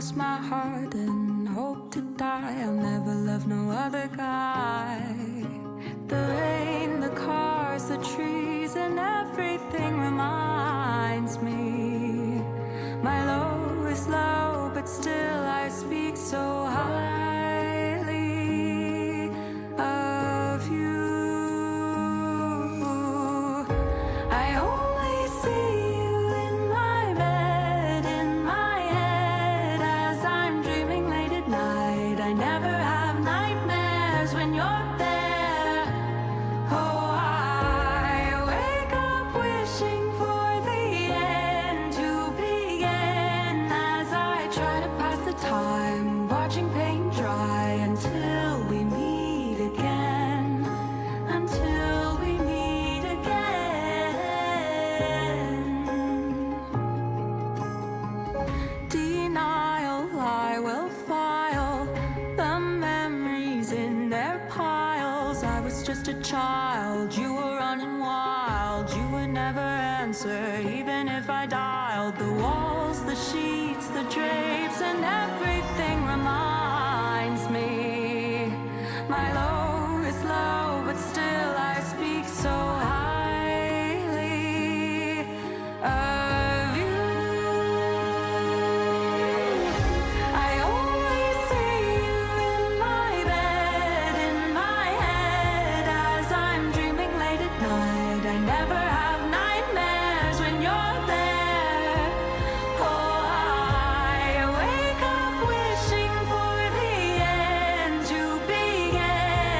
cross my heart and hope to die. I'll never love no other guy. The rain, the cars, the trees, and everything reminds me my low is low, but still I speak so highly of you. I only see you in my bed, in my head, as I'm dreaming late at night. I never have nightmares when you're there. Oh, I wake up wishing for the end to begin, as I try to pass the time, watching paint dry until we meet again, until we meet again. Denial, I will file the memories in their piles. I was just a child, you were running wild. You would never answer, even if I dialed. The walls, the sheets, the drapes, and everything reminds me my low is low, but still I speak so highly of you. I only see you in my bed, in my head, as I'm dreaming late at night. I never have nightmares when you're there. Oh, I wake up wishing for the end to begin,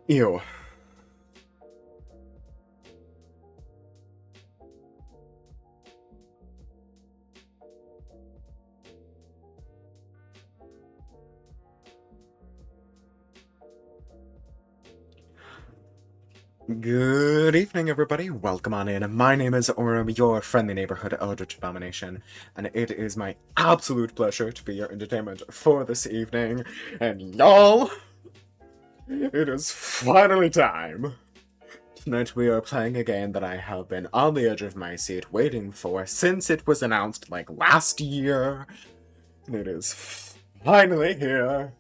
Ew. Good evening, everybody. Welcome on in. My name is Orem, your friendly neighborhood Eldritch Abomination, and it is my absolute pleasure to be your entertainment for this evening. And y'all, it is finally time. Tonight we are playing a game that I have been on the edge of my seat waiting for since it was announced like last year. And it is finally here.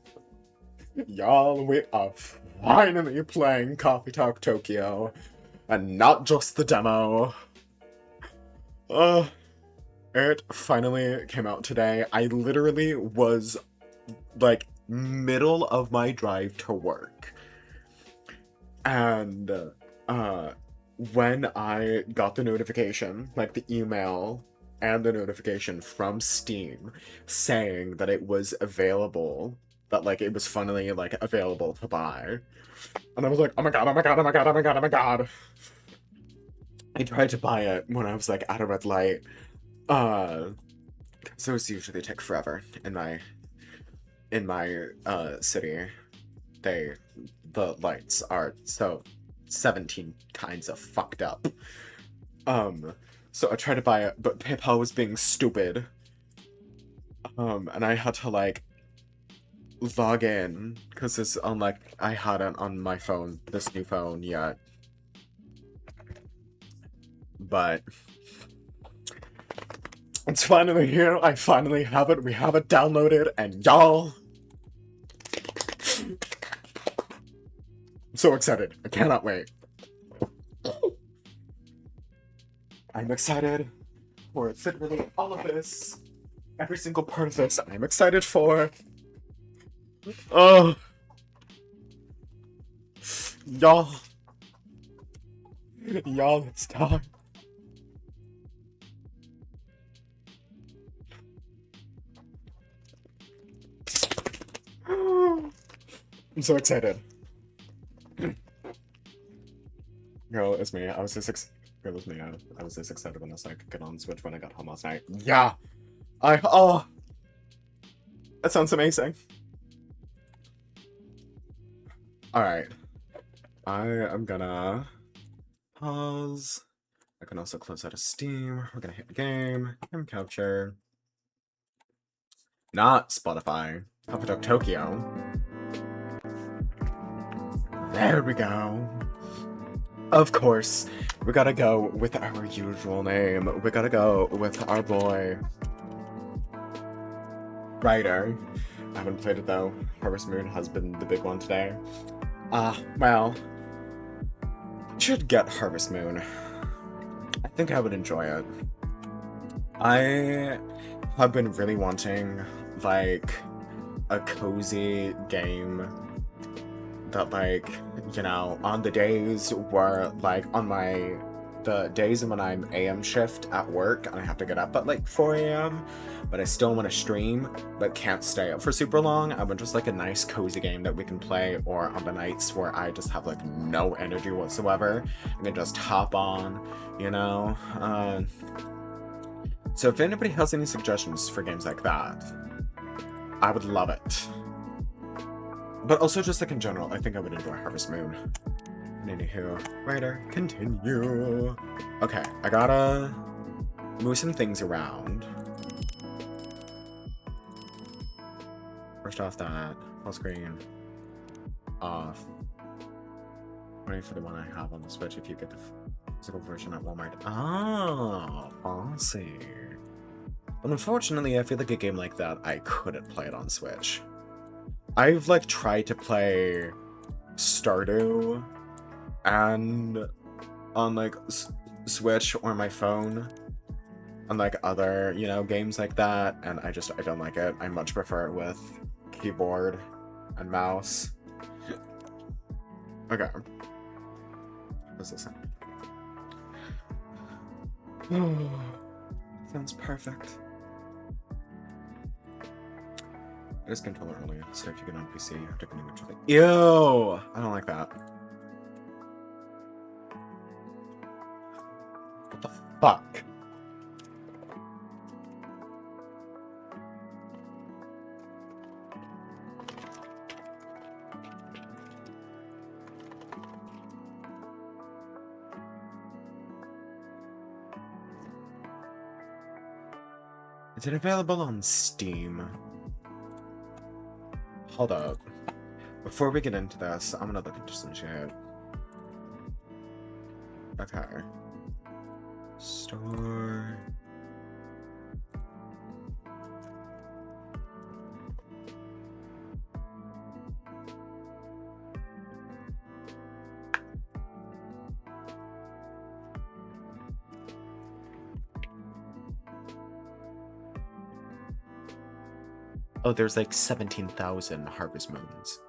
Y'all, we are finally playing Coffee Talk Tokyo, and not just the demo. It finally came out today. I literally was, like, middle of my drive to work. And, when I got the notification, like the email and the notification from Steam saying that it was available, that like it was finally like available to buy, and I was like, oh my god, oh my god, oh my god, oh my god, oh my god. I tried to buy it when I was like at a red light, so it's usually take forever in my city. The lights are so 17 kinds of fucked up. So I tried to buy it, but PayPal was being stupid. And I had to like log in because this on like I hadn't on my phone, this new phone yet. But it's finally here. I finally have it. We have it downloaded, and y'all, I'm so excited. I cannot wait. I'm excited for literally all of this. Every single part of this I'm excited for. Oh. Y'all. Y'all, it's time. I'm so excited. Girl, it's me. I was this excited when I was like, get on Switch when I got home last night. Yeah! Oh! That sounds amazing. Alright. I am gonna pause. I can also close out of Steam. We're gonna hit the game capture. Not Spotify. Coffee Talk Tokyo. There we go. Of course, we gotta go with our usual name. We gotta go with our boy, Ryder. I haven't played it though. Harvest Moon has been the big one today. Well, I should get Harvest Moon. I think I would enjoy it. I have been really wanting, like, a cozy game that, like, you know, on the days where, like, the days when I'm AM shift at work and I have to get up at like 4 a.m. but I still want to stream but can't stay up for super long, I would just like a nice cozy game that we can play, or on the nights where I just have like no energy whatsoever, I can just hop on, you know? So if anybody has any suggestions for games like that, I would love it. But also just like in general, I think I would enjoy Harvest Moon. Anywho, Ryder, continue. Okay, I gotta move some things around. First off that, full screen, off. Waiting for the one I have on the Switch if you get the physical version at Walmart. Oh, fancy. But unfortunately, I feel like a game like that, I couldn't play it on Switch. I've like tried to play Stardew and on like Switch or my phone and like other, you know, games like that, and I don't like it. I much prefer it with keyboard and mouse. Okay. What's this? Sounds perfect. It is controller only, so if you get on PC, you have to connect with it. Ew! I don't like that. What the fuck? Is it available on Steam? Hold up. Before we get into this, I'm gonna look into some shit. Okay. Store. Oh, there's like 17,000 Harvest Moons.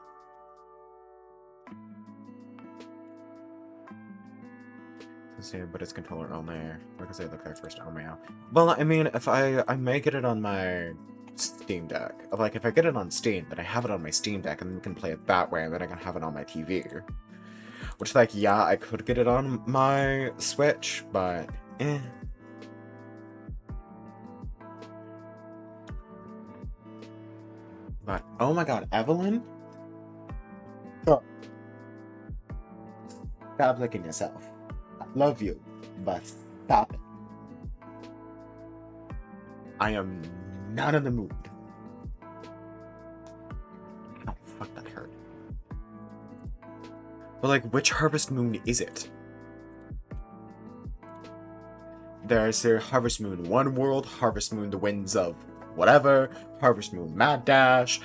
See, but it's controller only. Like I say, look at first only. Well, I mean, if I may get it on my Steam Deck. Like, if I get it on Steam, then I have it on my Steam Deck, and then we can play it that way, and then I can have it on my TV. Which, like, yeah, I could get it on my Switch, but eh. But, oh my god, Evelyn? Oh. Stop licking yourself. I love you, but stop it. I am not in the mood. Oh, fuck, that hurt. But, like, which Harvest Moon is it? There's a Harvest Moon One World, Harvest Moon The Winds of whatever, Harvest Moon Mad Dash,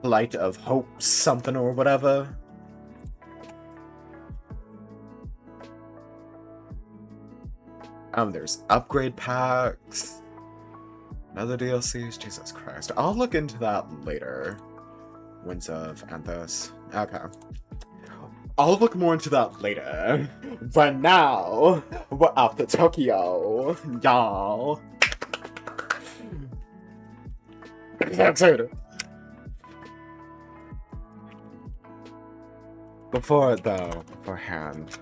Light of Hope something or whatever. There's upgrade packs, another DLCs, Jesus Christ. I'll look into that later. Winds of Anthos. Okay. I'll look more into that later. But now, we're off to Tokyo, y'all. Beforehand.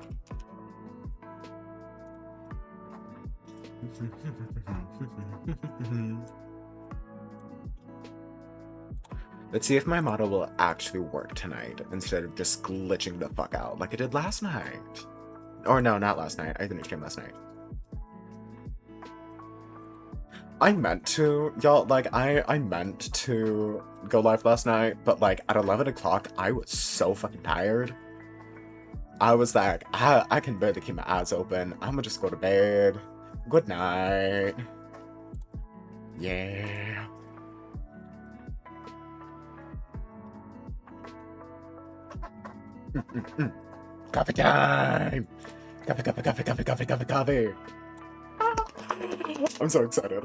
Let's see if my model will actually work tonight instead of just glitching the fuck out like it did last night. Or no, not last night. I didn't stream last night. I meant to, y'all, like, I meant to go live last night, but, like, at 11 o'clock, I was so fucking tired. I was like, I can barely keep my eyes open. I'm gonna just go to bed. Good night. Yeah. Coffee time! Coffee, coffee, coffee, coffee, coffee, coffee, coffee! I'm so excited.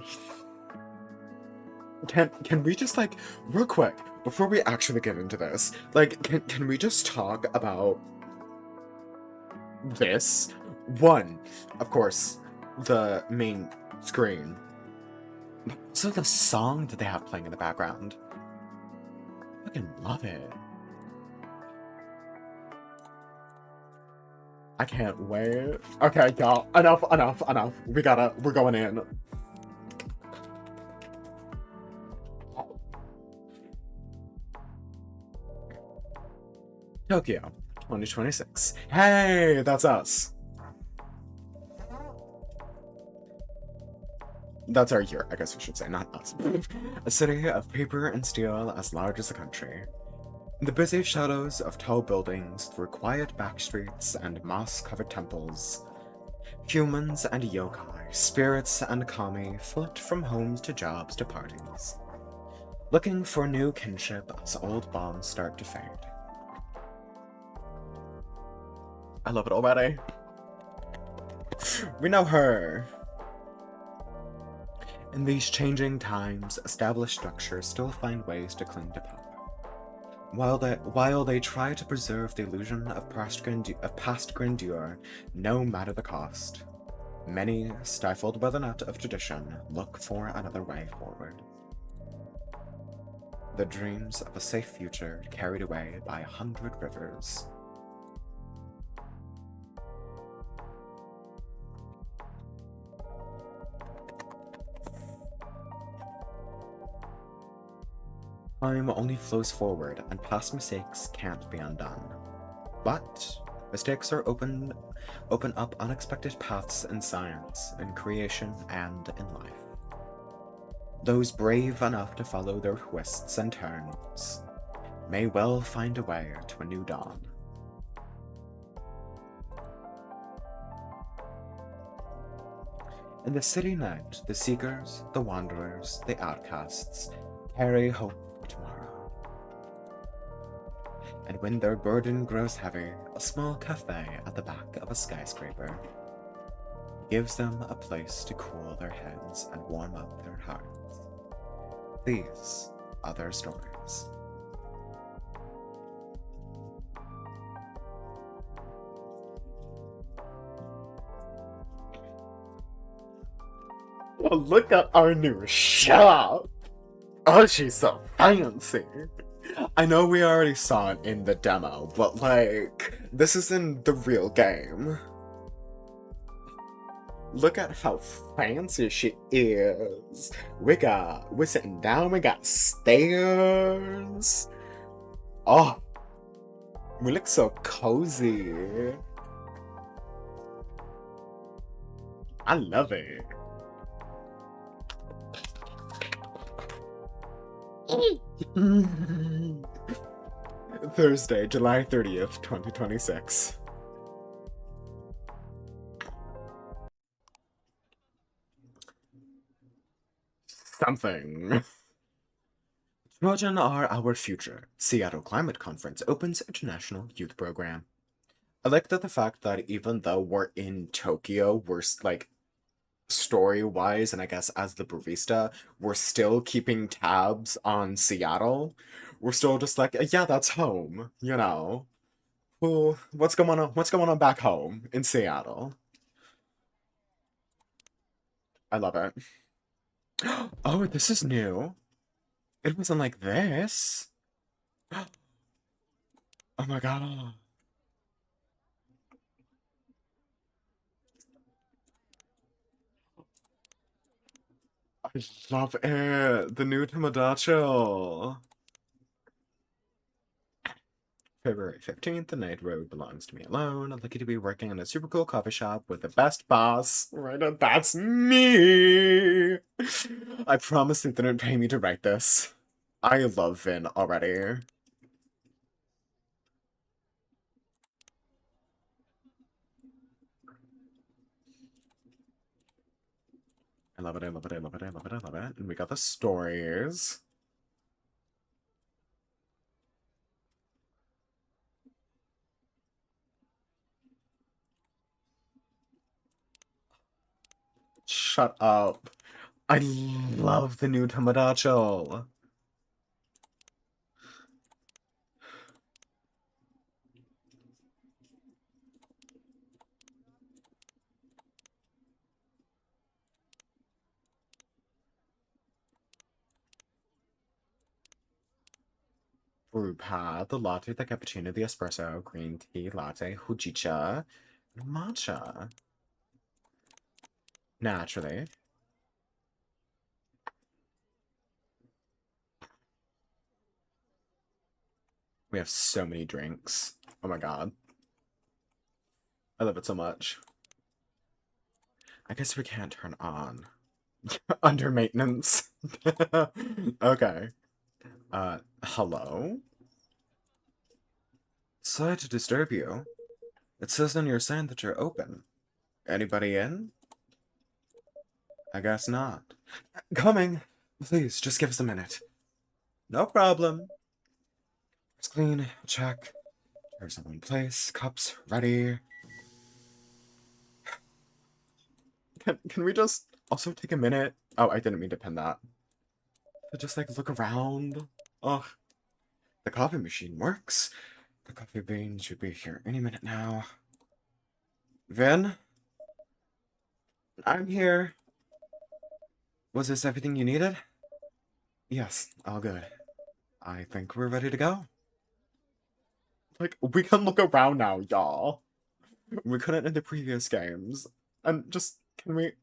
Can we just, like, real quick, before we actually get into this, like, can we just talk about this? One, of course, the main screen. So the song that they have playing in the background. I fucking love it. I can't wait. Okay, y'all. Enough. We're going in. Tokyo, 2026. Hey, that's us. That's our year, I guess we should say, not us. A city of paper and steel as large as the country. The busy shadows of tall buildings through quiet back streets and moss-covered temples. Humans and yokai, spirits and kami flit from homes to jobs to parties, looking for new kinship as old bonds start to fade. I love it already. We know her. In these changing times, established structures still find ways to cling to power. While they try to preserve the illusion of past grandeur, no matter the cost. Many, stifled by the net of tradition, look for another way forward. The dreams of a safe future carried away by 100 rivers. Time only flows forward, and past mistakes can't be undone. But mistakes are open up unexpected paths in science, in creation, and in life. Those brave enough to follow their twists and turns may well find a way to a new dawn. In the city night, the seekers, the wanderers, the outcasts carry hope for tomorrow. And when their burden grows heavy, a small cafe at the back of a skyscraper gives them a place to cool their heads and warm up their hearts. These are their stories. Oh, look at our new shop! Oh, she's so fancy! I know we already saw it in the demo, but like, this is in the real game. Look at how fancy she is. We're sitting down, we got stairs. Oh, we look so cozy. I love it. Thursday, July 30th, 2026. Something. Children are our future. Seattle Climate Conference opens international youth program. I like that the fact that even though we're in Tokyo, we're like story-wise, and I guess as the barista, we're still keeping tabs on Seattle. We're still just like, yeah, that's home, you know. Well, what's going on? What's going on back home in Seattle? I love it. Oh, this is new. It wasn't like this. Oh my god. I love it. The new Tomodachi. February 15th, the night road belongs to me alone. I'm lucky to be working in a super cool coffee shop with the best boss. Right, and that's me! I promise they didn't pay me to write this. I love Vin already. I love it, I love it, I love it, I love it, I love it. And we got the stories. Shut up. I love the new Tomodachi. Brew pad, the latte, the cappuccino, the espresso, green tea, latte, hojicha, and matcha. Naturally. We have so many drinks. Oh my god. I love it so much. I guess we can't turn on. Under maintenance. Okay. Hello? Sorry to disturb you. It says on your sign that you're open. Anybody in? I guess not. Coming! Please, just give us a minute. No problem. It's clean, check. There's in place, cups ready. Can we just also take a minute? Oh, I didn't mean to pin that. To just like look around. Ugh. The coffee machine works. The coffee bean should be here any minute now. Vin? I'm here. Was this everything you needed? Yes, all good. I think we're ready to go. Like, we can look around now, y'all. We couldn't in the previous games. And just, can we...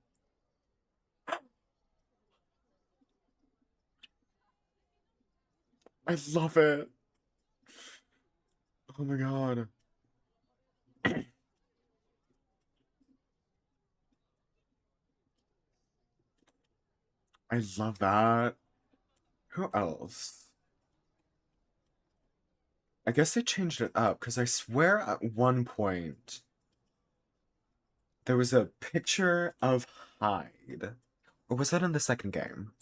I love it. Oh my god. I love that. Who else? I guess they changed it up because I swear at one point there was a picture of Hyde. Or was that in the second game?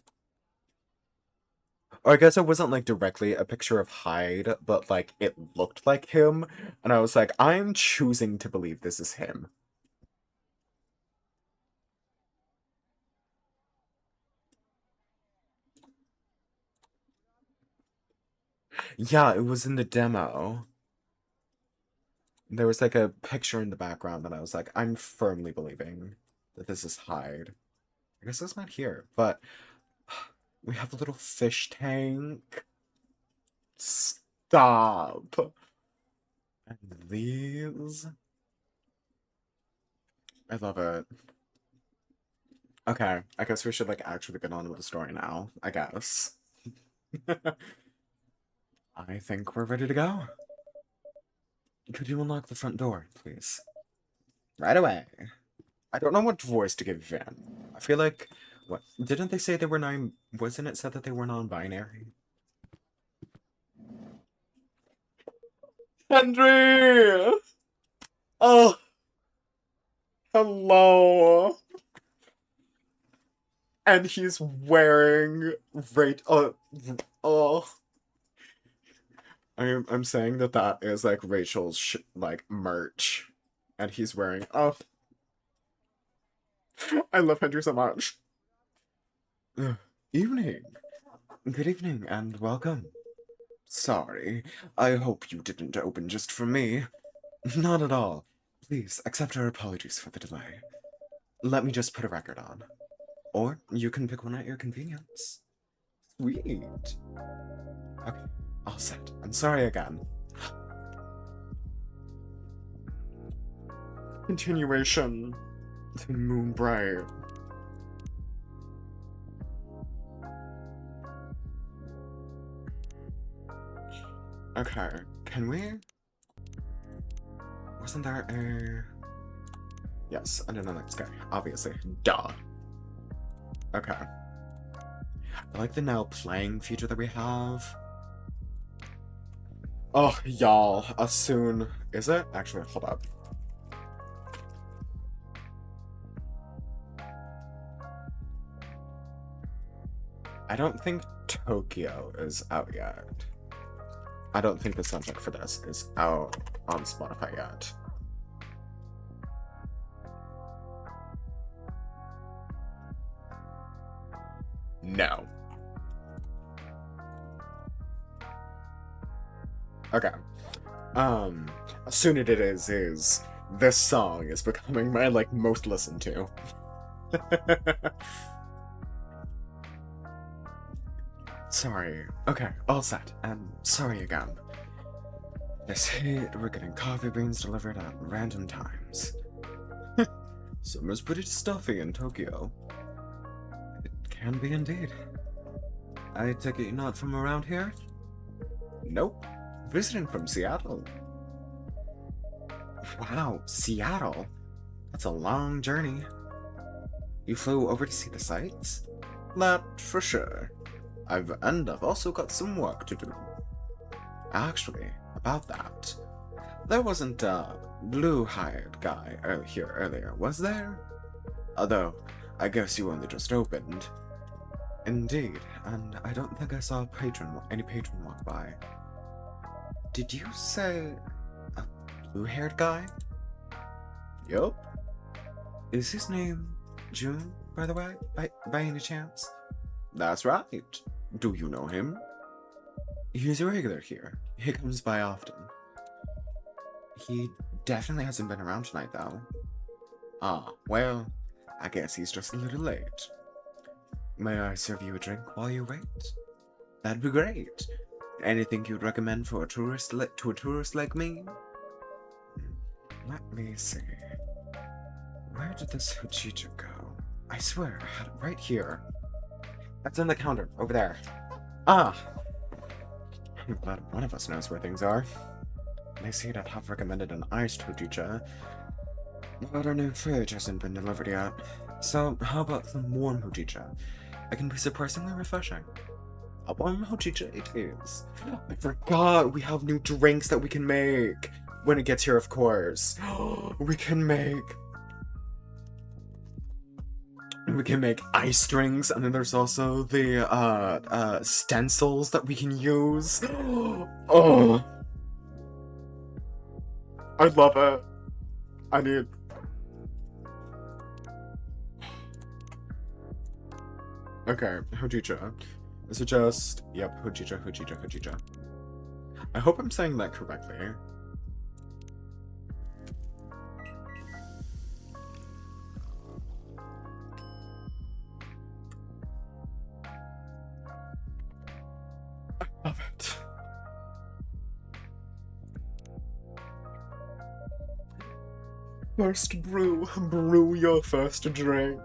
Or I guess it wasn't like directly a picture of Hyde, but like it looked like him. And I was like, I'm choosing to believe this is him. Yeah, it was in the demo. There was like a picture in the background that I was like, I'm firmly believing that this is Hyde. I guess it's not here, but we have a little fish tank. Stop. And these. I love it. Okay, I guess we should like actually get on with the story now, I guess. I think we're ready to go. Could you unlock the front door, please? Right away. I don't know what voice to give Van. I feel like, what, didn't they say they were wasn't it said that they were non-binary? Henry! Oh, hello. And he's wearing oh. I'm saying that is like Rachel's like merch, and he's wearing oh. I love Henry so much. Evening. Good evening and welcome. Sorry, I hope you didn't open just for me. Not at all. Please accept our apologies for the delay. Let me just put a record on. Or you can pick one at your convenience. Sweet. Okay, all set. I'm sorry again. Continuation to Moonbright. Okay, can we? Wasn't there a... Yes, under the next guy, obviously. Duh. Okay. I like the now playing feature that we have. Oh, y'all, as soon... Is it? Actually, hold up. I don't think Tokyo is out yet. I don't think the soundtrack for this is out on Spotify yet. No. Okay. As soon as it is this song is becoming my like most listened to. Sorry. Okay, all set. And sorry again. This heat, we're getting coffee beans delivered at random times. Summer's pretty stuffy in Tokyo. It can be indeed. I take it you're not from around here? Nope. Visiting from Seattle. Wow, Seattle? That's a long journey. You flew over to see the sights? That for sure. I've also got some work to do. Actually, about that, there wasn't a blue-hired guy here earlier, was there? Although, I guess you only just opened. Indeed, and I don't think I saw any patron walk by. Did you say a blue-haired guy? Yup. Is his name June, by the way, by any chance? That's right. Do you know him? He's a regular here. He comes by often. He definitely hasn't been around tonight, though. Ah, well, I guess he's just a little late. May I serve you a drink while you wait? That'd be great. Anything you'd recommend for a tourist like me? Let me see. Where did this Hojita go? I swear, I had it right here. That's on the counter, over there. Ah! I'm glad one of us knows where things are. They seem to have recommended an iced hojicha, but our new fridge hasn't been delivered yet. So how about some warm hojicha? It can be surprisingly refreshing. A warm hojicha it is. I forgot we have new drinks that we can make. When it gets here, of course. We can make ice drinks, and then there's also the stencils that we can use. Oh, I love it. I need. Okay, hojicha. Is it just... Yep, hojicha. I hope I'm saying that correctly. I love it. First brew. Brew your first drink.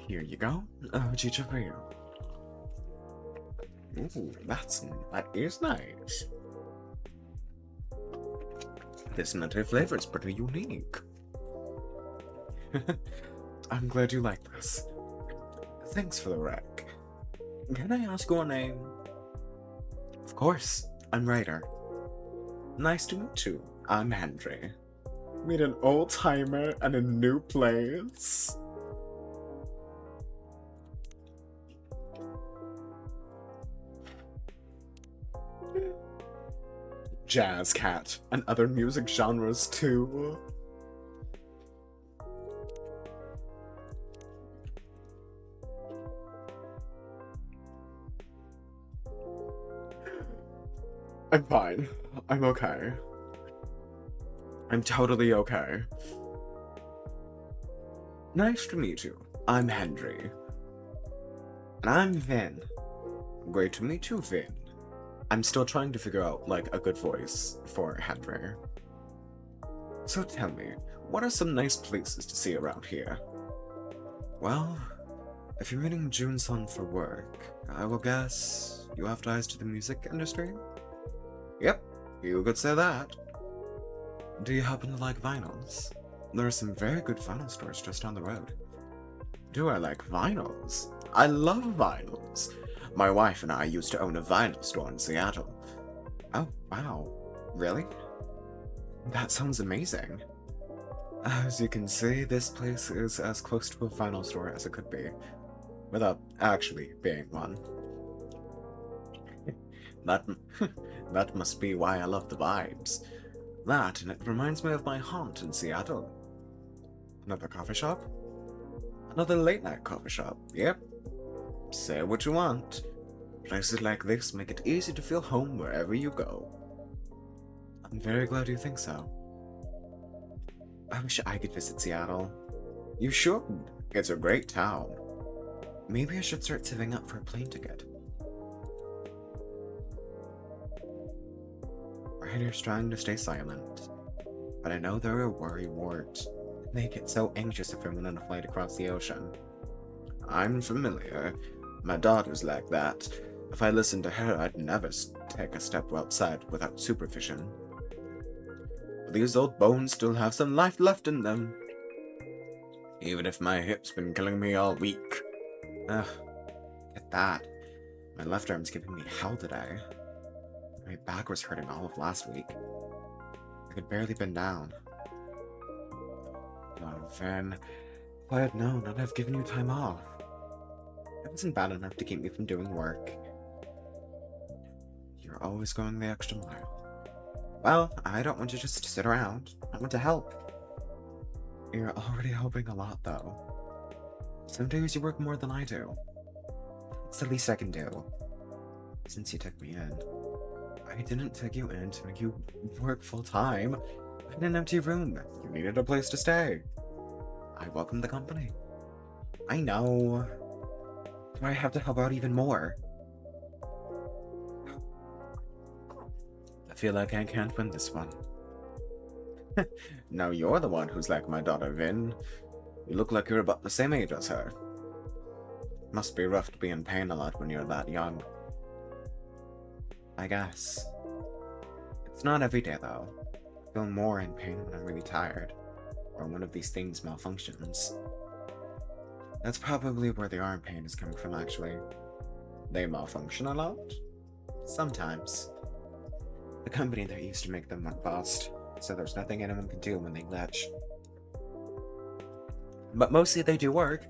Here you go. Hojicha for you. Ooh, that is nice. This nutty flavor is pretty unique. I'm glad you like this. Thanks for the rec. Can I ask your name? Of course, I'm Ryder. Nice to meet you. I'm Henry. Meet an old timer and a new place. Jazz cat and other music genres too. I'm fine. I'm okay. I'm totally okay. Nice to meet you. I'm Henry. And I'm Vin. Great to meet you, Vin. I'm still trying to figure out, like, a good voice for Henry. So tell me, what are some nice places to see around here? Well, if you're meeting Jun-san for work, I will guess you have ties to the music industry? Yep, you could say that. Do you happen to like vinyls? There are some very good vinyl stores just down the road. Do I like vinyls? I love vinyls! My wife and I used to own a vinyl store in Seattle. Oh, wow. Really? That sounds amazing. As you can see, this place is as close to a vinyl store as it could be, without actually being one. That must be why I love the vibes. That, and it reminds me of my haunt in Seattle. Another coffee shop? Another late-night coffee shop, yep. Say what you want. Places like this make it easy to feel home wherever you go. I'm very glad you think so. I wish I could visit Seattle. You should. It's a great town. Maybe I should start saving up for a plane ticket. Ryder's trying to stay silent, but I know they're a worrywart. They get so anxious if I'm on a flight across the ocean. I'm familiar. My daughter's like that. If I listened to her, I'd never take a step outside without supervision. But these old bones still have some life left in them. Even if my hip's been killing me all week. Ugh, get that. My left arm's giving me hell today. My back was hurting all of last week. I could barely bend down. Oh, Van, if I had known, I'd have given you time off. It wasn't bad enough to keep me from doing work. You're always going the extra mile. Well, I don't want you just to sit around. I want to help. You're already helping a lot, though. Some days you work more than I do. It's the least I can do. Since you took me in. I didn't take you in to make you work full-time. I had an empty room. You needed a place to stay. I welcome the company. I know. Do I have to help out even more? I feel like I can't win this one. Now you're the one who's like my daughter, Vin. You look like you're about the same age as her. Must be rough to be in pain a lot when you're that young. I guess. It's not every day, though. I feel more in pain when I'm really tired, or one of these things malfunctions. That's probably where the arm pain is coming from, actually. They malfunction a lot? Sometimes. The company that used to make them went bust, so there's nothing anyone can do when they glitch. But mostly they do work.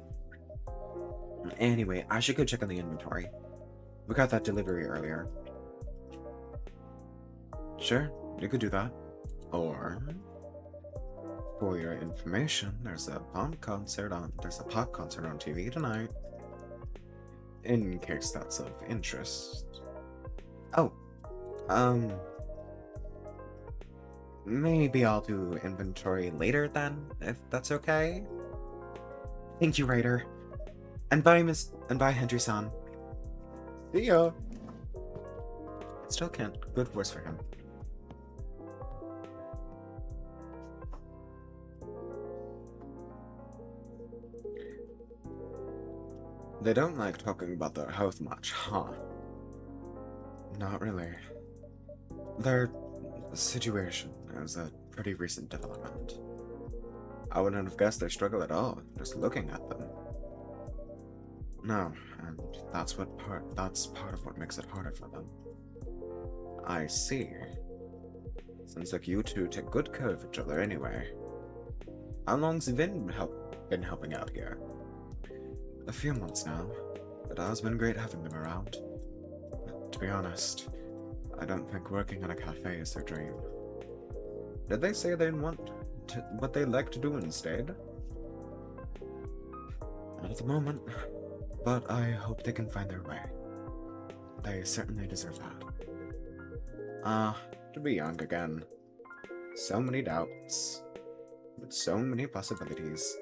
Anyway, I should go check on the inventory. We got that delivery earlier. Sure, you could do that. Or, for your information, there's a pop concert on TV tonight. In case that's of interest. Oh, maybe I'll do inventory later then, if that's okay. Thank you, Ryder. And bye, Hendry-san. See ya. Still can't. Good voice for him. They don't like talking about their health much, huh? Not really. Their situation is a pretty recent development. I wouldn't have guessed they struggle at all, just looking at them. No, and that's part of what makes it harder for them. I see. Seems like you two take good care of each other anyway. How long's Vin been helping out here? A few months now, but it has been great having them around. To be honest, I don't think working in a cafe is their dream. Did they say they'd what they'd like to do instead? Not at the moment, but I hope they can find their way. They certainly deserve that. To be young again. So many doubts, but so many possibilities.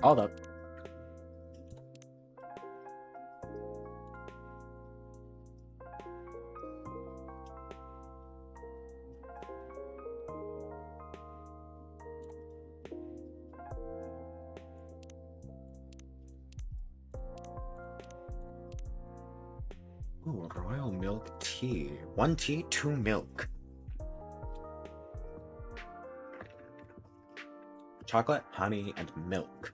Hold up. Ooh, royal milk tea. 1 tea, 2 milk. Chocolate, honey, and milk.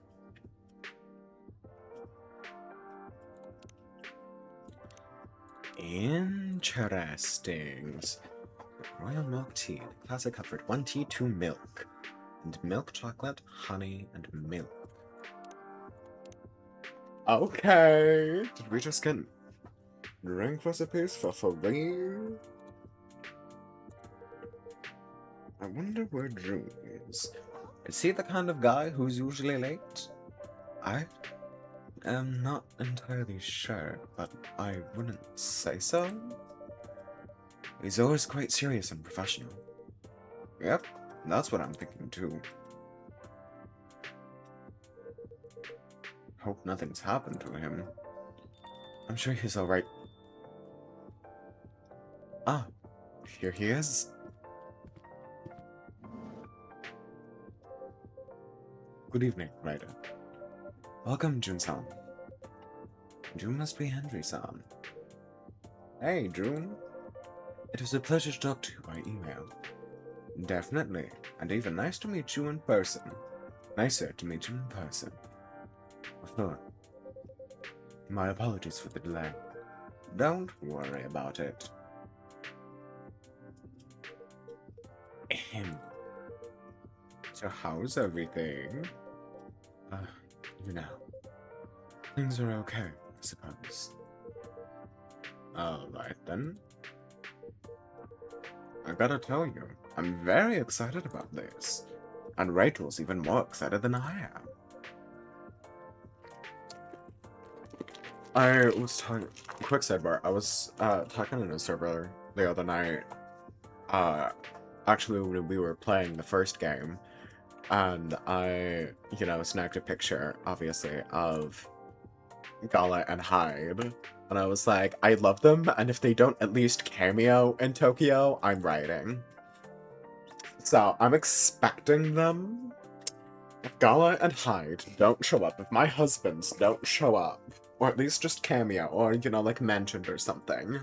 Interesting. Royal milk tea. Classic Comfort. 1 tea, 2 milk. And milk chocolate, honey, and milk. Okay. Did we just get drink recipes for free? I wonder where Drew is. Is he the kind of guy who's usually late? I am not entirely sure, but I wouldn't say so. He's always quite serious and professional. Yep, that's what I'm thinking too. Hope nothing's happened to him. I'm sure he's alright. Ah, here he is. Good evening, Ryder. Welcome, Jun-san. Jun must be Henry-san. Hey, Jun. It was a pleasure to talk to you by email. Definitely, and even nice to meet you in person. Nicer to meet you in person. Sure. My apologies for the delay. Don't worry about it. Ahem. So how's everything? You know, things are okay, I suppose. Alright then. I gotta tell you, I'm very excited about this. And Rachel's even more excited than I am. I was talking, quick sidebar, I was talking in a server the other night. Actually, when we were playing the first game, and I, snagged a picture, obviously, of Gala and Hyde. And I was like, I love them, and if they don't at least cameo in Tokyo, I'm writing. So, I'm expecting them. If Gala and Hyde don't show up, if my husbands don't show up, or at least just cameo, or, you know, like mentioned or something,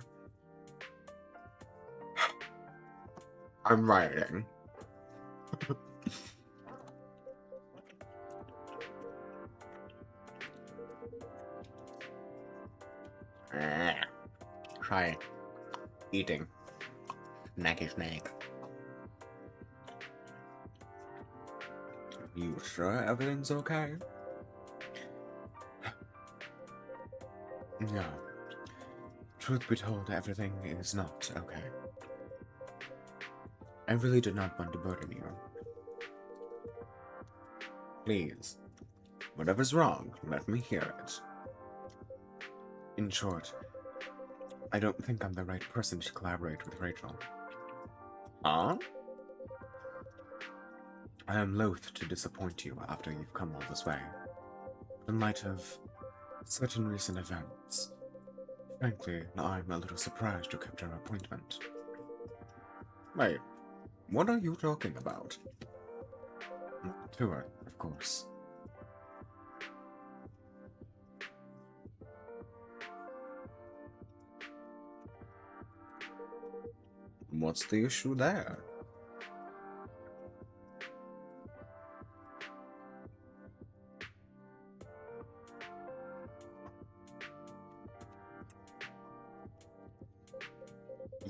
I'm writing. Try eating. Snacky snack. You sure everything's okay? No. Truth be told, everything is not okay. I really did not want to burden you. Please, whatever's wrong, let me hear it. In short, I don't think I'm the right person to collaborate with Rachel. Huh? I am loath to disappoint you after you've come all this way. In light of certain recent events, frankly, I'm a little surprised you kept our appointment. Wait, what are you talking about? Tour, of course. What's the issue there?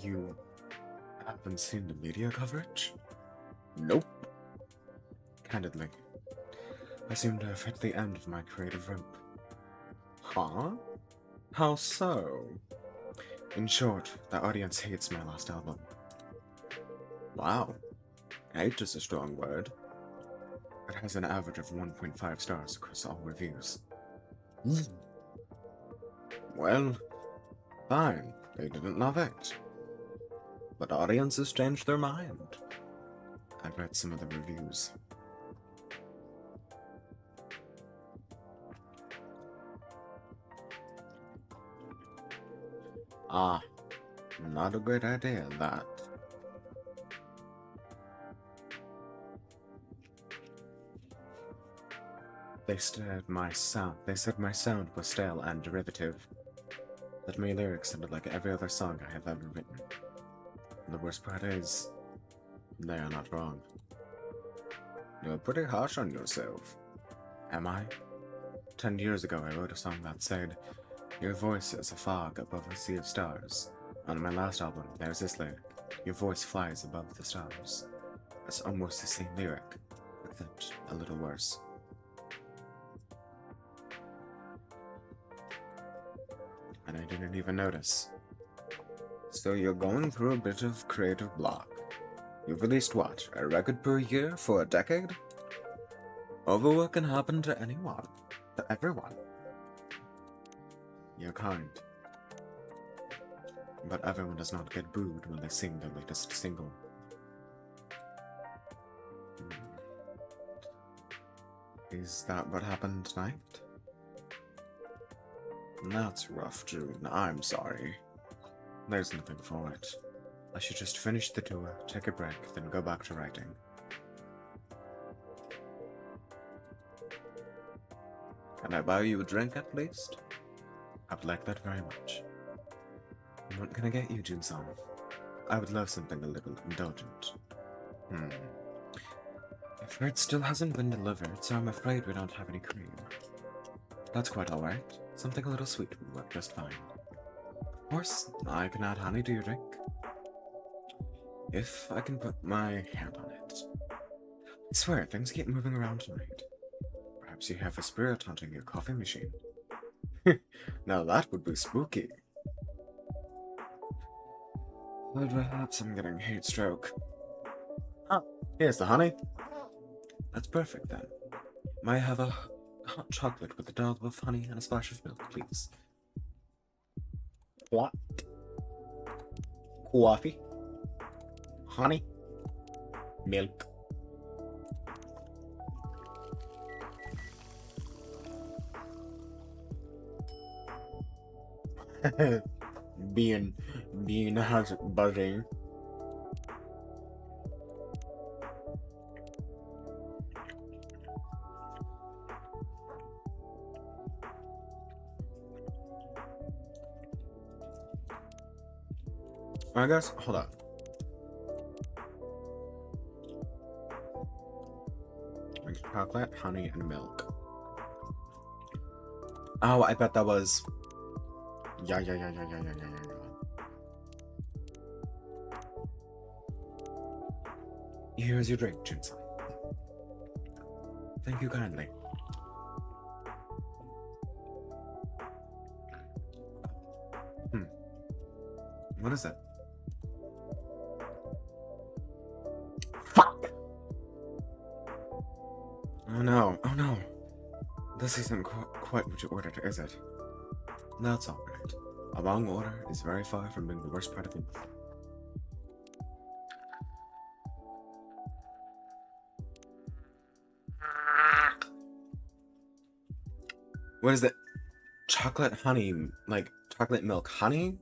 You haven't seen the media coverage? Nope. Candidly, I seem to have hit the end of my creative rope. Huh? How so? In short, the audience hates my last album. Wow. Hate is a strong word. It has an average of 1.5 stars across all reviews. Well, fine. They didn't love it. But audiences changed their mind. I read some of the reviews. Ah, not a great idea, that. They said my sound was stale and derivative. That my lyrics sounded like every other song I have ever written. And the worst part is, they are not wrong. You're pretty harsh on yourself. Am I? 10 years ago I wrote a song that said, "Your voice is a fog above a sea of stars." On my last album, there's this lyric, "Your voice flies above the stars." It's almost the same lyric, except a little worse. And I didn't even notice. So you're going through a bit of creative block. You've released what, a record per year for a decade? Overwork can happen to anyone, to everyone. You're kind. But everyone does not get booed when they sing their latest single. Is that what happened tonight? That's rough, June. I'm sorry. There's nothing for it. I should just finish the tour, take a break, then go back to writing. Can I buy you a drink at least? I'd like that very much. What can I get you, Jun-san? I would love something a little indulgent. I've heard still hasn't been delivered, so I'm afraid we don't have any cream. That's quite alright. Something a little sweet would work just fine. Of course, I can add honey to your drink. If I can put my hand on it. I swear, things keep moving around tonight. Perhaps you have a spirit haunting your coffee machine. Now that would be spooky. But perhaps I'm getting heat stroke. Ah, here's the honey. That's perfect then. May I have a hot chocolate with a dollop of honey and a splash of milk, please? What? Coffee? Honey? Milk? Bean has buzzing. I guess, hold on. Like chocolate, honey, and milk. Oh, I bet that was. Yeah. Here's your drink, Jinsan. Thank you kindly. What is it? Fuck! Oh no. This isn't quite what you ordered, is it? That's alright. A wrong order is very far from being the worst part of it. What is it? Chocolate honey, like chocolate milk honey?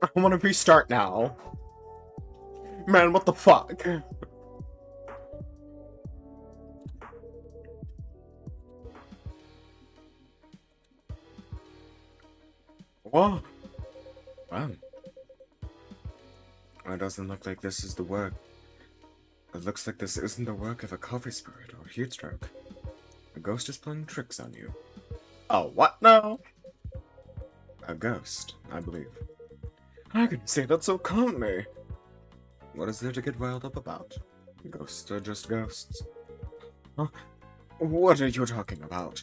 I want to restart now. Man, what the fuck? Whoa. Wow. It doesn't look like this is the work. It looks like this isn't the work of a coffee spirit or heat stroke. A ghost is playing tricks on you. Oh, what now? A ghost, I believe. I can say that so calmly. What is there to get riled up about? Ghosts are just ghosts. Huh? What are you talking about?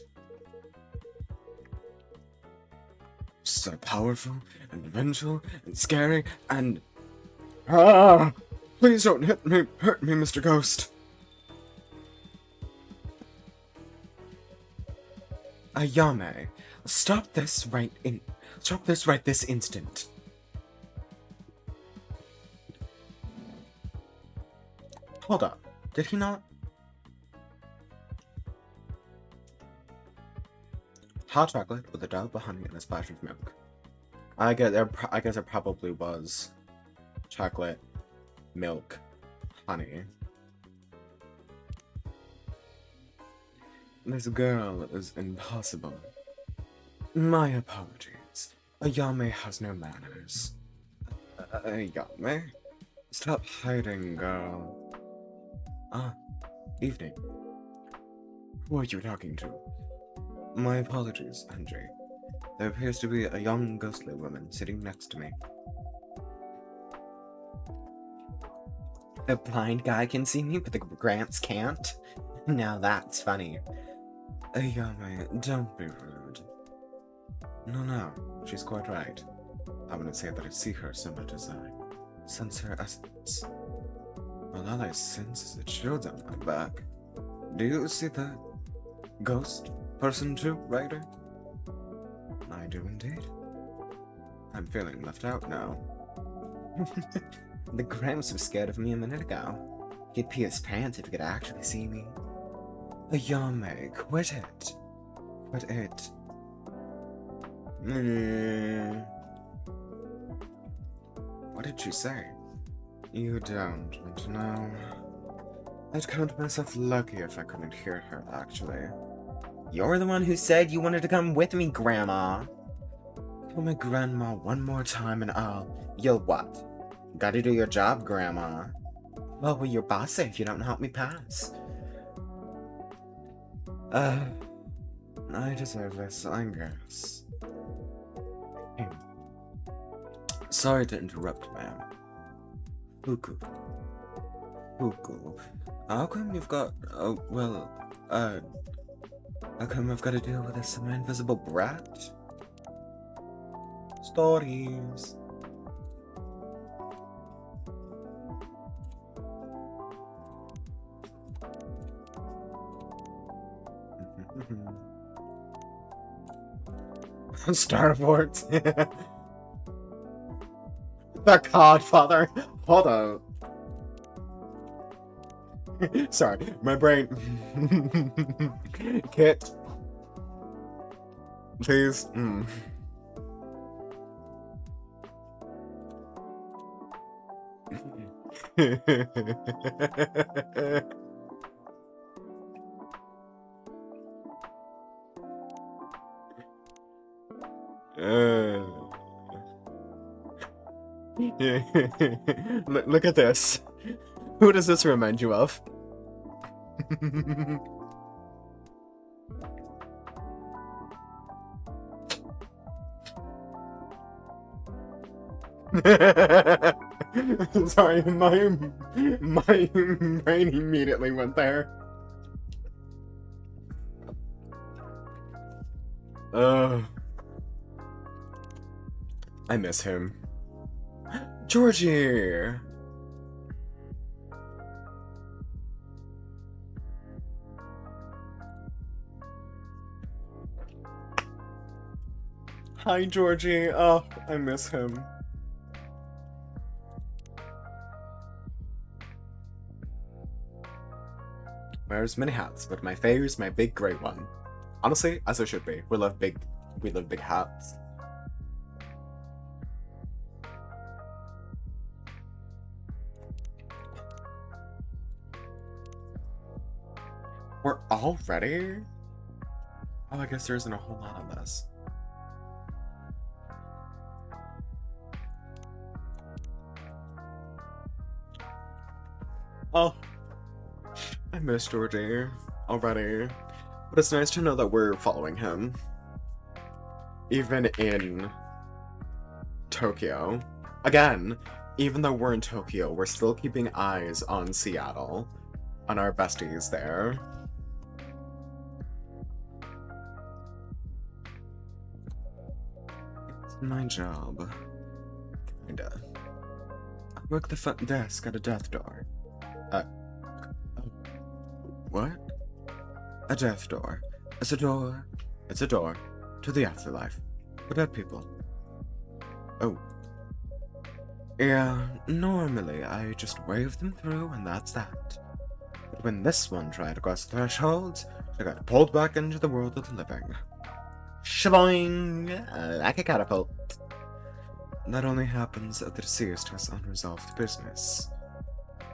So powerful and vengeful and scary and... Ah! Please don't hurt me, Mr. Ghost. Ayame, stop this right this instant. Hold up, did he not? Hot chocolate with a dollop of honey and a splash of milk. I guess there probably was chocolate, milk, honey. This girl is impossible. My apologies. Ayame has no manners. Ayame? Stop hiding, girl. Ah, evening. Who are you talking to? My apologies, Andre. There appears to be a young ghostly woman sitting next to me. The blind guy can see me, but the Gramps can't? Now that's funny. Ayame, don't be rude. No, she's quite right. I wouldn't say that I see her so much as I sense her essence. Well, all I sense is a chill down my back. Do you see that ghost person too, Ryder? I do indeed. I'm feeling left out now. The Gramps was scared of me a minute ago. He'd pee his pants if he could actually see me. Ayame, quit it. Quit it. What did she say? You don't want to know. I'd count myself lucky if I couldn't hear her, actually. You're the one who said you wanted to come with me, Grandma. Call me Grandma one more time and you'll what? Gotta do your job, Grandma. What will your boss say if you don't help me pass? I deserve this, I guess. Sorry to interrupt, ma'am. Fuku. How come you've got, how come I've got to deal with a semi-invisible brat? Stories. Starboard. The Godfather. Hold on. Sorry, my brain. Kit. Please. Look at this. Who does this remind you of? Sorry, my brain immediately went there. I miss him. Georgie! Hi, Georgie. Oh, I miss him. Wears many hats, but my favorite's my big gray one. Honestly, as it should be. We love big hats. We're all ready? Oh, I guess there isn't a whole lot of this. Oh, I miss Georgie already. But it's nice to know that we're following him. Even in Tokyo. Again, even though we're in Tokyo, we're still keeping eyes on Seattle. On our besties there. It's my job. Kinda. I work the front desk at a death door. What? A death door. It's a door to the afterlife. For dead people. Oh. Yeah, normally I just wave them through and that's that. But when this one tried to cross the threshold, I got pulled back into the world of the living. Shaboing! Like a catapult. That only happens if the deceased has unresolved business.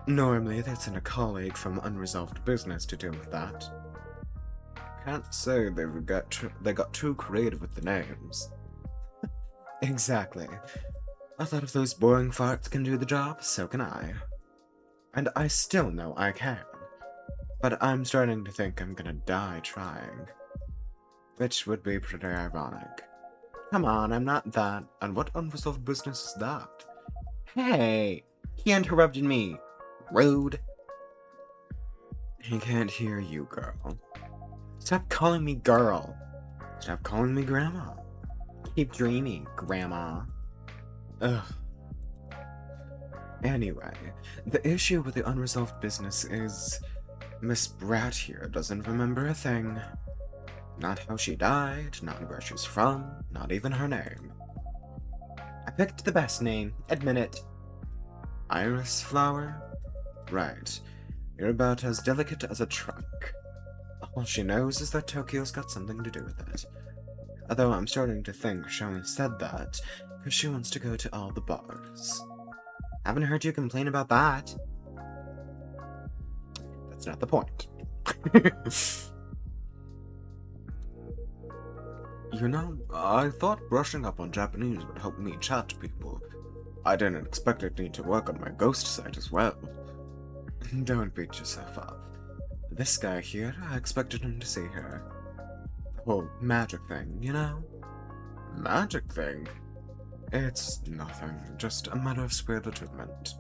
Normally, they'd send a colleague from unresolved business to deal with that. Can't say they got too creative with the names. Exactly. I thought if those boring farts can do the job, so can I. And I still know I can. But I'm starting to think I'm gonna die trying. Which would be pretty ironic. Come on, I'm not that. And what unresolved business is that? Hey! He interrupted me! Rude. He can't hear you, girl. Stop calling me girl. Stop calling me grandma. Keep dreaming, grandma. Ugh. Anyway, the issue with the unresolved business is Miss Brat here doesn't remember a thing. Not how she died, not where she's from, not even her name. I picked the best name, admit it. Iris flower? Right. You're about as delicate as a trunk. All she knows is that Tokyo's got something to do with it. Although I'm starting to think she only said that because she wants to go to all the bars. Haven't heard you complain about that. That's not the point. You know, I thought brushing up on Japanese would help me chat to people. I didn't expect I'd need to work on my ghost side as well. Don't beat yourself up. This guy here, I expected him to see her. The whole magic thing, you know? Magic thing? It's nothing, just a matter of spirit attunement.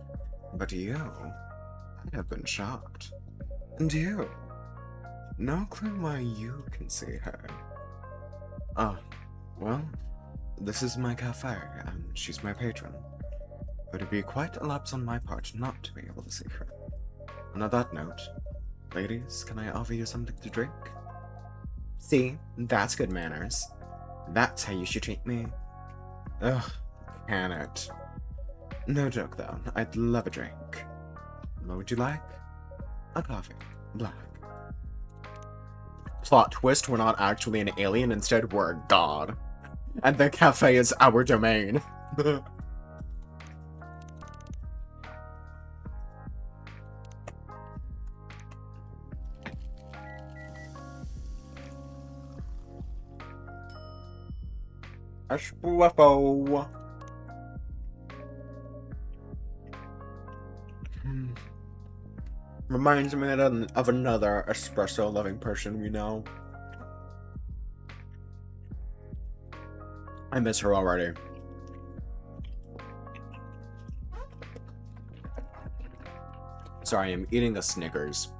But you, I'd have been shocked. And you? No clue why you can see her. Oh, well, this is my cafe, and she's my patron. But it'd be quite a lapse on my part not to be able to see her. And on that note, ladies, can I offer you something to drink? See, that's good manners. That's how you should treat me. Ugh, can it? No joke though, I'd love a drink. What would you like? A coffee. Black. Plot twist, we're not actually an alien, instead we're a god. And the cafe is our domain. Espresso. Reminds me of another espresso-loving person we know. I miss her already. Sorry, I'm eating a Snickers.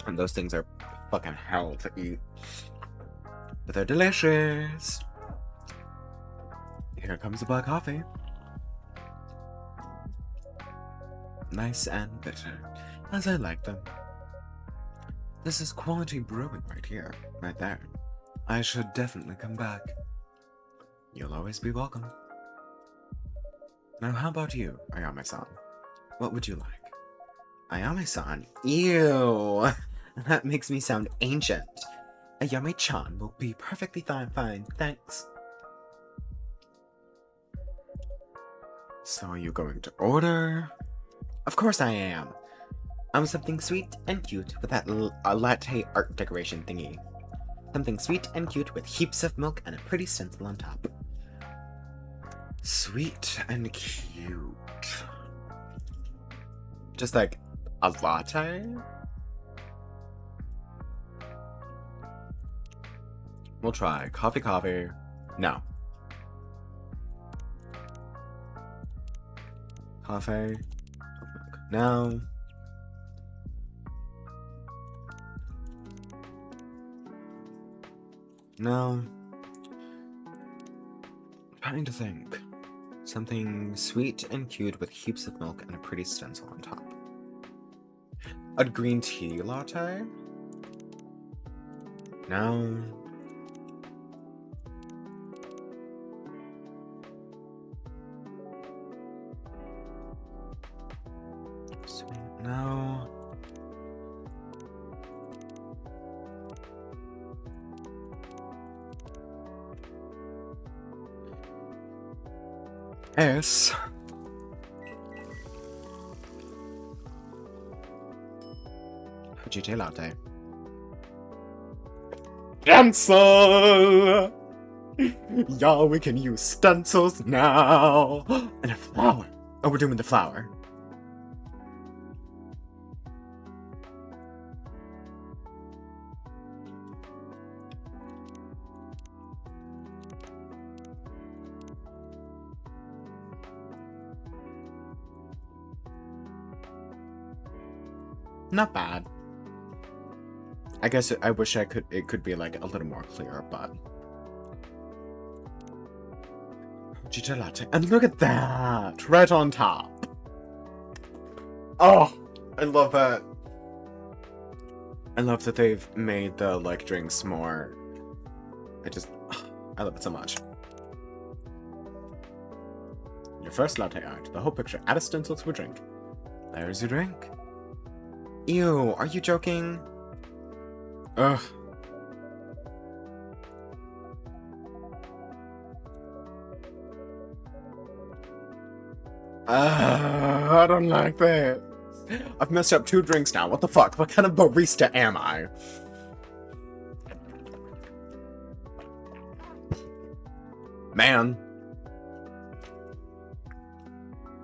And those things are fucking hell to eat. But they're delicious. Here comes the black coffee. Nice and bitter, as I like them. This is quality brewing right here, right there. I should definitely come back. You'll always be welcome. Now how about you, Ayame-san? What would you like? Ayame-san? Ew! That makes me sound ancient. Ayame-chan will be perfectly fine, thanks. So are you going to order? Of course I am. Something sweet and cute with that latte art decoration thingy. Something sweet and cute with heaps of milk and a pretty stencil on top. Sweet and cute. Just like a latte? We'll try coffee. No. Coffee. No. No. I'm trying to think. Something sweet and cute with heaps of milk and a pretty stencil on top. A green tea latte? No. Sweet. No. S. GT latte. Stencil! Y'all, we can use stencils now! And a flower. Oh, we're doing the flower. Not bad. I guess I wish it could be like a little more clear, but Gita latte. And look at that! Right on top. Oh, I love that. I love that they've made the like drinks more. I love it so much. Your first latte art, the whole picture, add a stencil to a drink. There's your drink. Ew, are you joking? Ugh. I don't like that. I've messed up 2 drinks now. What the fuck? What kind of barista am I? Man.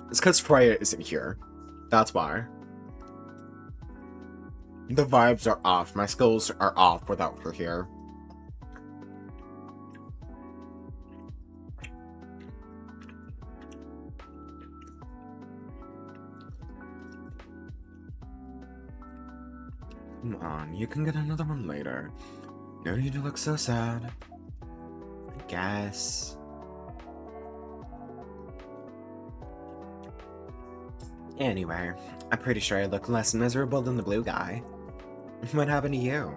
It's because Freya isn't here. That's why. The vibes are off. My skills are off without her here. Come on, you can get another one later. No need to look so sad. I guess. Anyway, I'm pretty sure I look less miserable than the blue guy. What happened to you?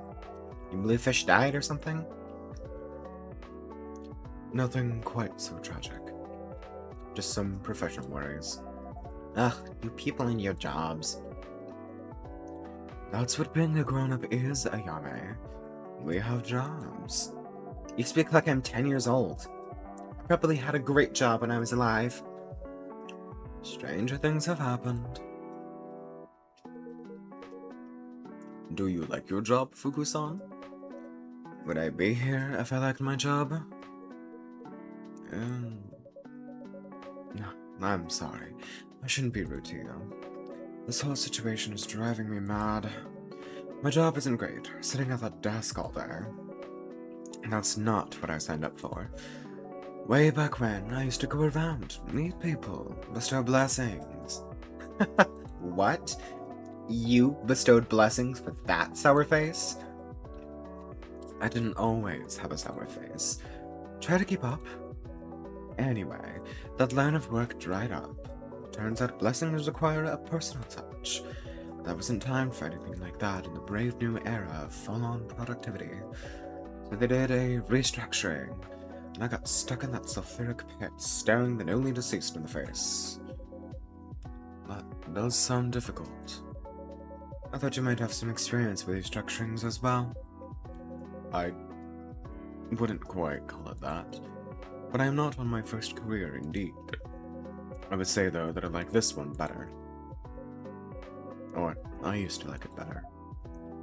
Your bluefish died or something? Nothing quite so tragic. Just some professional worries. Ugh, you people and your jobs. That's what being a grown-up is, Ayame. We have jobs. You speak like I'm 10 years old. I probably had a great job when I was alive. Stranger things have happened. Do you like your job, Fuku-san? Would I be here if I liked my job? I'm sorry. I shouldn't be rude to you. This whole situation is driving me mad. My job isn't great, sitting at that desk all day. That's not what I signed up for. Way back when, I used to go around, meet people, bestow blessings. What? You bestowed blessings with that sour face? I didn't always have a sour face. Try to keep up. Anyway, that line of work dried up. Turns out blessings require a personal touch. There wasn't time for anything like that in the brave new era of full-on productivity. So they did a restructuring, and I got stuck in that sulfuric pit, staring the newly deceased in the face. That does sound difficult. I thought you might have some experience with restructurings as well. I wouldn't quite call it that, but I am not on my first career indeed. I would say, though, that I like this one better. Or, I used to like it better.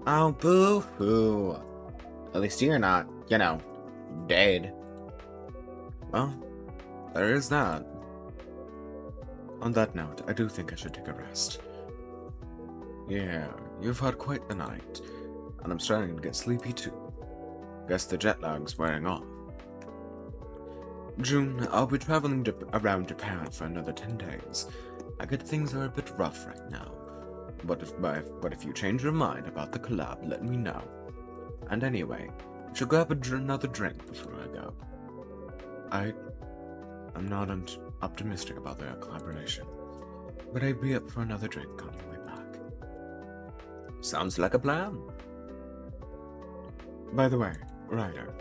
Oh, boo-hoo. At least you're not, dead. Well, there is that. On that note, I do think I should take a rest. Yeah, you've had quite the night, and I'm starting to get sleepy too. Guess the jet lag's wearing off. June, I'll be traveling around Japan for another 10 days. I get things are a bit rough right now. But if you change your mind about the collab, let me know. And anyway, I should grab another drink before I go. I'm not optimistic about their collaboration, but I'd be up for another drink on the way back. Sounds like a plan. By the way, Ryder,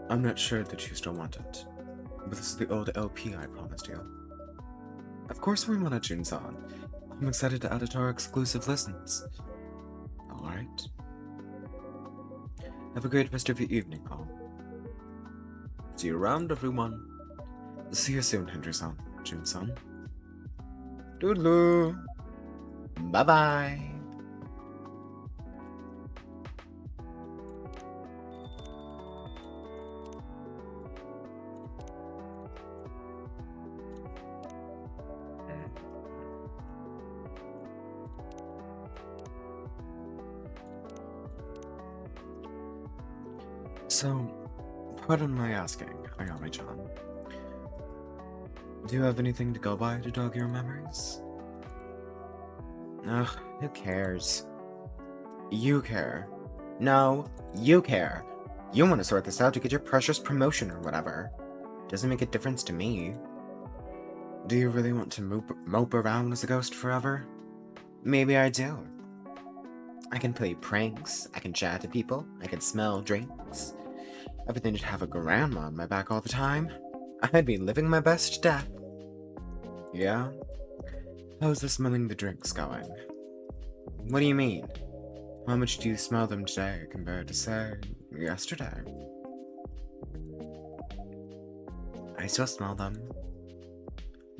I'm not sure that you still want it, but this is the old LP I promised you. Of course we want a Jun-san. I'm excited to add it to our exclusive listens. Alright. Have a great rest of your evening, all. See you around, everyone. See you soon, Henry-san, Jun-san. Doodloo. Bye-bye. So, pardon my asking, Ayami-chan. Do you have anything to go by to jog your memories? Ugh, who cares? You care. No, you care. You want to sort this out to get your precious promotion or whatever. Doesn't make a difference to me. Do you really want to mope around as a ghost forever? Maybe I do. I can play pranks, I can chat to people, I can smell drinks. Everything to have a grandma on my back all the time. I'd be living my best death. Yeah? How's the smelling the drinks going? What do you mean? How much do you smell them today compared to, say, yesterday? I still smell them,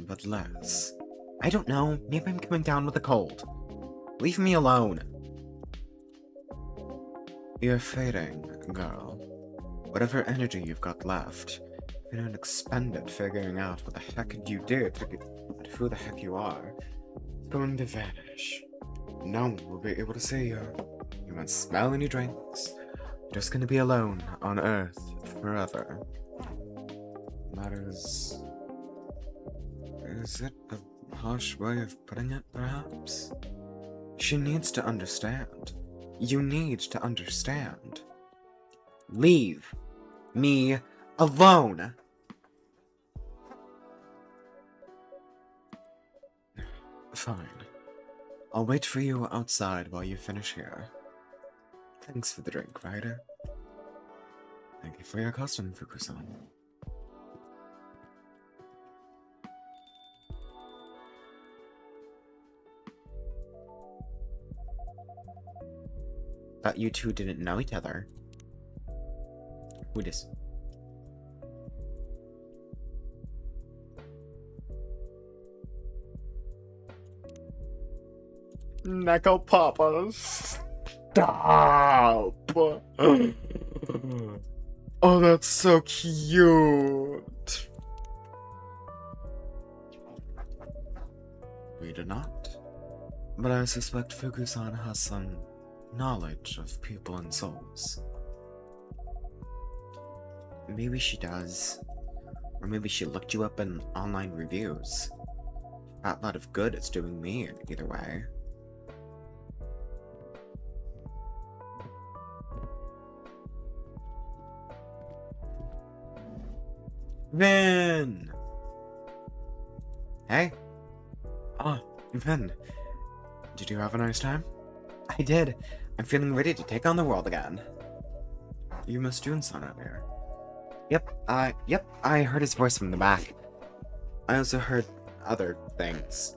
but less. I don't know, maybe I'm coming down with a cold. Leave me alone. You're fading, girl. Whatever energy you've got left, if you don't expend it figuring out what the heck you did to get who the heck you are, it's going to vanish. No one will be able to see you. You won't smell any drinks. You're just gonna be alone on Earth forever. That is it a harsh way of putting it, perhaps? She needs to understand. You need to understand. Leave me alone! Fine. I'll wait for you outside while you finish here. Thanks for the drink, Ryder. Thank you for your custom, Fuku-san. Thought you two didn't know each other. Who dis? Neko Papa, stop! Oh, that's so cute. we did not. But I suspect Fuku-san has some knowledge of people and souls. Maybe she does. Or maybe she looked you up in online reviews. That lot of good it's doing me either way. Vin! Hey? Ah, Vin. Did you have a nice time? I did. I'm feeling ready to take on the world again. You missed Jun-san earlier. Yep, I heard his voice from the back. I also heard other things.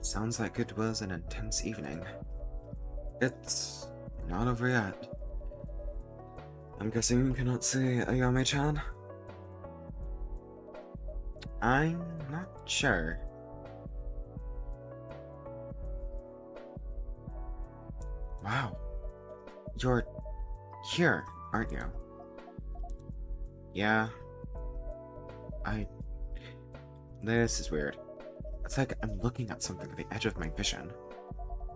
Sounds like it was an intense evening. It's not over yet. I'm guessing you cannot see Ayame-chan? I'm not sure. Wow. You're here, aren't you? Yeah. This is weird. It's like I'm looking at something at the edge of my vision.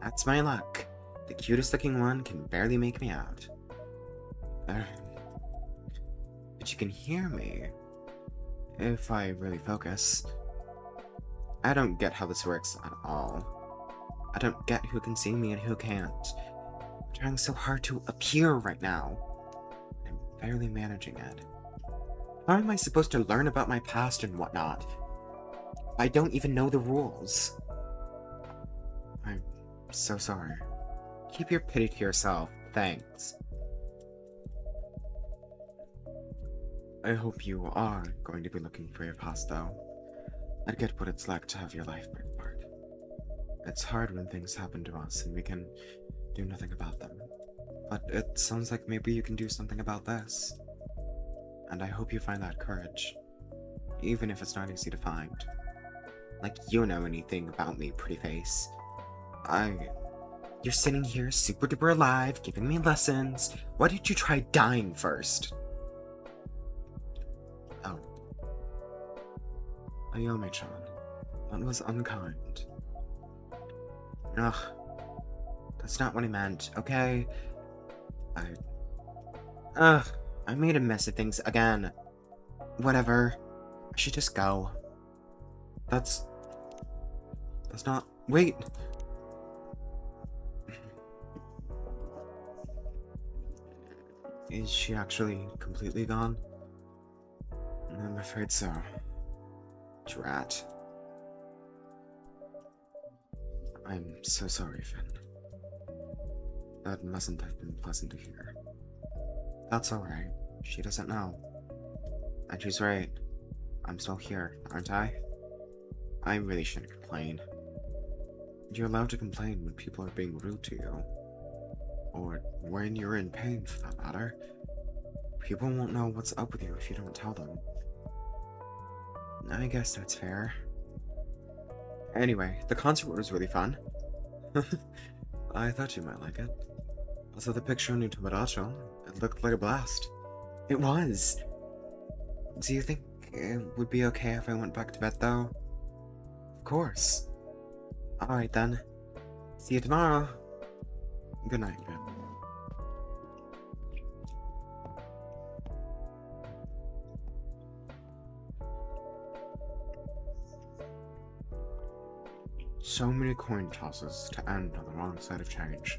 That's my luck. The cutest looking one can barely make me out. But you can hear me. If I really focus. I don't get how this works at all. I don't get who can see me and who can't. I'm trying so hard to appear right now. I'm barely managing it. How am I supposed to learn about my past and whatnot? I don't even know the rules. I'm so sorry. Keep your pity to yourself, thanks. I hope you are going to be looking for your past, though. I get what it's like to have your life break apart. It's hard when things happen to us and we can do nothing about them. But it sounds like maybe you can do something about this. And I hope you find that courage. Even if it's not easy to find. Like you know anything about me, pretty face. You're sitting here super duper alive, giving me lessons. Why didn't you try dying first? Oh. Ayame-chan. That was unkind. Ugh. That's not what I meant, okay? I made a mess of things again. Whatever. I should just go. That's not... Wait! Is she actually completely gone? I'm afraid so. Drat. I'm so sorry, Finn. That mustn't have been pleasant to hear. That's alright. She doesn't know. And she's right. I'm still here, aren't I? I really shouldn't complain. You're allowed to complain when people are being rude to you. Or when you're in pain, for that matter. People won't know what's up with you if you don't tell them. I guess that's fair. Anyway, the concert was really fun. I thought you might like it. Also, the picture on your Tomodachi, it looked like a blast. It was! Do you think it would be okay if I went back to bed, though? Of course. Alright then. See you tomorrow. Good night, Ben. So many coin tosses to end on the wrong side of change.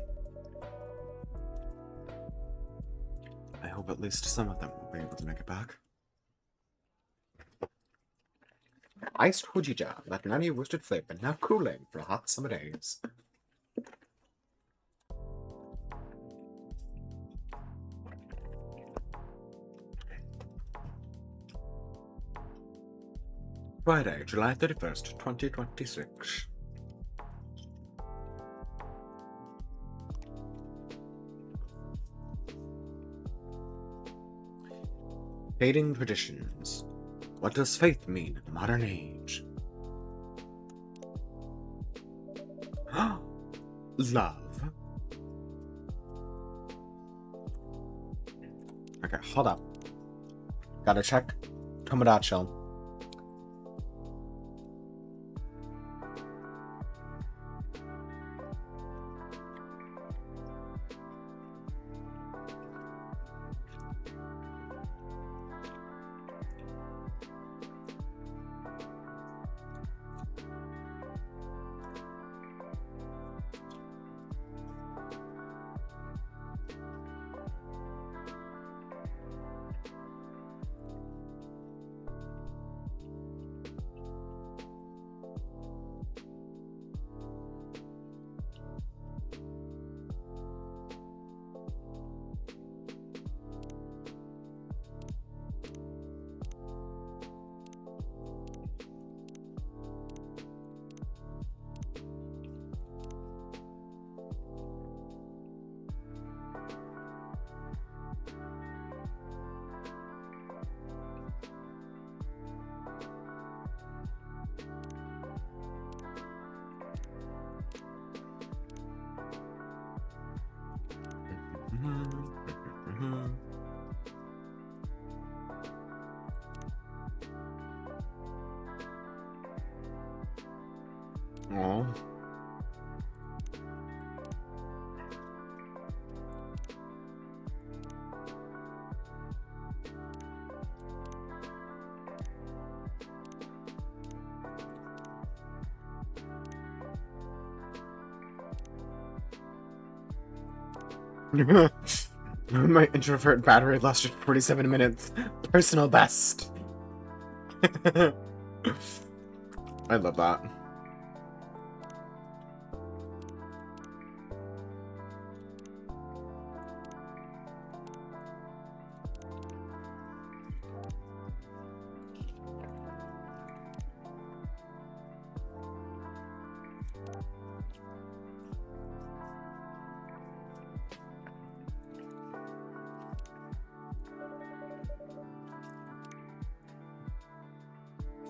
I hope at least some of them will be able to make it back. Iced hojija, that nutty roasted flavor, now cooling for hot summer days. Friday, July 31st, 2026. Fading traditions. What does faith mean in the modern age? Love. Okay, hold up. Gotta check Tomodachi. Oh. My introvert battery lasted 47 minutes. Personal best. I love that.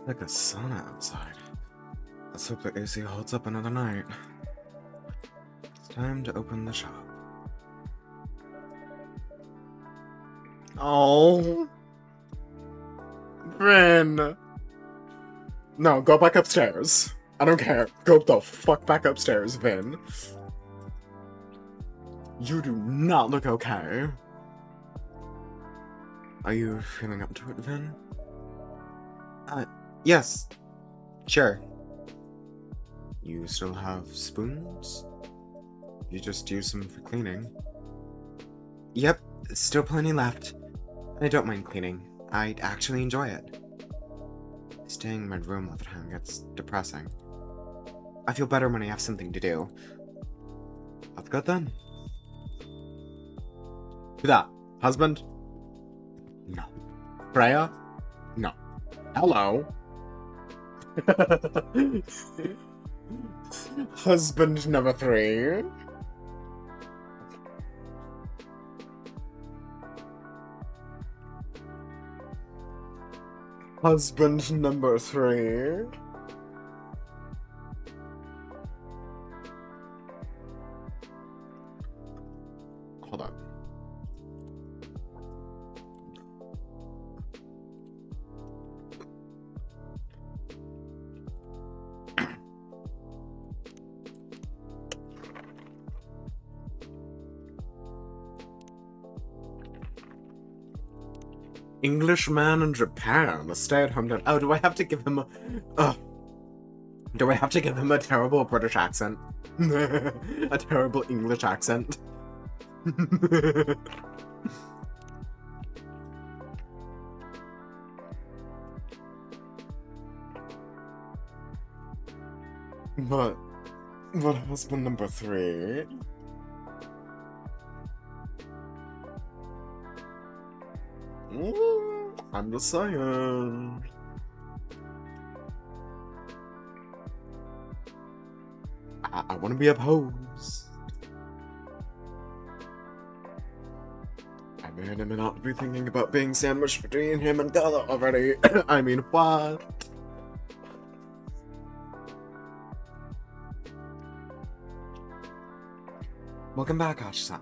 Like a sauna outside. Let's hope the AC holds up another night. It's time to open the shop. Oh, Vin. No, go back upstairs. I don't care. Go the fuck back upstairs, Vin. You do not look okay. Are you feeling up to it, Vin? Yes. Sure. You still have spoons? You just use them for cleaning. Yep, still plenty left. I don't mind cleaning. I actually enjoy it. Staying in my room all the time gets depressing. I feel better when I have something to do. That's good then. Who that? Husband? No. Freya? No. Hello? Husband number 3. Husband number 3. Hold on. Englishman in Japan, a stay-at-home dad. Oh, do I have to give him a... do I have to give him a terrible British accent? A terrible English accent? But husband number 3? I'm just saying. I want to be opposed. I may or may not be thinking about being sandwiched between him and Gala already. I mean, what? Welcome back, Sam.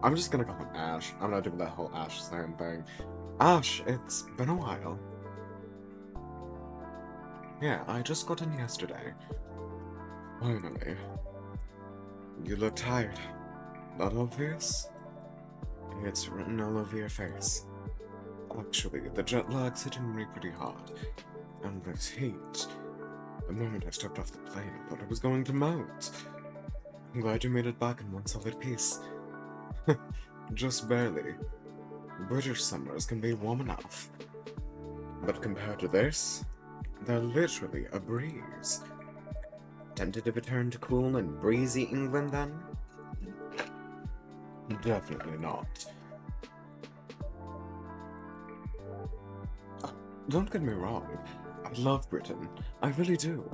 I'm just gonna call him Ash. I'm not doing that whole Ash Sam thing. Ash, it's been a while. Yeah, I just got in yesterday. Finally. You look tired. Not obvious? It's written all over your face. Actually, the jet lag's hitting me pretty hard. And this heat. The moment I stepped off the plane, I thought I was going to melt. I'm glad you made it back in one solid piece. Just barely. British summers can be warm enough. But compared to this, they're literally a breeze. Tempted to return to cool and breezy England then? Definitely not. Don't get me wrong, I love Britain, I really do.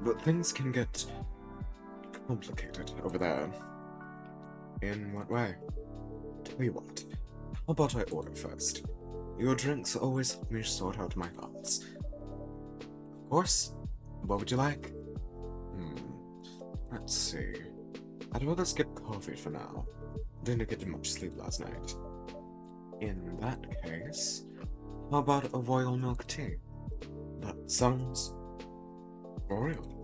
But things can get complicated over there. In what way? Tell you what, how about I order first? Your drinks always help me sort out my thoughts. Of course. What would you like? Let's see. I'd rather skip coffee for now. Didn't get much sleep last night. In that case, how about a royal milk tea? That sounds royal.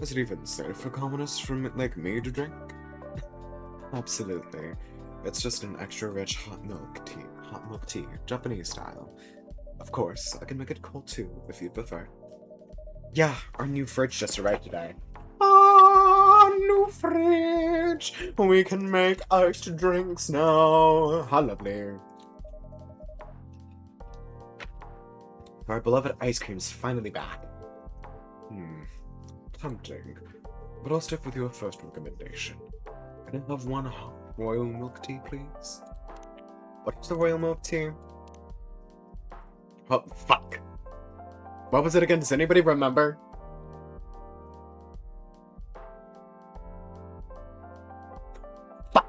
Is it even safe for commoners like me to drink? Absolutely. It's just an extra rich hot milk tea, Japanese style. Of course, I can make it cold too, if you'd prefer. Yeah, our new fridge just arrived today. Ah, new fridge! We can make iced drinks now. How lovely. Our beloved ice cream's finally back. Tempting. But I'll stick with your first recommendation. Can I have one hot royal milk tea, please? What's the royal milk tea? Oh, fuck. What was it again? Does anybody remember? Fuck.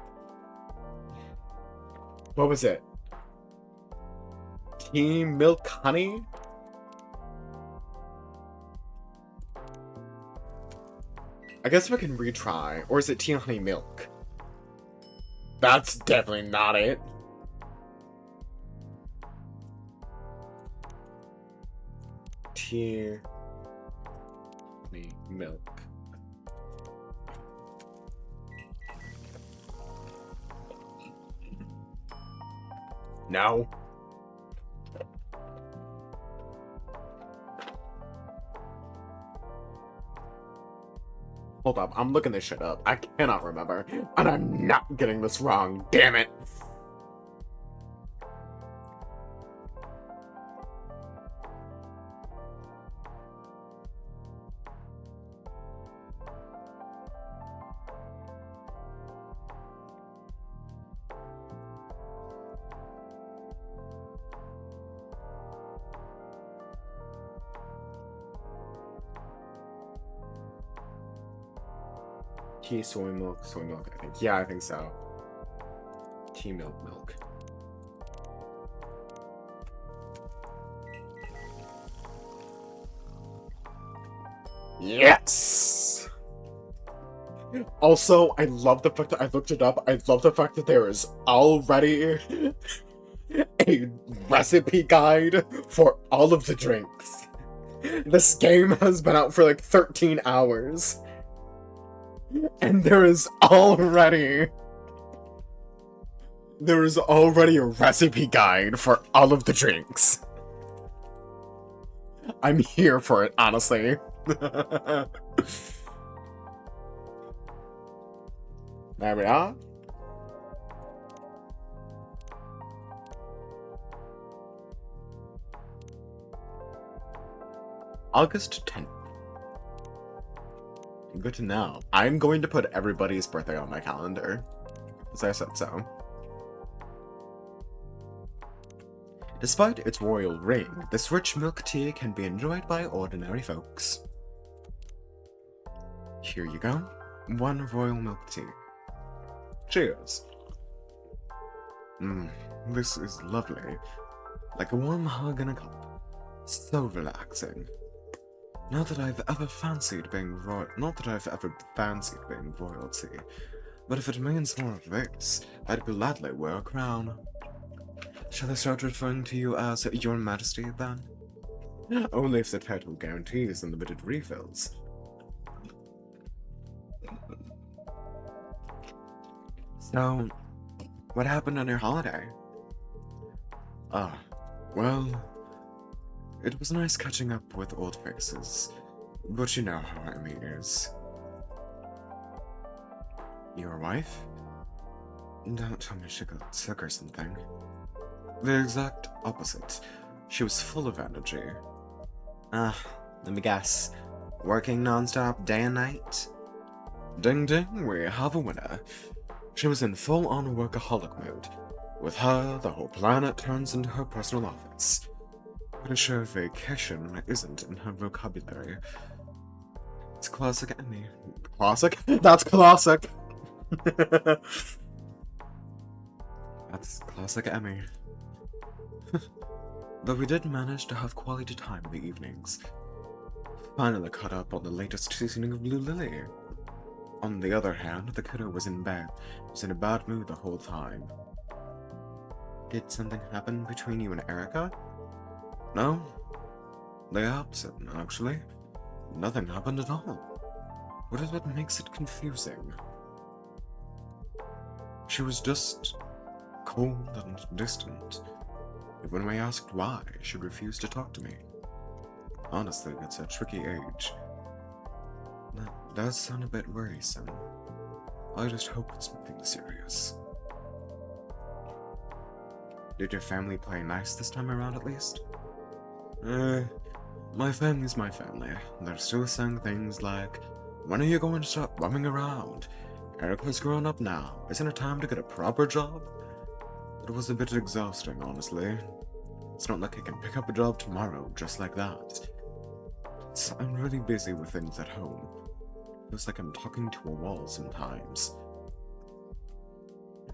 What was it? Tea, milk, honey? I guess we can retry. Or is it tea, honey, milk? That's definitely not it. Tea, honey, milk. No. Hold up, I'm looking this shit up. I cannot remember. And I'm not getting this wrong, damn it. Tea, soy milk, I think. Yeah, I think so. Tea, milk. Yes! Also, I love the fact that I looked it up. I love the fact that there is already a recipe guide for all of the drinks. This game has been out for like 13 hours. And there is already a recipe guide for all of the drinks. I'm here for it, honestly. There we are. August 10th. Good to know. I'm going to put everybody's birthday on my calendar, as I said so. Despite its royal ring, this rich milk tea can be enjoyed by ordinary folks. Here you go. One royal milk tea. Cheers. This is lovely. Like a warm hug in a cup. So relaxing. Not that I've ever fancied being royalty, but if it means more of this, I'd gladly wear a crown. Shall I start referring to you as Your Majesty, then? Only if the title guarantees unlimited refills. So, what happened on your holiday? Well, it was nice catching up with old faces, but you know how Emmy is. Your wife? Don't tell me she got sick or something. The exact opposite. She was full of energy. Let me guess. Working non-stop day and night? Ding ding, we have a winner. She was in full-on workaholic mode. With her, the whole planet turns into her personal office. Pretty sure vacation isn't in her vocabulary. It's classic Emmy. Classic? That's classic! That's classic Emmy. But we did manage to have quality time in the evenings. Finally caught up on the latest seasoning of Blue Lily. On the other hand, the kiddo was in bed. He was in a bad mood the whole time. Did something happen between you and Erica? No. The opposite, actually. Nothing happened at all. What is what makes it confusing? She was just cold and distant. Even when I asked why, she refused to talk to me. Honestly, it's a tricky age. That does sound a bit worrisome. I just hope it's nothing serious. Did your family play nice this time around at least? My family's my family. They're still saying things like, when are you going to stop roaming around? Erica's grown up now. Isn't it time to get a proper job? It was a bit exhausting, honestly. It's not like I can pick up a job tomorrow, just like that. I'm really busy with things at home. Feels like I'm talking to a wall sometimes.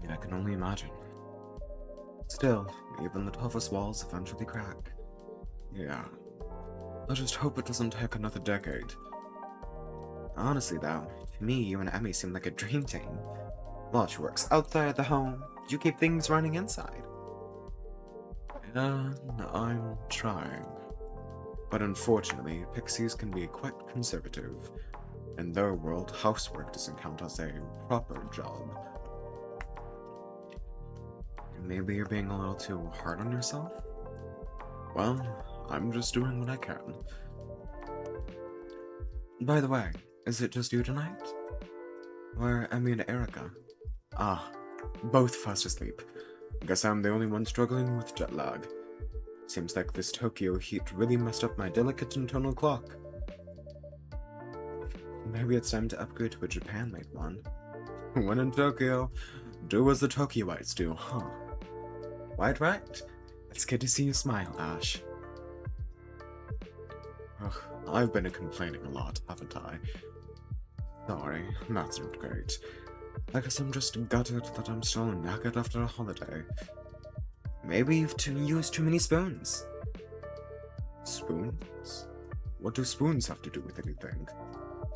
I can only imagine. Still, even the toughest walls eventually crack. Yeah. I just hope it doesn't take another decade. Honestly though, to me, you and Emmy seem like a dream team. While she works outside the home, you keep things running inside. Yeah, I'm trying. But unfortunately, pixies can be quite conservative. In their world, housework doesn't count as a proper job. Maybe you're being a little too hard on yourself? Well, I'm just doing what I can. By the way, is it just you tonight? Or Emmy and Erica? Ah, both fast asleep. Guess I'm the only one struggling with jet lag. Seems like this Tokyo heat really messed up my delicate internal clock. Maybe it's time to upgrade to a Japan-made one. When in Tokyo, do as the Tokyoites do, huh? Right? It's good to see you smile, Ash. Ugh, I've been complaining a lot, haven't I? Sorry, that's not great. I guess I'm just gutted that I'm still knackered after a holiday. Maybe you've used too many spoons. Spoons? What do spoons have to do with anything?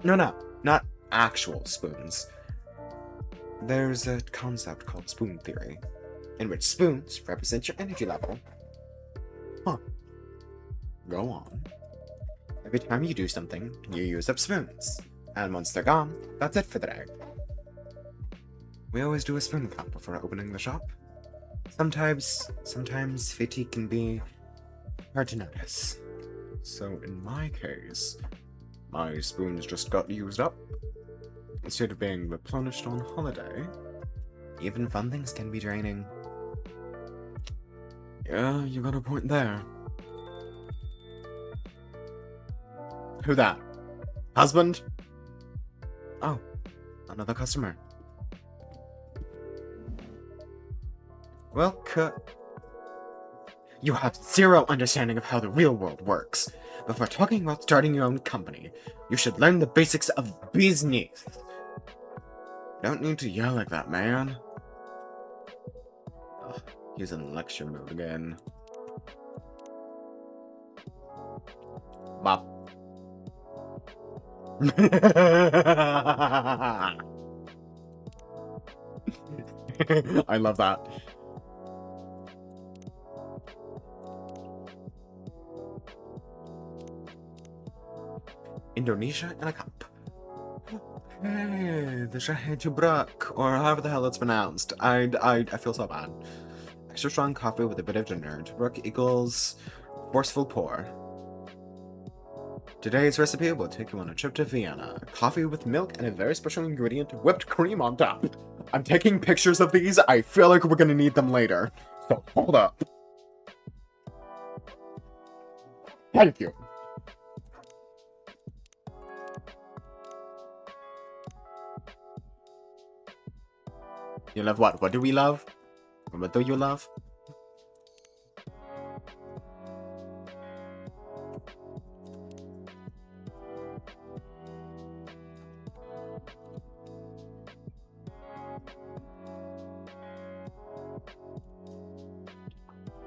No, not actual spoons. There's a concept called spoon theory, in which spoons represent your energy level. Huh. Go on. Every time you do something, you use up spoons. And once they're gone, that's it for the day. We always do a spoon count before opening the shop. Sometimes fatigue can be hard to notice. So in my case, my spoons just got used up. Instead of being replenished on holiday, even fun things can be draining. Yeah, you got a point there. Who that? Husband? Oh, another customer. Well, you have zero understanding of how the real world works. Before talking about starting your own company, you should learn the basics of business. Don't need to yell like that, man. Ugh, he's in lecture mode again. Bop. I love that. Indonesia in a cup. Hey, the Shahe Jubrak, or however the hell it's pronounced. I feel so bad. Extra strong coffee with a bit of ginger. Jubrak equals forceful pour. Today's recipe will take you on a trip to Vienna. Coffee with milk and a very special ingredient, whipped cream on top. I'm taking pictures of these. I feel like we're gonna need them later. So hold up. Thank you. You love what? What do we love? What do you love?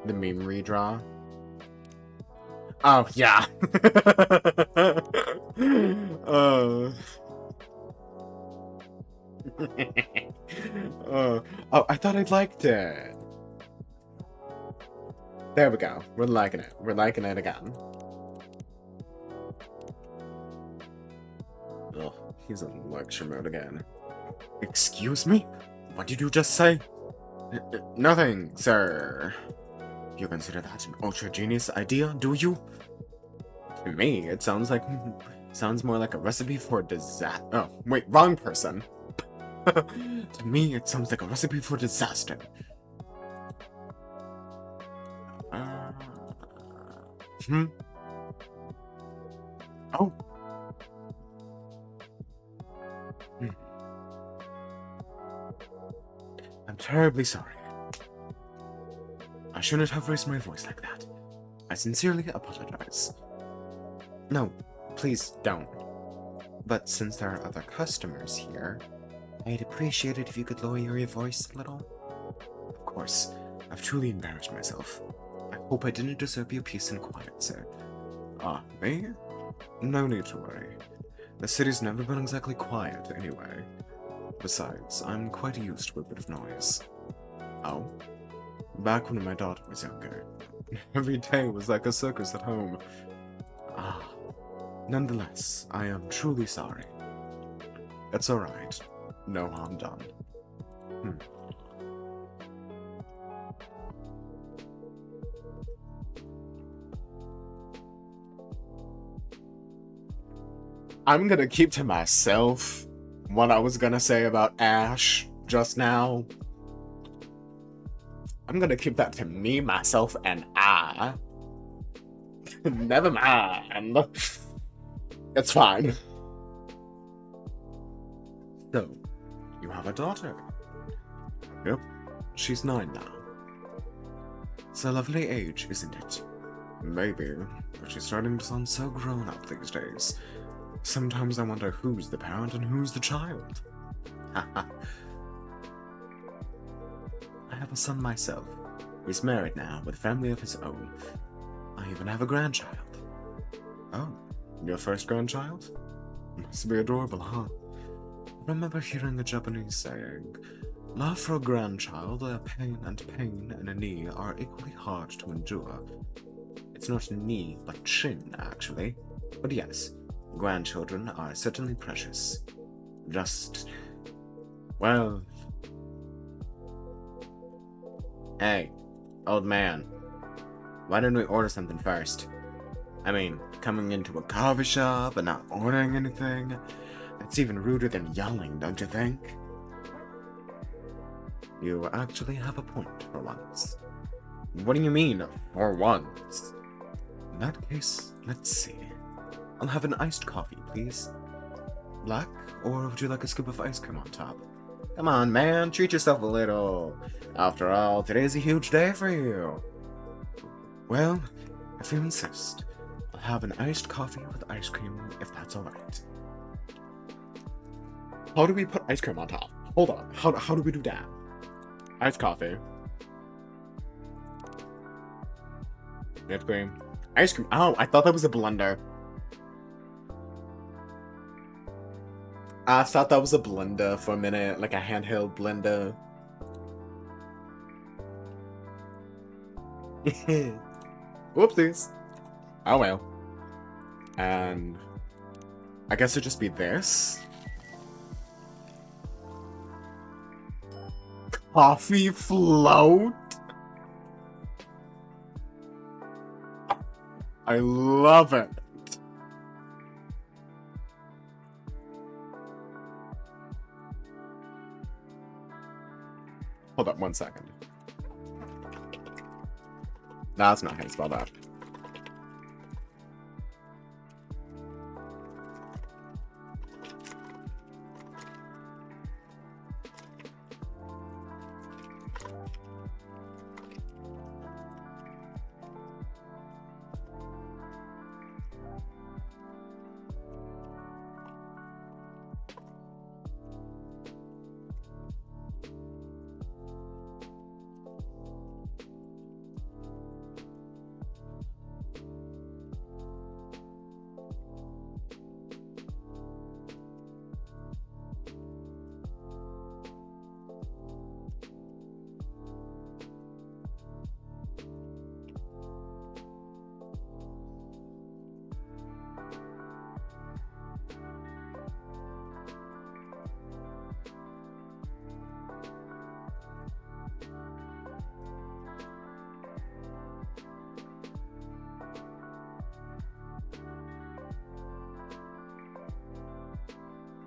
The meme redraw. Oh, yeah. Oh, I thought I liked it. There we go. We're liking it. We're liking it again. Oh, he's in lecture mode again. Excuse me? What did you just say? Nothing, sir. You consider that an ultra-genius idea, do you? To me, it sounds like... sounds more like a recipe for disaster. Oh, wait, wrong person. To me, it sounds like a recipe for disaster. Hmm? Oh. Hmm. I'm terribly sorry. I shouldn't have raised my voice like that. I sincerely apologize. No, please don't. But since there are other customers here, I'd appreciate it if you could lower your voice a little. Of course, I've truly embarrassed myself. I hope I didn't disturb your peace and quiet, sir. Ah, me? No need to worry. The city's never been exactly quiet, anyway. Besides, I'm quite used to a bit of noise. Oh? Back when my daughter was younger, every day was like a circus at home. Ah. Nonetheless, I am truly sorry. It's alright. No harm done. I'm gonna keep to myself what I was gonna say about Ash just now. I'm gonna keep that to me, myself, and I. Never mind. It's fine. So, you have a daughter? Yep, she's 9 now. It's a lovely age, isn't it? Maybe, but she's starting to sound so grown up these days. Sometimes I wonder who's the parent and who's the child. Haha. I have a son myself. He's married now, with a family of his own. I even have a grandchild. Oh, your first grandchild? Must be adorable, huh? I remember hearing a Japanese saying, love for a grandchild, a pain and a knee are equally hard to endure. It's not knee, but chin, actually. But yes, grandchildren are certainly precious. Just... well... Hey, old man. Why didn't we order something first? I mean, coming into a coffee shop and not ordering anything, that's even ruder than yelling, don't you think? You actually have a point for once. What do you mean, for once? In that case, let's see. I'll have an iced coffee, please. Black, or would you like a scoop of ice cream on top? Come on, man, treat yourself a little. After all, today's a huge day for you. Well, if you insist, I'll have an iced coffee with ice cream, if that's alright. How do we put ice cream on top? Hold on, how do we do that? Iced coffee. Whipped cream. Ice cream. Oh, I thought that was a blender. I thought that was a blender for a minute, like a handheld blender. Whoopsies. Oh well. And I guess it'd just be this. Coffee float? I love it. Hold up 1 second. Nah, that's not how you spell that.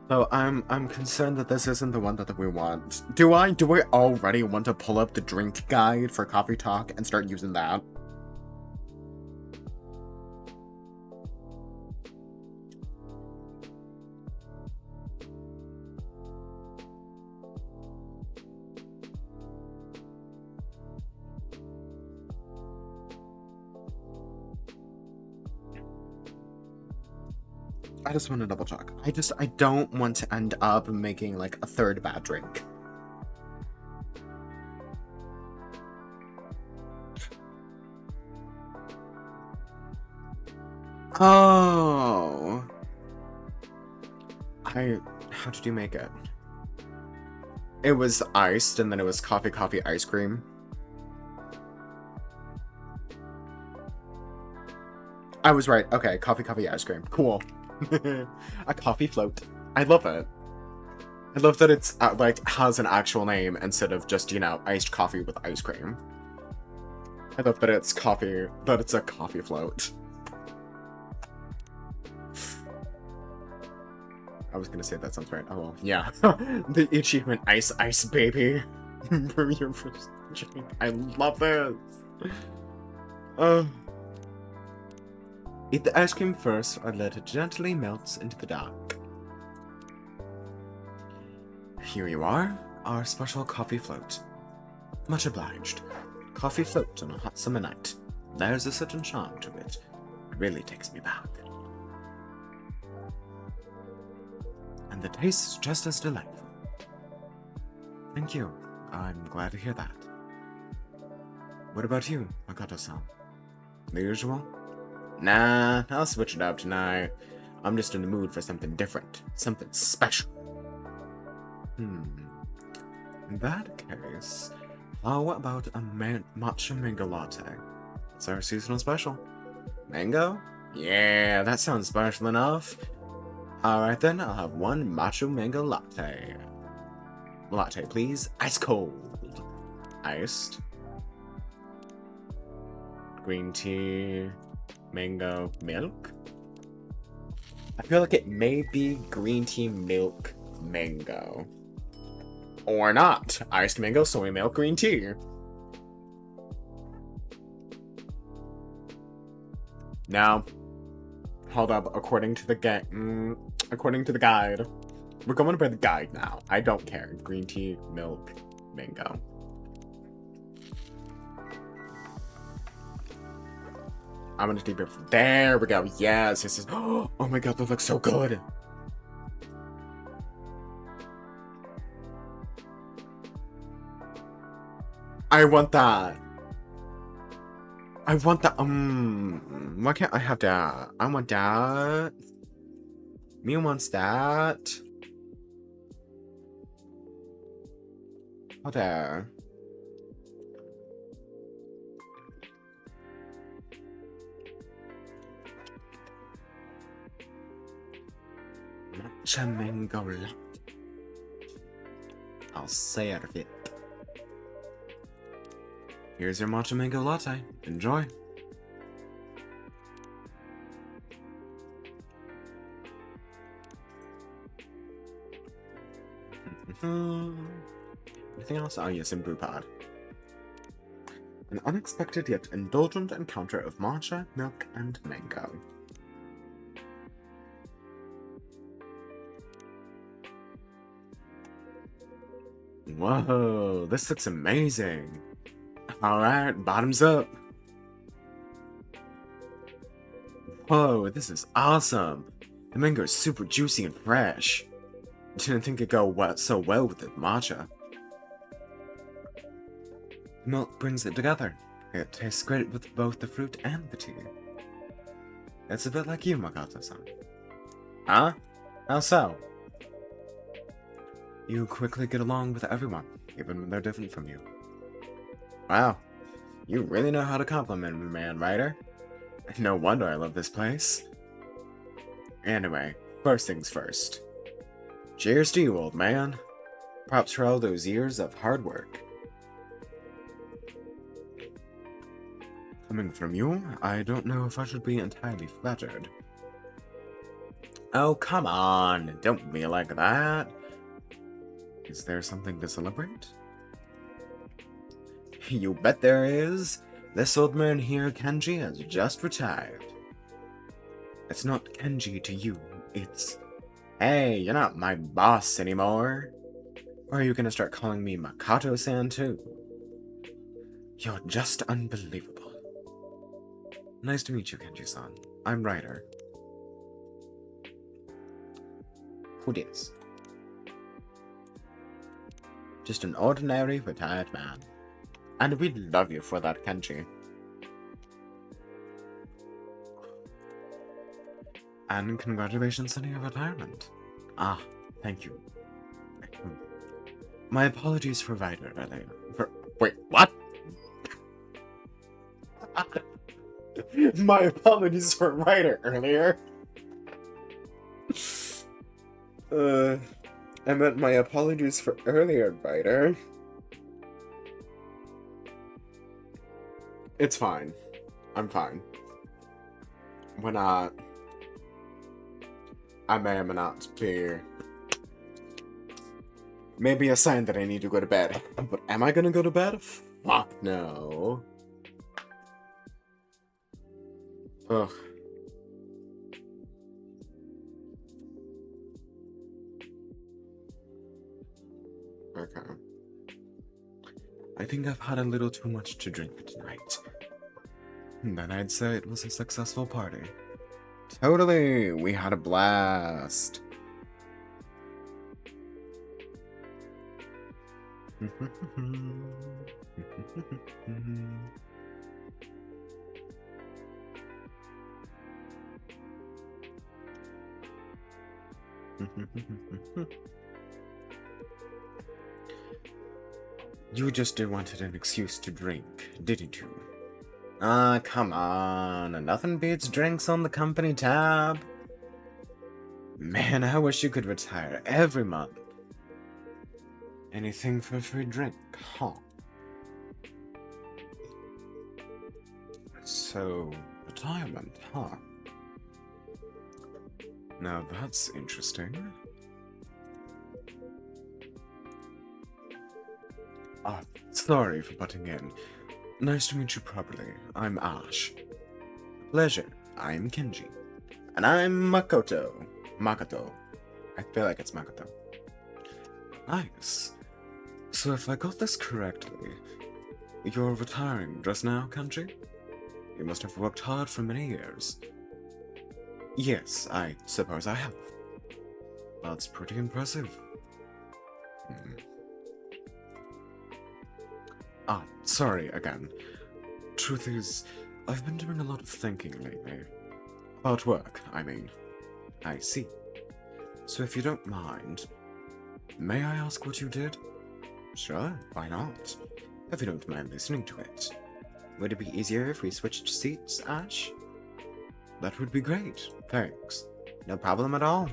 So I'm concerned that this isn't the one that we want. Do I already want to pull up the drink guide for Coffee Talk and start using that? I just want to double check. I don't want to end up making like a third bad drink. Oh. How did you make it? It was iced and then it was coffee ice cream. I was right. Okay, coffee ice cream. Cool. A coffee float. I love it. I love that it's like has an actual name instead of just, you know, iced coffee with ice cream. I love that it's a coffee float. I was gonna say that sounds right. Oh well, yeah. The achievement ice baby. For your first drink. I love this. Eat the ice cream first or let it gently melt into the dark. Here you are, our special coffee float. Much obliged. Coffee float on a hot summer night. There's a certain charm to it. It really takes me back. And the taste is just as delightful. Thank you. I'm glad to hear that. What about you, Makoto-san? The usual? Nah, I'll switch it up tonight. I'm just in the mood for something different. Something special. In that case, what about a matcha mango latte? It's our seasonal special. Mango? Yeah, that sounds special enough. Alright then, I'll have one matcha mango latte. Latte, please. Ice cold. Iced. Green tea. Mango milk? I feel like it may be green tea milk mango. Or not. Iced mango, soy milk, green tea. Now, hold up. According to the guide, we're going by the guide now. I don't care. Green tea, milk, mango. I'm gonna deep it. There we go. Yes, this is. Oh my god, that looks so good. I want that. I want that. Why can't I have that? I want that. Me wants that. Oh, there. Matcha mango latte. I'll say it of it. Here's your matcha mango latte. Enjoy. Anything else? Oh yes, in brew pod. An unexpected yet indulgent encounter of matcha, milk, and mango. Whoa, this looks amazing. Alright, bottoms up. Whoa, this is awesome. The mango is super juicy and fresh. Didn't think it'd go so well with the matcha. Milk brings it together. It tastes great with both the fruit and the tea. It's a bit like you, Makoto-san. Huh? How so? You quickly get along with everyone, even when they're different from you. Wow, you really know how to compliment me, man, writer. No wonder I love this place. Anyway, first things first. Cheers to you, old man. Props for all those years of hard work. Coming from you, I don't know if I should be entirely flattered. Oh, come on. Don't be like that. Is there something to celebrate? You bet there is. This old man here, Kenji, has just retired. It's not Kenji to you, it's... Hey, you're not my boss anymore. Or are you gonna start calling me Makoto-san too? You're just unbelievable. Nice to meet you, Kenji-san. I'm Ryder. Who dis? Just an ordinary retired man. And we love you for that, Kenji. And congratulations on your retirement. Ah, thank you. My apologies for Ryder earlier. Wait, what? My apologies for Ryder earlier. I meant my apologies for earlier, Ryder. It's fine. I'm fine. We're not... I may or may not be... Maybe a sign that I need to go to bed. But am I gonna go to bed? Fuck no. Ugh. Okay. I think I've had a little too much to drink tonight. Then I'd say it was a successful party. Totally! We had a blast! You just wanted an excuse to drink, didn't you? Ah, come on. Nothing beats drinks on the company tab. Man, I wish you could retire every month. Anything for a free drink, huh? So, retirement, huh? Now that's interesting. Ah, sorry for butting in. Nice to meet you properly. I'm Ash. Pleasure. I'm Kenji. And I'm Makoto. Makoto. I feel like it's Makoto. Nice. So if I got this correctly, you're retiring just now, Kenji? You must have worked hard for many years. Yes, I suppose I have. That's pretty impressive. Ah, sorry again. Truth is, I've been doing a lot of thinking lately. About work, I mean. I see. So if you don't mind, may I ask what you did? Sure, why not? If you don't mind listening to it. Would it be easier if we switched seats, Ash? That would be great, thanks. No problem at all.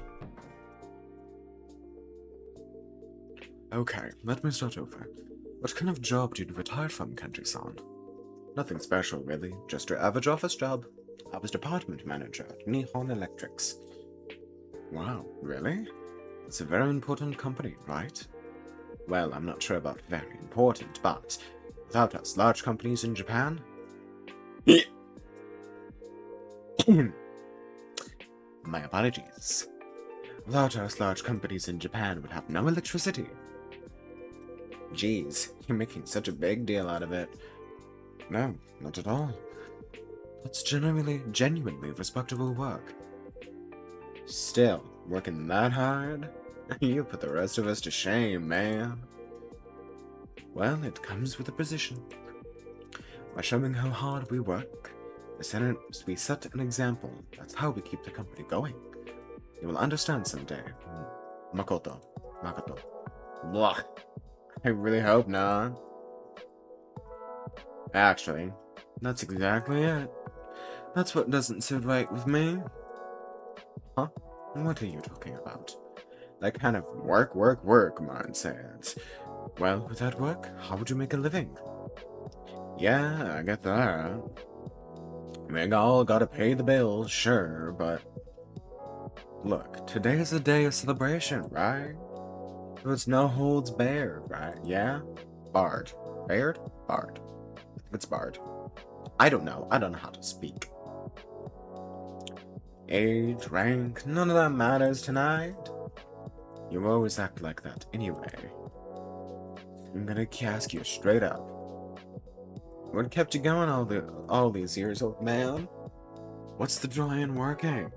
Okay, let me start over. What kind of job did you retire from, Kenji-san? Nothing special, really. Just your average office job. I was department manager at Nihon Electrics. Wow, really? It's a very important company, right? Well, I'm not sure about very important, but without us large companies in Japan... My apologies. Without us large companies in Japan would have no electricity. Geez, you're making such a big deal out of it. No, not at all. That's genuinely respectable work. Still, working that hard? You put the rest of us to shame, man. Well, it comes with a position. By showing how hard we work, we set an example. That's how we keep the company going. You will understand someday. Makoto. Blah. I really hope not. Actually, that's exactly it. That's what doesn't sit right with me. Huh? What are you talking about? That kind of work mindset. Well, with that work, how would you make a living? Yeah, I get that. We all gotta pay the bills, sure, but... Look, today is a day of celebration, right? So it's no holds barred, right? Yeah? Barred. Bared? Barred. I think it's barred. I don't know. I don't know how to speak. Age, rank, none of that matters tonight. You always act like that anyway. I'm gonna ask you straight up. What kept you going all these years, old man? What's the joy in working?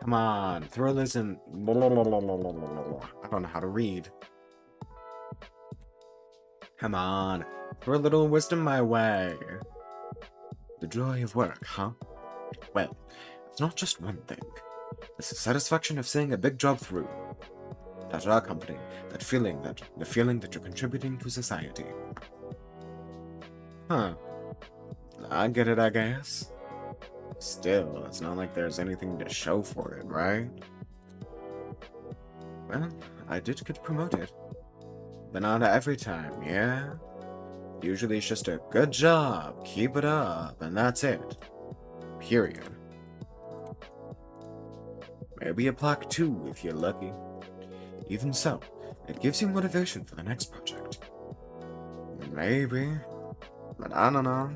Come on, throw this in. I don't know how to read. Come on, throw a little wisdom my way. The joy of work, huh? Well, it's not just one thing. It's the satisfaction of seeing a big job through. At our company, the feeling that you're contributing to society. Huh. I get it, I guess. Still, it's not like there's anything to show for it, right? Well, I did get promoted. But not every time, yeah? Usually it's just a good job, keep it up, and that's it. Period. Maybe a plaque too, if you're lucky. Even so, it gives you motivation for the next project. Maybe. But I don't know.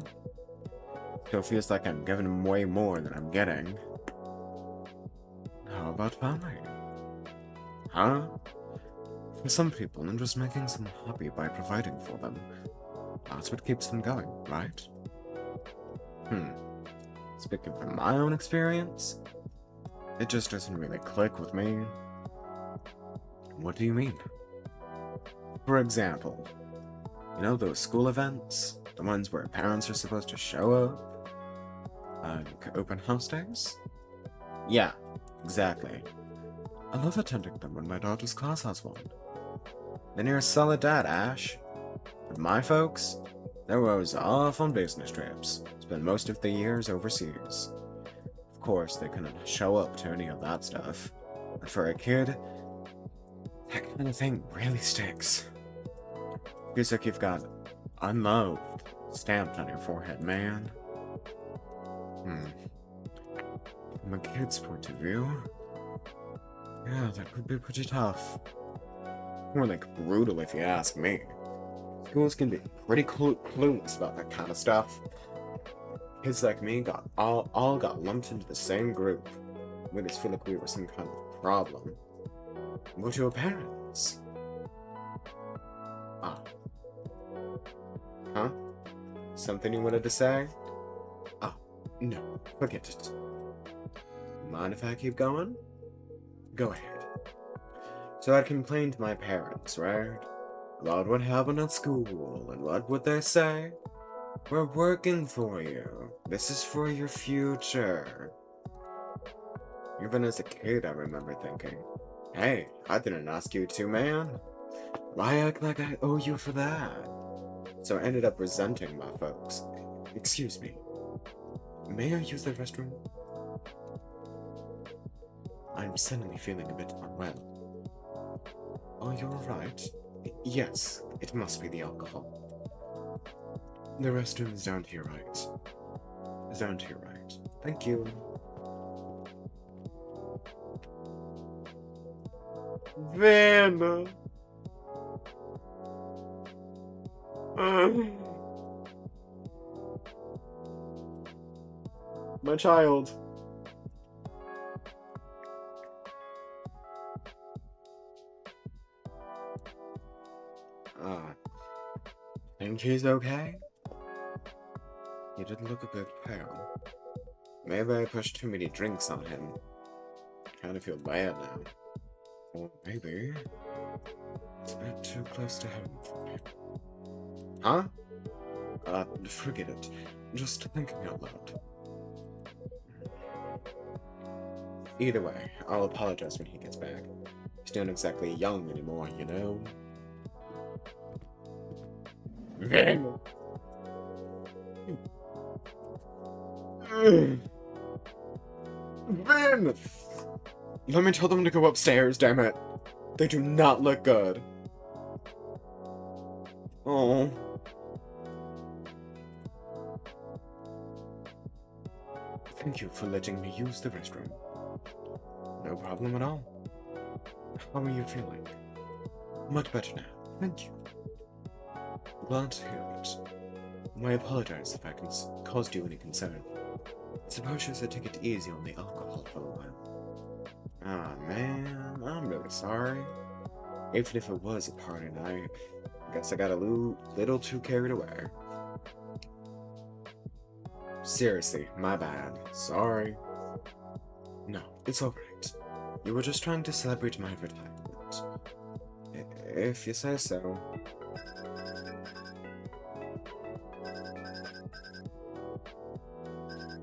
Still feels like I'm giving way more than I'm getting. How about family? Huh? For some people, I'm just making them happy by providing for them. That's what keeps them going, right? Speaking from my own experience, it just doesn't really click with me. What do you mean? For example, you know those school events? The ones where parents are supposed to show up? Like open house days? Yeah, exactly. I love attending them when my daughter's class has one. Then you're a solid dad, Ash. But my folks, they're always off on business trips, spend most of the years overseas. Of course, they couldn't show up to any of that stuff. But for a kid, that kind of thing really sticks. Feels like you've got unloved stamped on your forehead, man. From a kid's point of view, yeah, that could be pretty tough. More like brutal if you ask me. Schools can be pretty clueless about that kind of stuff. Kids like me all got lumped into the same group. Made us feel like we were some kind of problem. What to your parents? Ah. Huh? Something you wanted to say? Oh, no, forget it. Mind if I keep going? Go ahead. So I'd complain to my parents, right? About what happened at school, and what would they say? We're working for you. This is for your future. Even as a kid, I remember thinking, hey, I didn't ask you to, man. Why act like I owe you for that? So I ended up resenting my folks. Excuse me. May I use the restroom? I'm suddenly feeling a bit unwell. Oh, you're right. Yes, it must be the alcohol. The restroom is down here, right? Down here, right? Thank you. Van! My child. Think he's okay? He did look a bit pale. Maybe I pushed too many drinks on him. Kinda feel bad now. Or maybe it's a bit too close to home for me. Huh? Forget it. Just thinking out loud. Either way, I'll apologize when he gets back. He's not exactly young anymore, you know? Vin! Vin! Let me tell them to go upstairs, damn it. They do not look good. Oh. Thank you for letting me use the restroom. No problem at all. How are you feeling? Much better now, thank you. Glad to hear it. I apologize if I caused you any concern. Suppose you should take it easy on the alcohol for a while. Ah, man, I'm really sorry. Even if it was a party night, I guess I got a little too carried away. Seriously, my bad. Sorry. No, it's alright. You were just trying to celebrate my retirement. If you say so.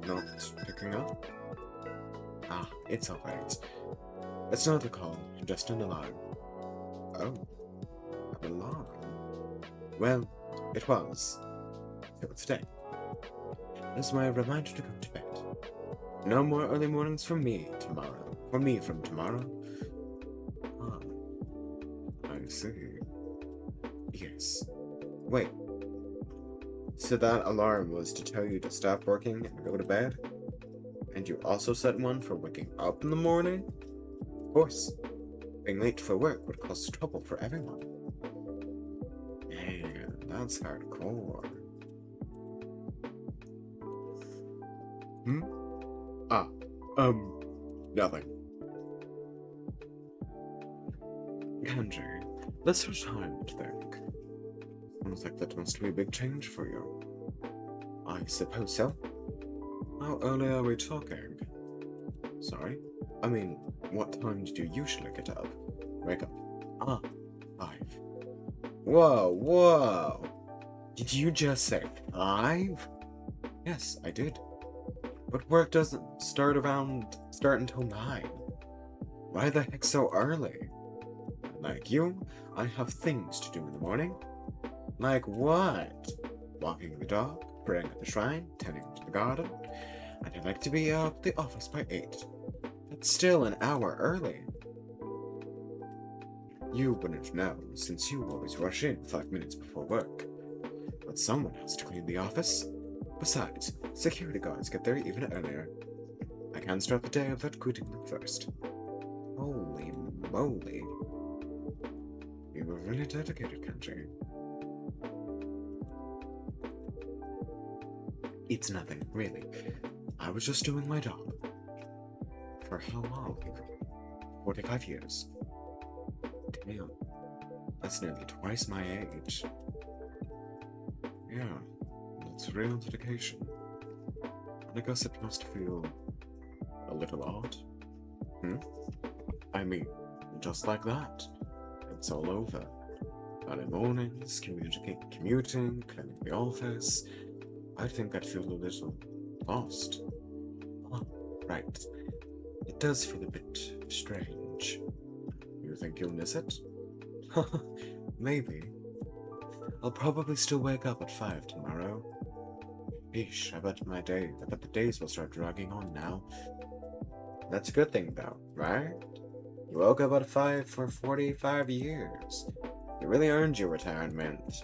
Not picking up? Ah, it's alright. It's not a call, just an alarm. Oh, an alarm? Well, it was. Till today. That's my reminder to go to bed. No more early mornings from me tomorrow. For me from tomorrow. Ah, I see. Yes. Wait. So that alarm was to tell you to stop working and go to bed? And you also set one for waking up in the morning? Of course. Being late for work would cause trouble for everyone. Man, that's hardcore. Ah, nothing. Kanji, let's have time to think. Sounds like that must be a big change for you. I suppose so. How early are we talking? Sorry? I mean, what time did you usually get up? Wake up. Ah, 5. Whoa. Did you just say 5? Yes, I did. But work doesn't start until 9. Why the heck so early? Like you, I have things to do in the morning. Like what? Walking the dog, praying at the shrine, tending to the garden, and I like to be at the office by 8. That's still an hour early. You wouldn't know, since you always rush in 5 minutes before work. But someone has to clean the office. Besides, security guards get there even earlier. I can't start the day without greeting them first. Holy moly. You were really dedicated, Kanji. It's nothing, really. I was just doing my job. For how long? 45 years. Damn. That's nearly twice my age. Yeah, that's real dedication. And I guess it must feel a little odd. I mean, just like that. It's all over. Early mornings, commuting, cleaning the office. I think I'd feel a little lost. Oh, right. It does feel a bit strange. You think you'll miss it? Maybe. I'll probably still wake up at 5 tomorrow. Yeesh, I bet the days will start dragging on now. That's a good thing though, right? You woke up at 5 for 45 years. You really earned your retirement.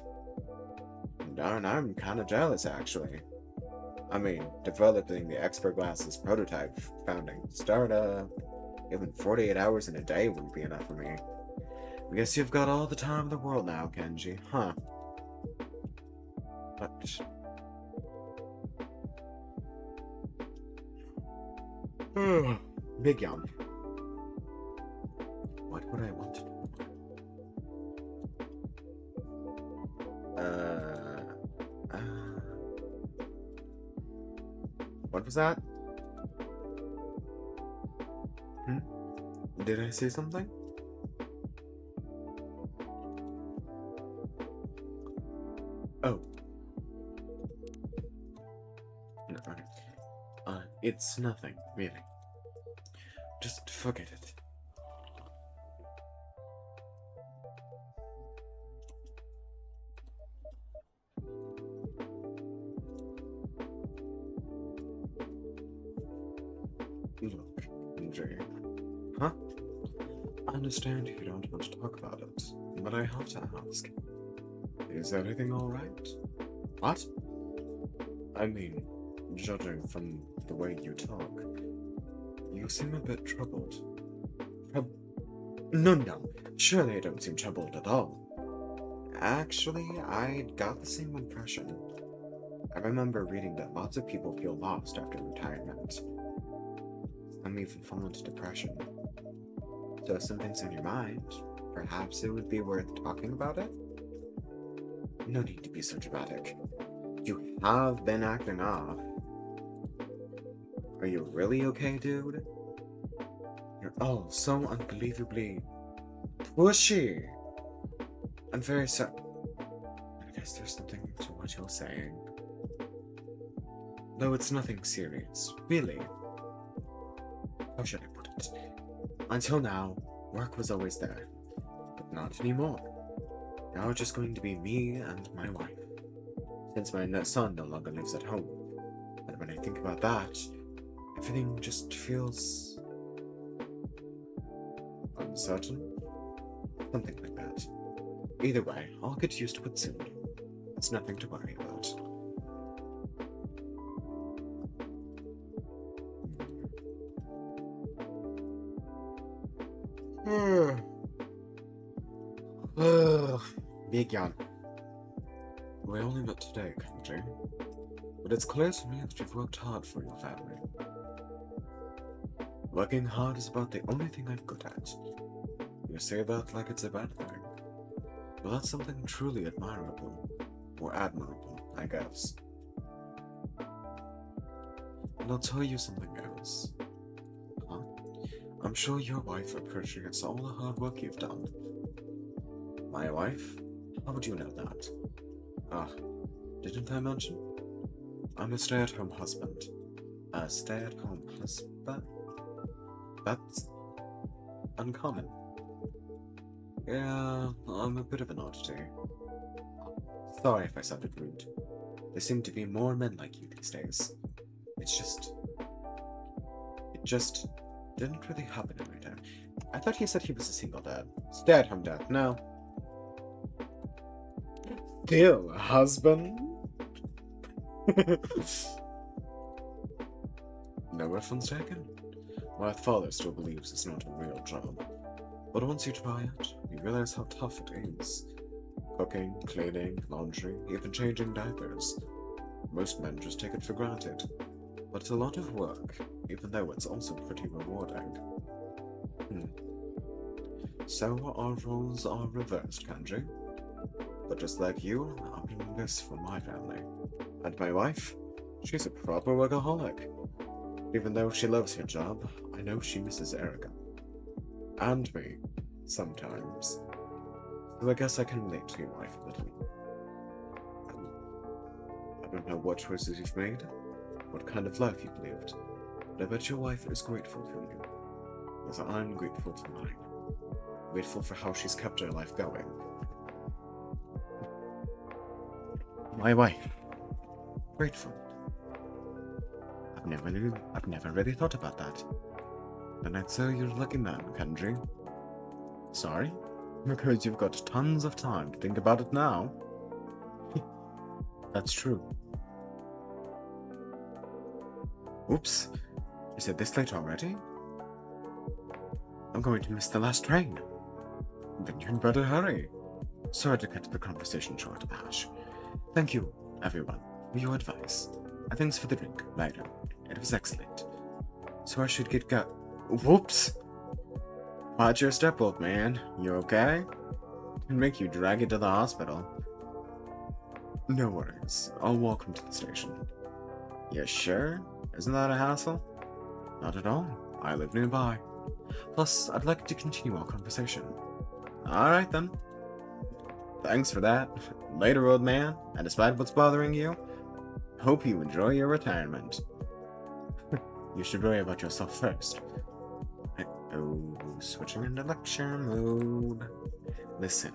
Darn, I'm kinda jealous actually. I mean, developing the expert glasses prototype, founding startup, even 48 hours in a day wouldn't be enough for me. I guess you've got all the time in the world now, Kenji, huh? But... Big yawn. What would I want to do? What was that? Did I say something? Oh. No, okay. It's nothing, really. Just forget it. Look, Jay. Huh? I understand if you don't want to talk about it, but I have to ask. Is everything alright? What? I mean, judging from the way you talk, you seem a bit troubled. No. Surely I don't seem troubled at all. Actually, I got the same impression. I remember reading that lots of people feel lost after retirement. Some even fall into depression. So if something's on your mind, perhaps it would be worth talking about it? No need to be so dramatic. You have been acting off. Are you really okay, dude? You're all so unbelievably pushy. I'm very sorry. I guess there's something to what you're saying. Though it's nothing serious, really. How should I put it? Until now, work was always there, but not anymore. Now it's just going to be me and my wife, since my son no longer lives at home. And when I think about that, everything just feels uncertain. Something like that. Either way, I'll get used to it soon. It's nothing to worry about. Big yawn. We only met today, Kenji. But it's clear to me that you've worked hard for your family. Working hard is about the only thing I'm good at. You say that like it's a bad thing. Well, that's something truly admirable. Or admirable, I guess. And I'll tell you something else. Huh? I'm sure your wife appreciates all the hard work you've done. My wife? How would you know that? Didn't I mention? I'm a stay-at-home husband. A stay-at-home husband? That's uncommon. Yeah, I'm a bit of an oddity. Sorry if I sounded rude. There seem to be more men like you these days. It just didn't really happen every time. I thought he said he was a single dad. Stay-at-home dad, no. Still a husband? No reference taken? My father still believes it's not a real job. But once you try it, you realize how tough it is. Cooking, cleaning, laundry, even changing diapers. Most men just take it for granted. But it's a lot of work, even though it's also pretty rewarding. So our roles are reversed, Kanji. But just like you, I'm doing this for my family. And my wife? She's a proper workaholic. Even though she loves her job, I know she misses Erica. And me, sometimes. So I guess I can relate to your wife a little. I don't know what choices you've made, what kind of life you've lived, but I bet your wife is grateful for you. As I'm grateful for mine. Grateful for how she's kept her life going. My wife. Grateful. I've never really thought about that. Then I'd say you're a lucky man, Kenji. Sorry? Because you've got tons of time to think about it now. That's true. Oops. Is it this late already? I'm going to miss the last train. Then you'd better hurry. Sorry to cut the conversation short, Ash. Thank you, everyone, for your advice. And thanks for the drink, later. It was excellent. So I should get Whoops! Watch your step, old man. You okay? Can make you drag you to the hospital. No worries. I'll walk him to the station. You sure? Isn't that a hassle? Not at all. I live nearby. Plus, I'd like to continue our conversation. Alright then. Thanks for that. Later, old man. And despite what's bothering you, hope you enjoy your retirement. You should worry about yourself first. Oh, switching into lecture mode. Listen,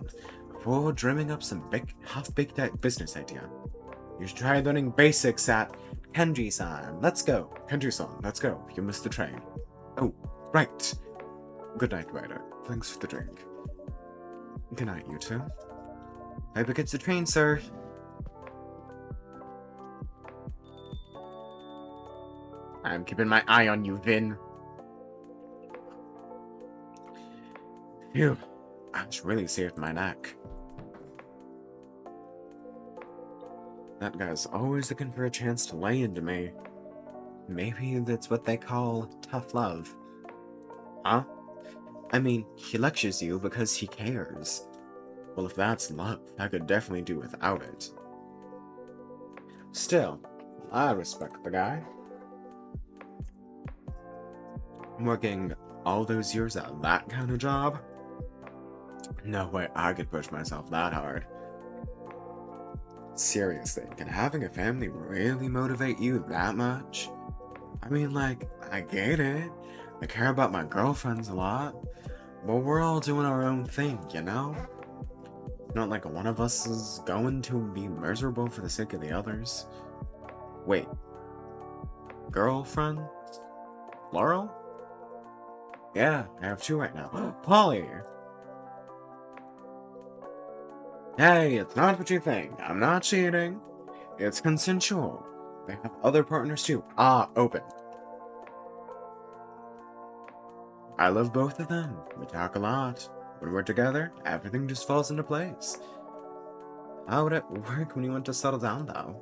before dreaming up some big, half-baked business idea, you should try learning basics at Kenji-san. Let's go. Kenji-san, let's go. You missed the train. Oh, right. Good night, Ryder. Thanks for the drink. Good night, you two. Hope it gets the train, sir. I'm keeping my eye on you, Vin. Phew, that really saved my neck. That guy's always looking for a chance to lay into me. Maybe that's what they call tough love. Huh? I mean, he lectures you because he cares. Well, if that's love, I could definitely do without it. Still, I respect the guy. Working all those years at that kind of job? No way I could push myself that hard. Seriously, can having a family really motivate you that much? I mean, like, I get it. I care about my girlfriends a lot. But we're all doing our own thing, you know? Not like one of us is going to be miserable for the sake of the others. Wait. Girlfriend? Plural? Yeah, I have two right now. Polly! Hey, it's not what you think. I'm not cheating. It's consensual. They have other partners too. Open. I love both of them. We talk a lot. When we're together, everything just falls into place. How would it work when you want to settle down, though?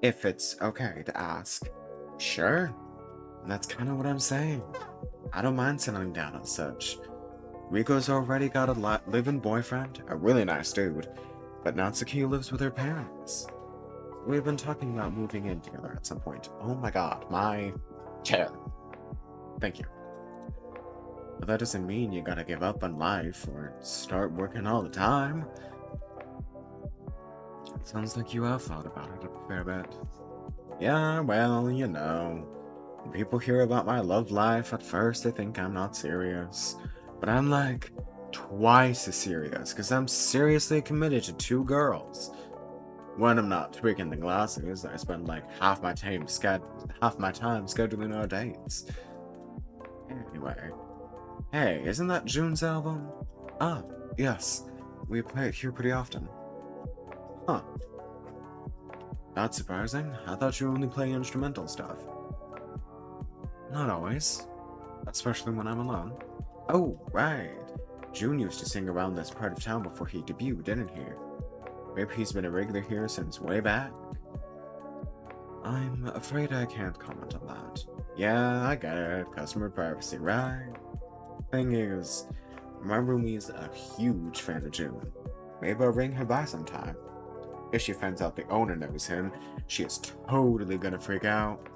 If it's okay to ask. Sure. That's kind of what I'm saying. I don't mind settling down as such. Rico's already got a live-in boyfriend, a really nice dude, but Natsuki lives with her parents. We've been talking about moving in together at some point. Oh my god, my chair. Thank you. But that doesn't mean you gotta give up on life or start working all the time. It sounds like you have thought about it a fair bit. Yeah, well, you know. When people hear about my love life, at first they think I'm not serious. But I'm like twice as serious, because I'm seriously committed to 2 girls. When I'm not tweaking the glasses, I spend like half my time scheduling our dates. Anyway. Hey, isn't that June's album? Ah, yes. We play it here pretty often. Huh. Not surprising. I thought you only play instrumental stuff. Not always. Especially when I'm alone. Oh, right. June used to sing around this part of town before he debuted, didn't he? Maybe he's been a regular here since way back. I'm afraid I can't comment on that. Yeah, I get it. Customer privacy, right? Thing is, Marumi's a huge fan of June. Maybe I'll ring her by sometime. If she finds out the owner knows him, she is totally gonna freak out.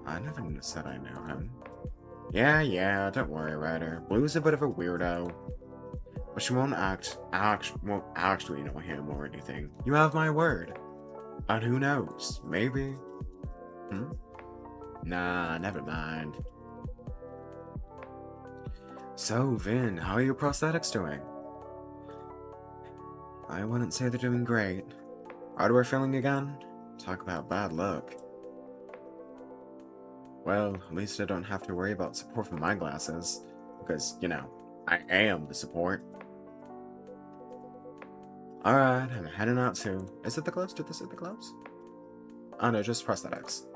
I never said I knew him. Yeah, don't worry, Ryder. Blue's a bit of a weirdo. But she won't actually know him or anything. You have my word. And who knows? Maybe. Nah, never mind. So, Vin, how are your prosthetics doing? I wouldn't say they're doing great. Hardware failing again? Talk about bad luck. Well, at least I don't have to worry about support from my glasses. Because, you know, I am the support. Alright, I'm heading out too. Is it the gloves? Did this hit the gloves? Oh no, just prosthetics.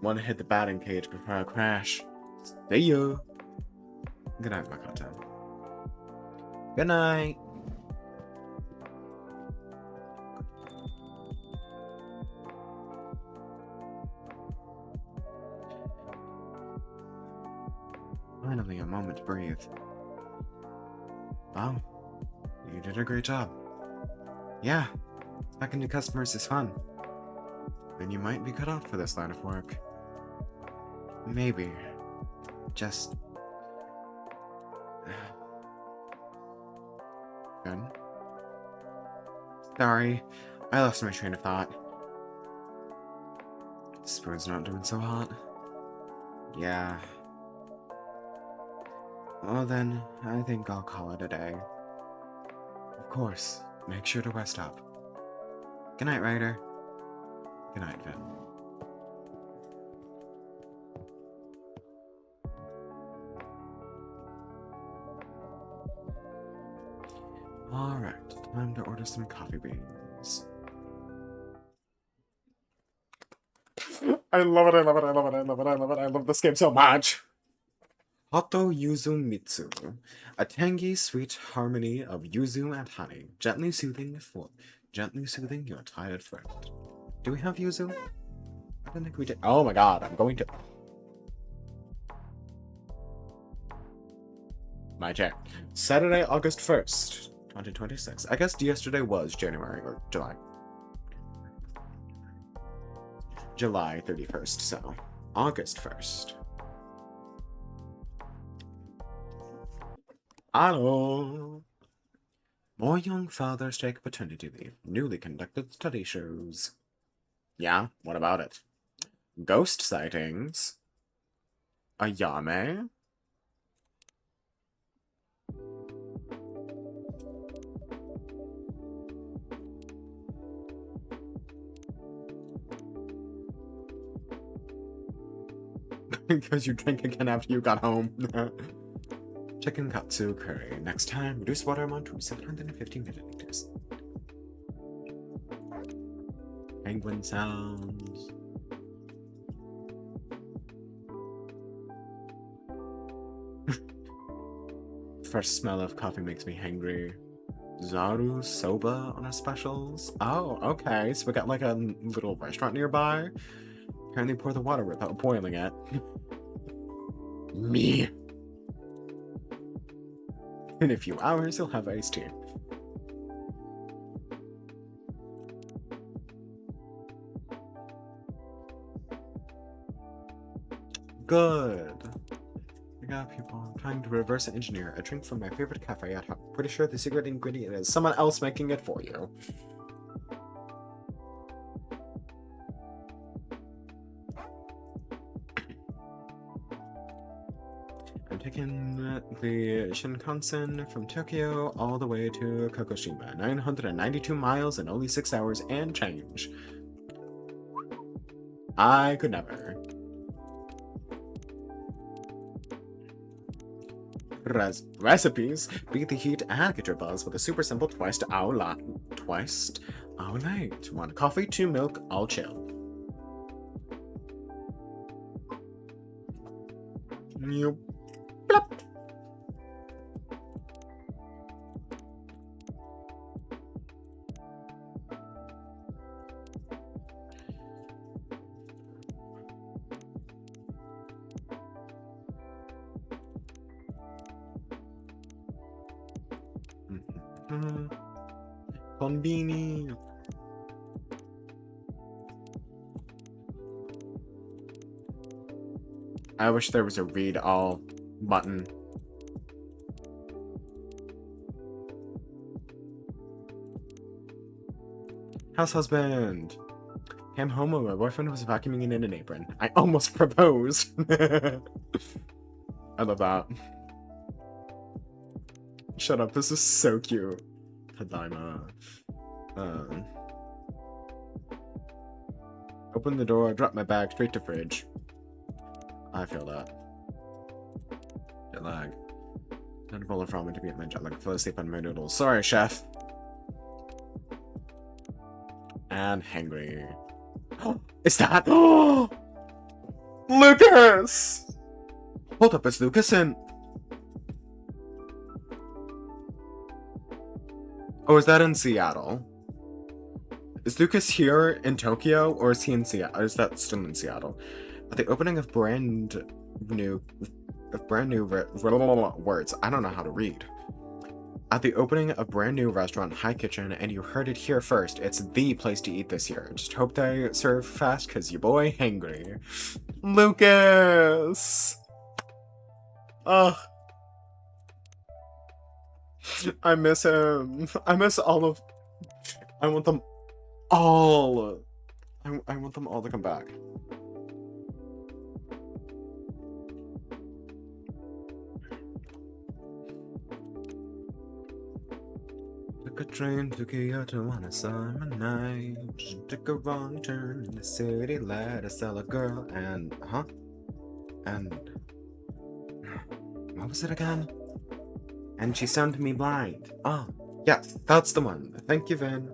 Want to hit the batting cage before I crash. See ya! Good night, Makoto. Good night! Finally, a moment to breathe. Wow, you did a great job. Yeah, talking to customers is fun. Then you might be cut out for this line of work. Maybe. Just... Good. Sorry, I lost my train of thought. Spoon's not doing so hot. Yeah. Well then, I think I'll call it a day. Of course, make sure to rest up. Good night, Ryder. Good night, Vin. Alright, time to order some coffee beans. I love it, I love it, I love it, I love it, I love it. I love this game so much. Hoto Yuzu Mitsu. A tangy, sweet harmony of yuzu and honey. Gently soothing your tired friend. Do we have yuzu? I don't think we did. Oh my god, I'm going to... My check. Saturday, August 1st, 2026. I guess yesterday was January or July. July 31st, so August 1st. Hello. More young fathers take paternity leave. Newly conducted study shows. Yeah, what about it? Ghost sightings. A yame. Because you drank again after you got home. Chicken katsu curry. Next time, reduce water amount to 750 milliliters. Penguin sounds. First smell of coffee makes me hangry. Zaru soba on our specials. Oh, okay. So we got like a little restaurant nearby. Apparently pour the water without boiling it. Me. In a few hours, you'll have iced tea. Good. I got people trying to reverse engineer a drink from my favorite cafe at home. Pretty sure the secret ingredient is someone else making it for you. I'm taking the Shinkansen from Tokyo all the way to Kagoshima. 992 miles in only 6 hours and change. I could never. Recipes. Beat the heat and get your buzz with a super simple twist au late. 1 coffee, 2 milk, all chill. Yep. Plop. Konbini. I wish there was a read all button. House husband. Came home when my boyfriend was vacuuming in an apron. I almost proposed. I love that. Shut up, this is so cute. Tadaima. Open the door, drop my bag straight to fridge. I feel that. Jet lag. Not a bowl of ramen to beat my jet lag. Fell asleep on my noodles. Sorry, chef. And hangry. Is that? Lucas! Hold up, it's Lucas and... Oh, is that in Seattle? Is Lucas here in Tokyo, or is he in Seattle? Or is that still in Seattle? At the opening of brand new words, I don't know how to read. At the opening of brand new restaurant High Kitchen, and you heard it here first, it's the place to eat this year. Just hope they serve fast, cause your boy hangry. Lucas! Ugh. I miss him. I miss all of... I want them all. I want them all to come back. Took a train to Kyoto on a summer night. Took a wrong turn in the city, let us sell a girl and... Huh? And... What was it again? And she stoned me blind. Oh, yes, that's the one. Thank you, Vin.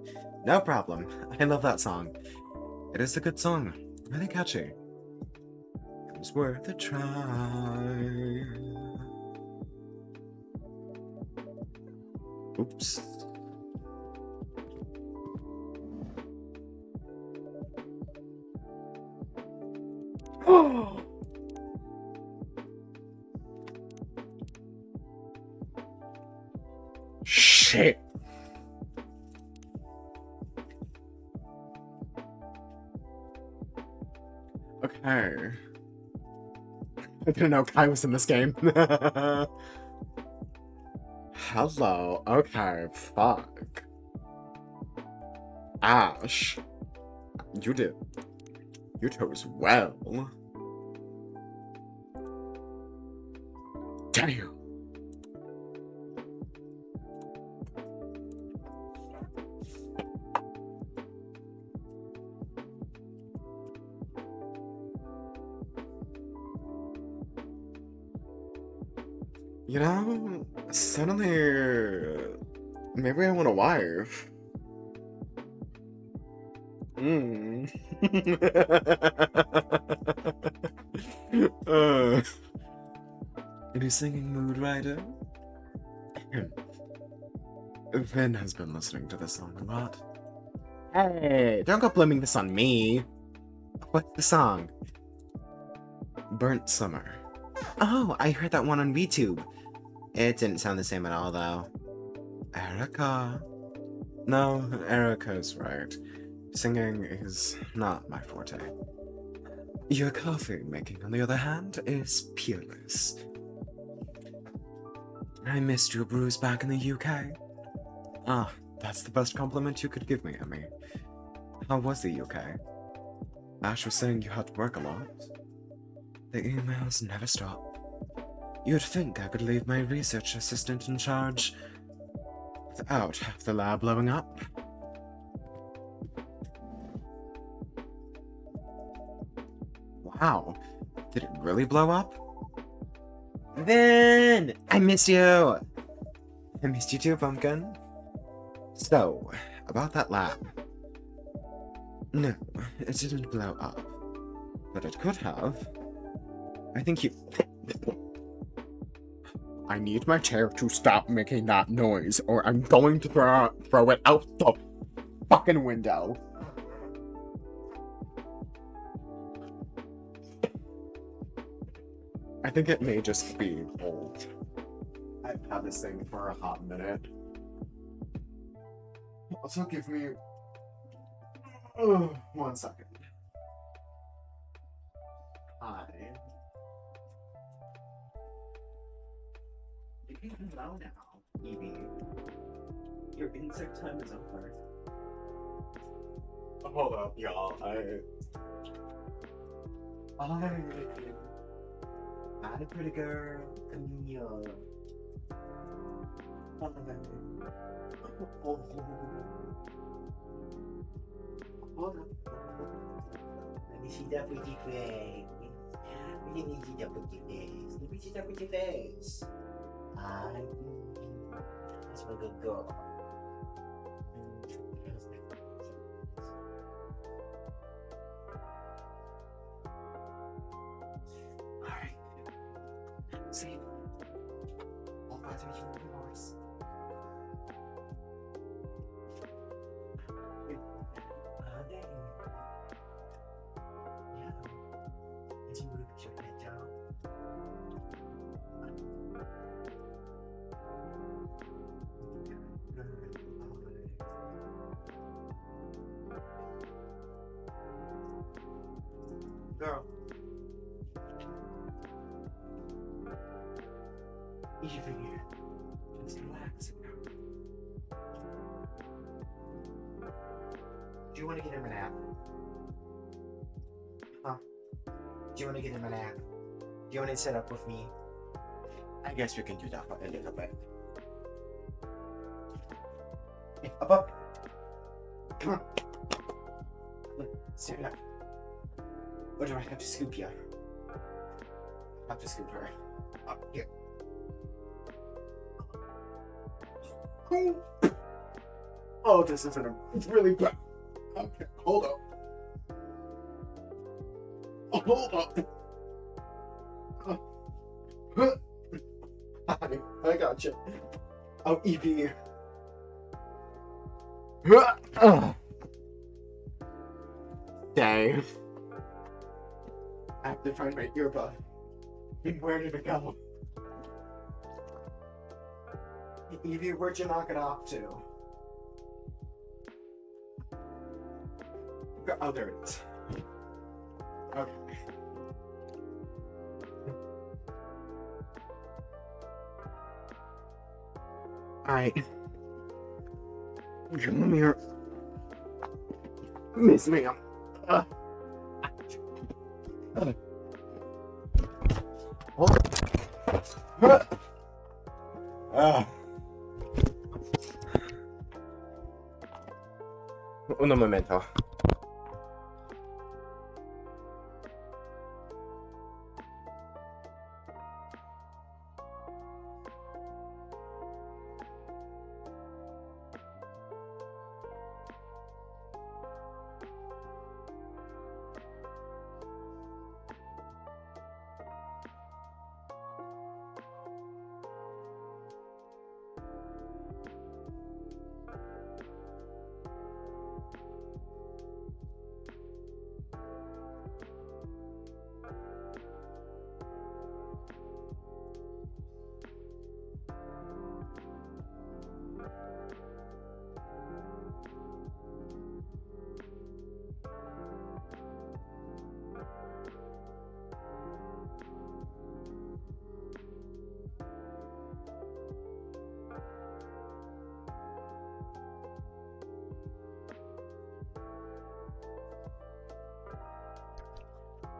No problem. I love that song. It is a good song. Really catchy. was worth a try. Oops. Oh! Shit! Okay. I didn't know Kai was in this game. Hello. Okay, fuck. Ash. You chose well. Damn. You know, suddenly, maybe I want a wife. uh, any singing mood, Ryder? Vin has been listening to this song a lot. Hey, don't go blaming this on me. What's the song? Burnt Summer. Oh, I heard that one on VTube. It didn't sound the same at all, though. Erica. No, Erica's right. Singing is not my forte. Your coffee making, on the other hand, is peerless. I missed your brews back in the UK. Ah, that's the best compliment you could give me, Emmy. How was the UK? Ash was saying you had to work a lot. The emails never stop. You'd think I could leave my research assistant in charge without half the lab blowing up. Wow, did it really blow up? Vin! I missed you! I missed you too, Pumpkin. So, about that lab. No, it didn't blow up. But it could have. I think you... I need my chair to stop making that noise, or I'm going to throw it out the fucking window. I think it may just be old. I've had this thing for a hot minute. Also, give me 1 second. Hi. You can go now, Evie. Your insect time is over. Hold up, y'all. Hi, pretty girl. Come here. Oh. Hold up. Let me see that pretty face. Let me see that pretty face. Let me see that pretty face. Hi. That's my good girl. Alright. See. All about to be human voice. Girl. Easy thing here. Just relax. Do you want to get him a nap? Huh? Do you want to get him a nap? Do you want to sit up with me? I guess we can do that for a little bit. Hey, up. Come on. Look, stand up. Or do I have to scoop you? I have to scoop her. Up here. Oh, this isn't a... It's really bad. Okay, hold up. Oh, hold up. I gotcha. Oh, Evie. Dang. I have to find my earbud. Where did it go? Evie, where'd you knock it off to? Oh, there it is. Okay. Alright. Come here. Miss ma'am. Hold on. Un momento.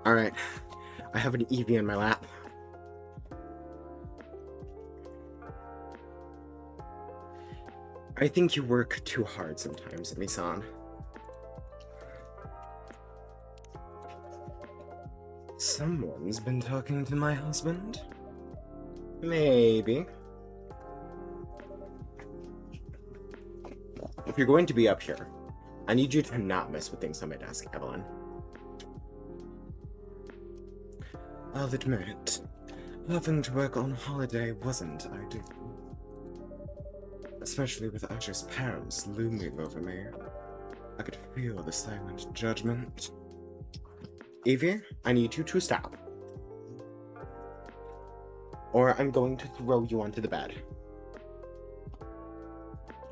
Alright, I have an Eevee in my lap. I think you work too hard sometimes, Emi-san. Someone's been talking to my husband? Maybe. If you're going to be up here, I need you to not mess with things on my desk, Evelyn. I'll admit, having to work on holiday wasn't ideal. Especially with Asher's parents looming over me. I could feel the silent judgment. Evie, I need you to stop. Or I'm going to throw you onto the bed.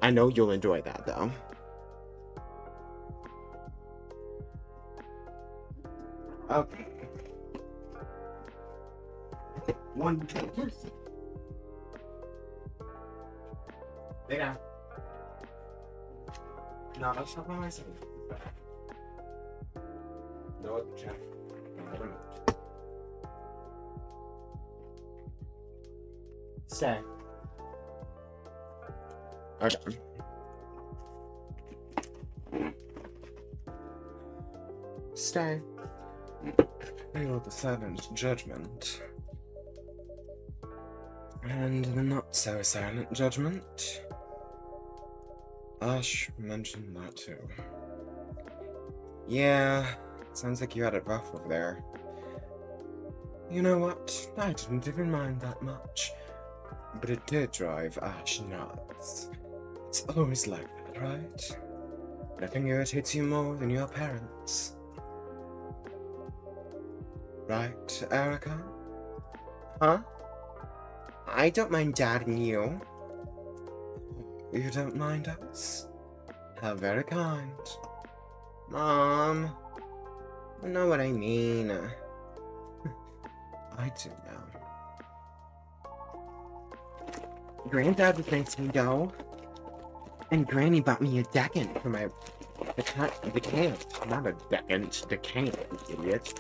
I know you'll enjoy that, though. Okay. 1, 2, 3. Lay down. No, that's not by myself. No, check. Stay. Okay. Stay. Feel the silent judgment. And the not-so-silent judgment. Ash mentioned that too. Yeah, sounds like you had it rough over there. You know what? I didn't even mind that much. But it did drive Ash nuts. It's always like that, right? Nothing irritates you more than your parents. Right, Erica? Huh? I don't mind dadding you. You don't mind us? How very kind. Mom. You know what I mean. I do now. Granddad was nice to me, though. And Granny bought me a decant for my... decant. Not a decant. Decant, you idiot.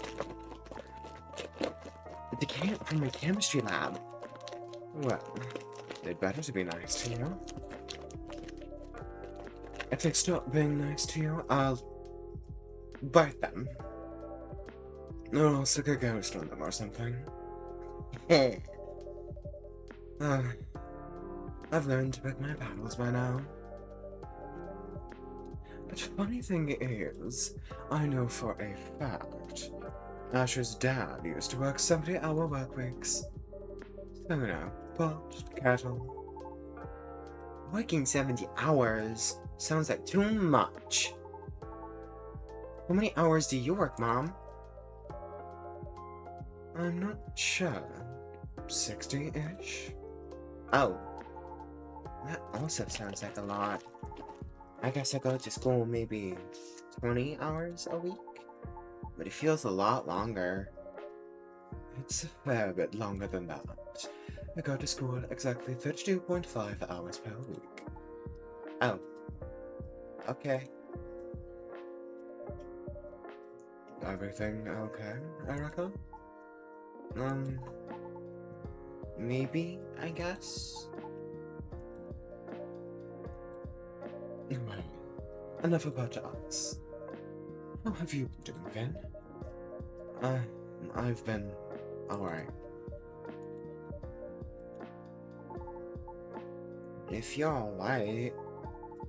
A decant from my chemistry lab. Well, they'd better to be nice to you. If they stop being nice to you, I'll bite them. Or I'll stick a ghost on them or something. I've learned to pick my battles by now. But funny thing is, I know for a fact, Asher's dad used to work 70-hour work weeks. Tuna, poached cattle. Working 70 hours sounds like too much. How many hours do you work, Mom? I'm not sure. 60-ish? Oh. That also sounds like a lot. I guess I go to school maybe 20 hours a week? But it feels a lot longer. It's a fair bit longer than that. I go to school exactly 32.5 hours per week. Oh. Okay. Everything okay, Erica? Maybe, I guess? Well, enough about us. How have you been doing, Vin? I've been alright. If you're alright,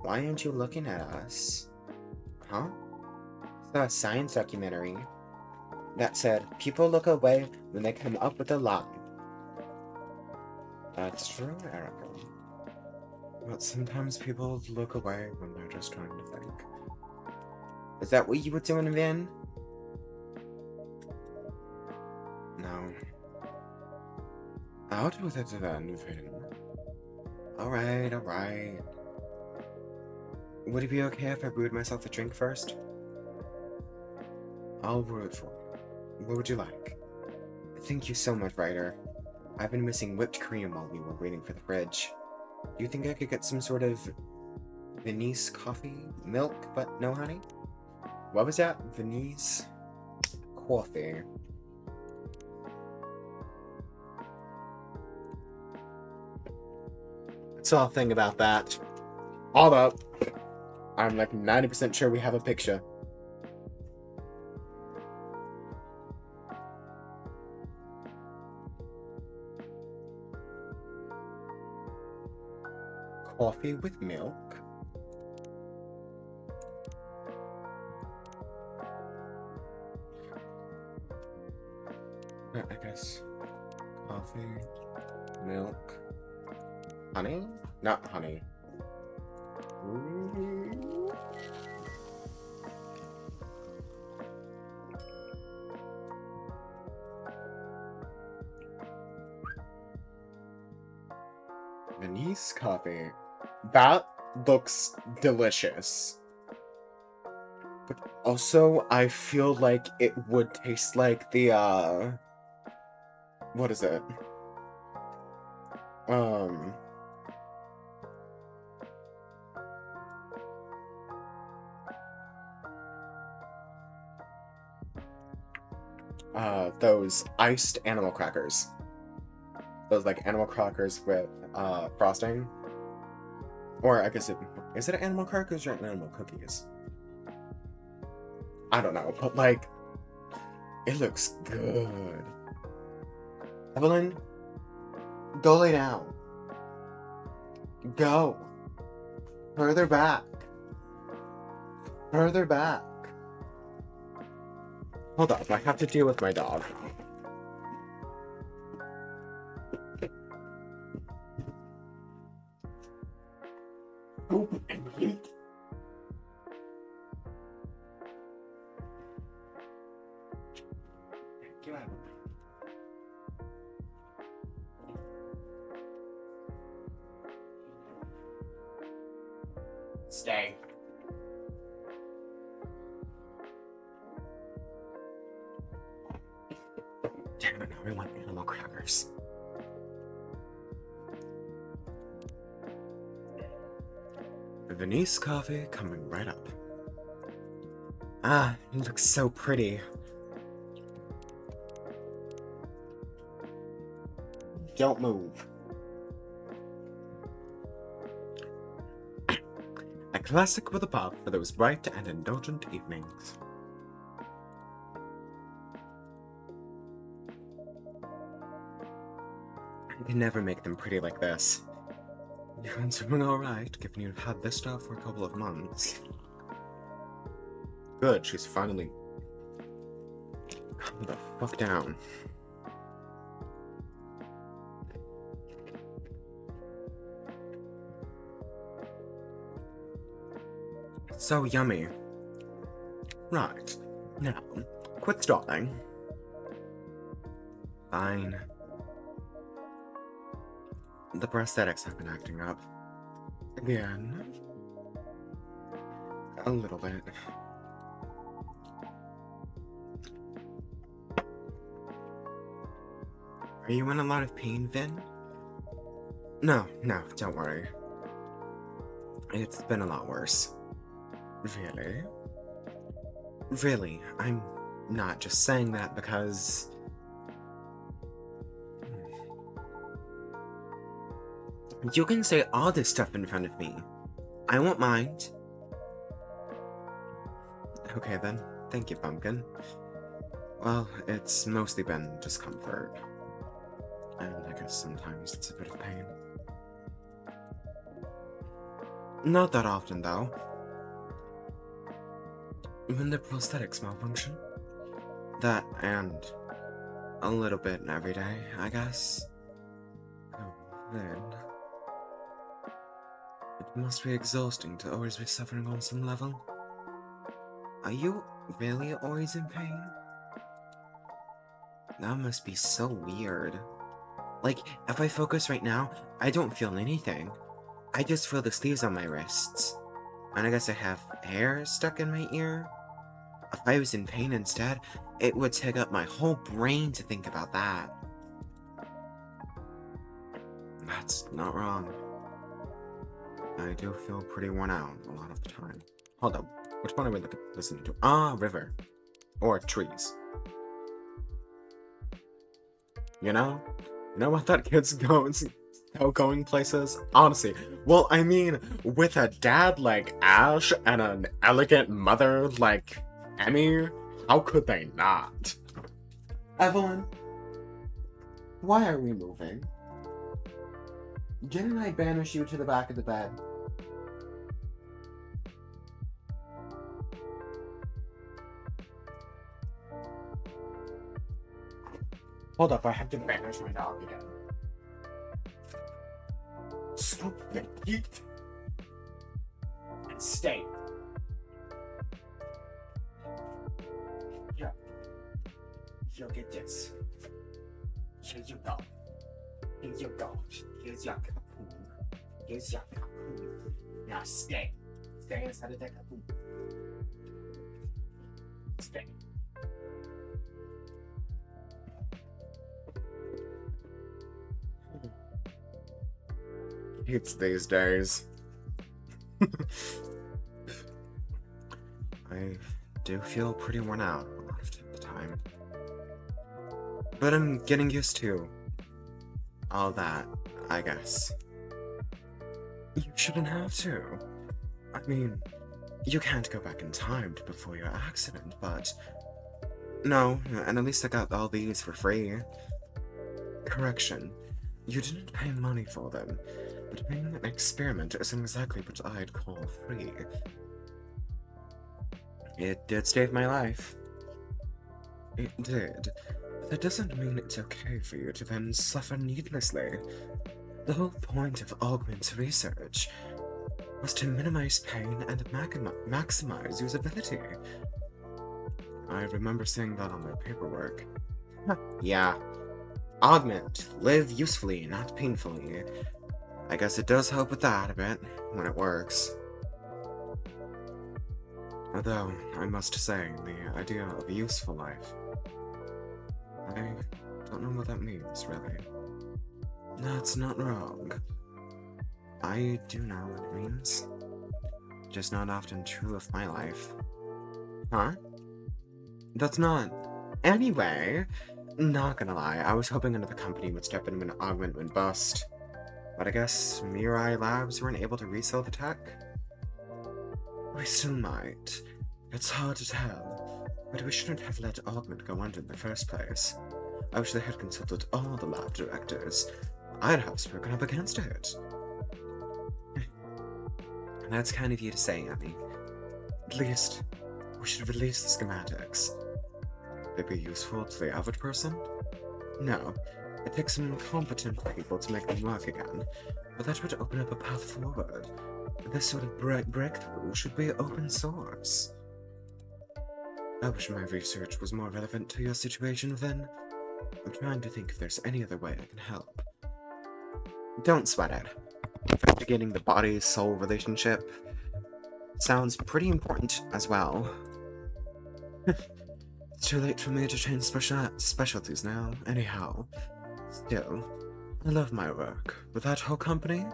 why aren't you looking at us? Huh? I saw a science documentary that said people look away when they come up with a lie. That's true, Erica. But sometimes people look away when they're just trying to think. Is that what you were doing, Vin? No. Out with it then, Vin. Alright, alright. Would it be okay if I brewed myself a drink first? I'll brew it for you. What would you like? Thank you so much, Ryder. I've been missing whipped cream while we were waiting for the fridge. Do you think I could get some sort of Venice coffee? Milk, but no honey? What was that? Venice coffee. Saw a thing about that. Hold up. I'm like 90% sure we have a picture. Coffee with milk. I guess coffee, milk, honey? Not honey. Ooh. Venice coffee. That looks delicious. But also, I feel like it would taste like the, what is it? Those iced animal crackers. Those, like, animal crackers with, frosting. Or, I guess is it animal crackers or animal cookies? I don't know, but, like, it looks good. Evelyn, go lay down. Go. Further back. Further back. Hold on, I have to deal with my dog. Poop and eat. Get out of here. Stay. Damn it, now we want animal crackers. Venice coffee coming right up. Ah, it looks so pretty. Don't move. A classic with a pop for those bright and indulgent evenings. I can never make them pretty like this. You've been doing alright, given you've had this stuff for a couple of months. Good, she's finally... Calm the fuck down. So yummy. Right. Now, quit stalling. Fine. The prosthetics have been acting up. Again. A little bit. Are you in a lot of pain, Vin? No, don't worry. It's been a lot worse. Really? Really, I'm not just saying that because... You can say all this stuff in front of me. I won't mind. Okay then, thank you, Pumpkin. Well, it's mostly been discomfort. And I guess sometimes it's a bit of pain. Not that often, though. When the prosthetics malfunction. That and a little bit every day, I guess. Oh, then. It must be exhausting to always be suffering on some level. Are you really always in pain? That must be so weird. Like, if I focus right now, I don't feel anything. I just feel the sleeves on my wrists. And I guess I have hair stuck in my ear. If I was in pain instead, it would take up my whole brain to think about that. That's not wrong. I do feel pretty worn out a lot of the time. Hold up, which one are we listening to? Ah, river. Or trees. You know what that kid's going places? Honestly. Well, I mean, with a dad like Ash and an elegant mother like Emmy, how could they not? Evelyn, why are we moving? Didn't I banish you to the back of the bed? Hold up, I have to banish my dog again. Stop the heat! And stay. Yeah. Look at this. Here you go. Here you go. Here's your cocoon. Here's your cocoon. Now stay. Stay inside of that cocoon. Stay. It's these days. I do feel pretty worn out a lot of the time. But I'm getting used to all that, I guess. You shouldn't have to. I mean, you can't go back in time to before your accident, but... No, and at least I got all these for free. Correction. You didn't pay money for them, but paying an experiment isn't exactly what I'd call free. It did save my life. It did. But that doesn't mean it's okay for you to then suffer needlessly. The whole point of Augment's research was to minimize pain and maximize usability. I remember seeing that on their paperwork. Yeah. Augment. Live usefully, not painfully. I guess it does help with that a bit, when it works. Although, I must say, the idea of a useful life... I don't know what that means, really. That's not wrong. I do know what it means. Just not often true of my life. Huh? That's not... Anyway, not gonna lie, I was hoping another company would step in when Augment went bust. But I guess Mirai Labs weren't able to resell the tech? We still might. It's hard to tell, but we shouldn't have let Augment go under in the first place. I wish they had consulted all the lab directors. I'd have spoken up against it. That's kind of you to say, Annie. At least, we should release the schematics. Would they be useful to the average person? No. It takes some competent people to make them work again, but that would open up a path forward. This sort of breakthrough should be open source. I wish my research was more relevant to your situation, then. I'm trying to think if there's any other way I can help. Don't sweat it. Investigating the body-soul relationship sounds pretty important as well. It's too late for me to change specialties now, anyhow. Still, I love my work. With that whole company,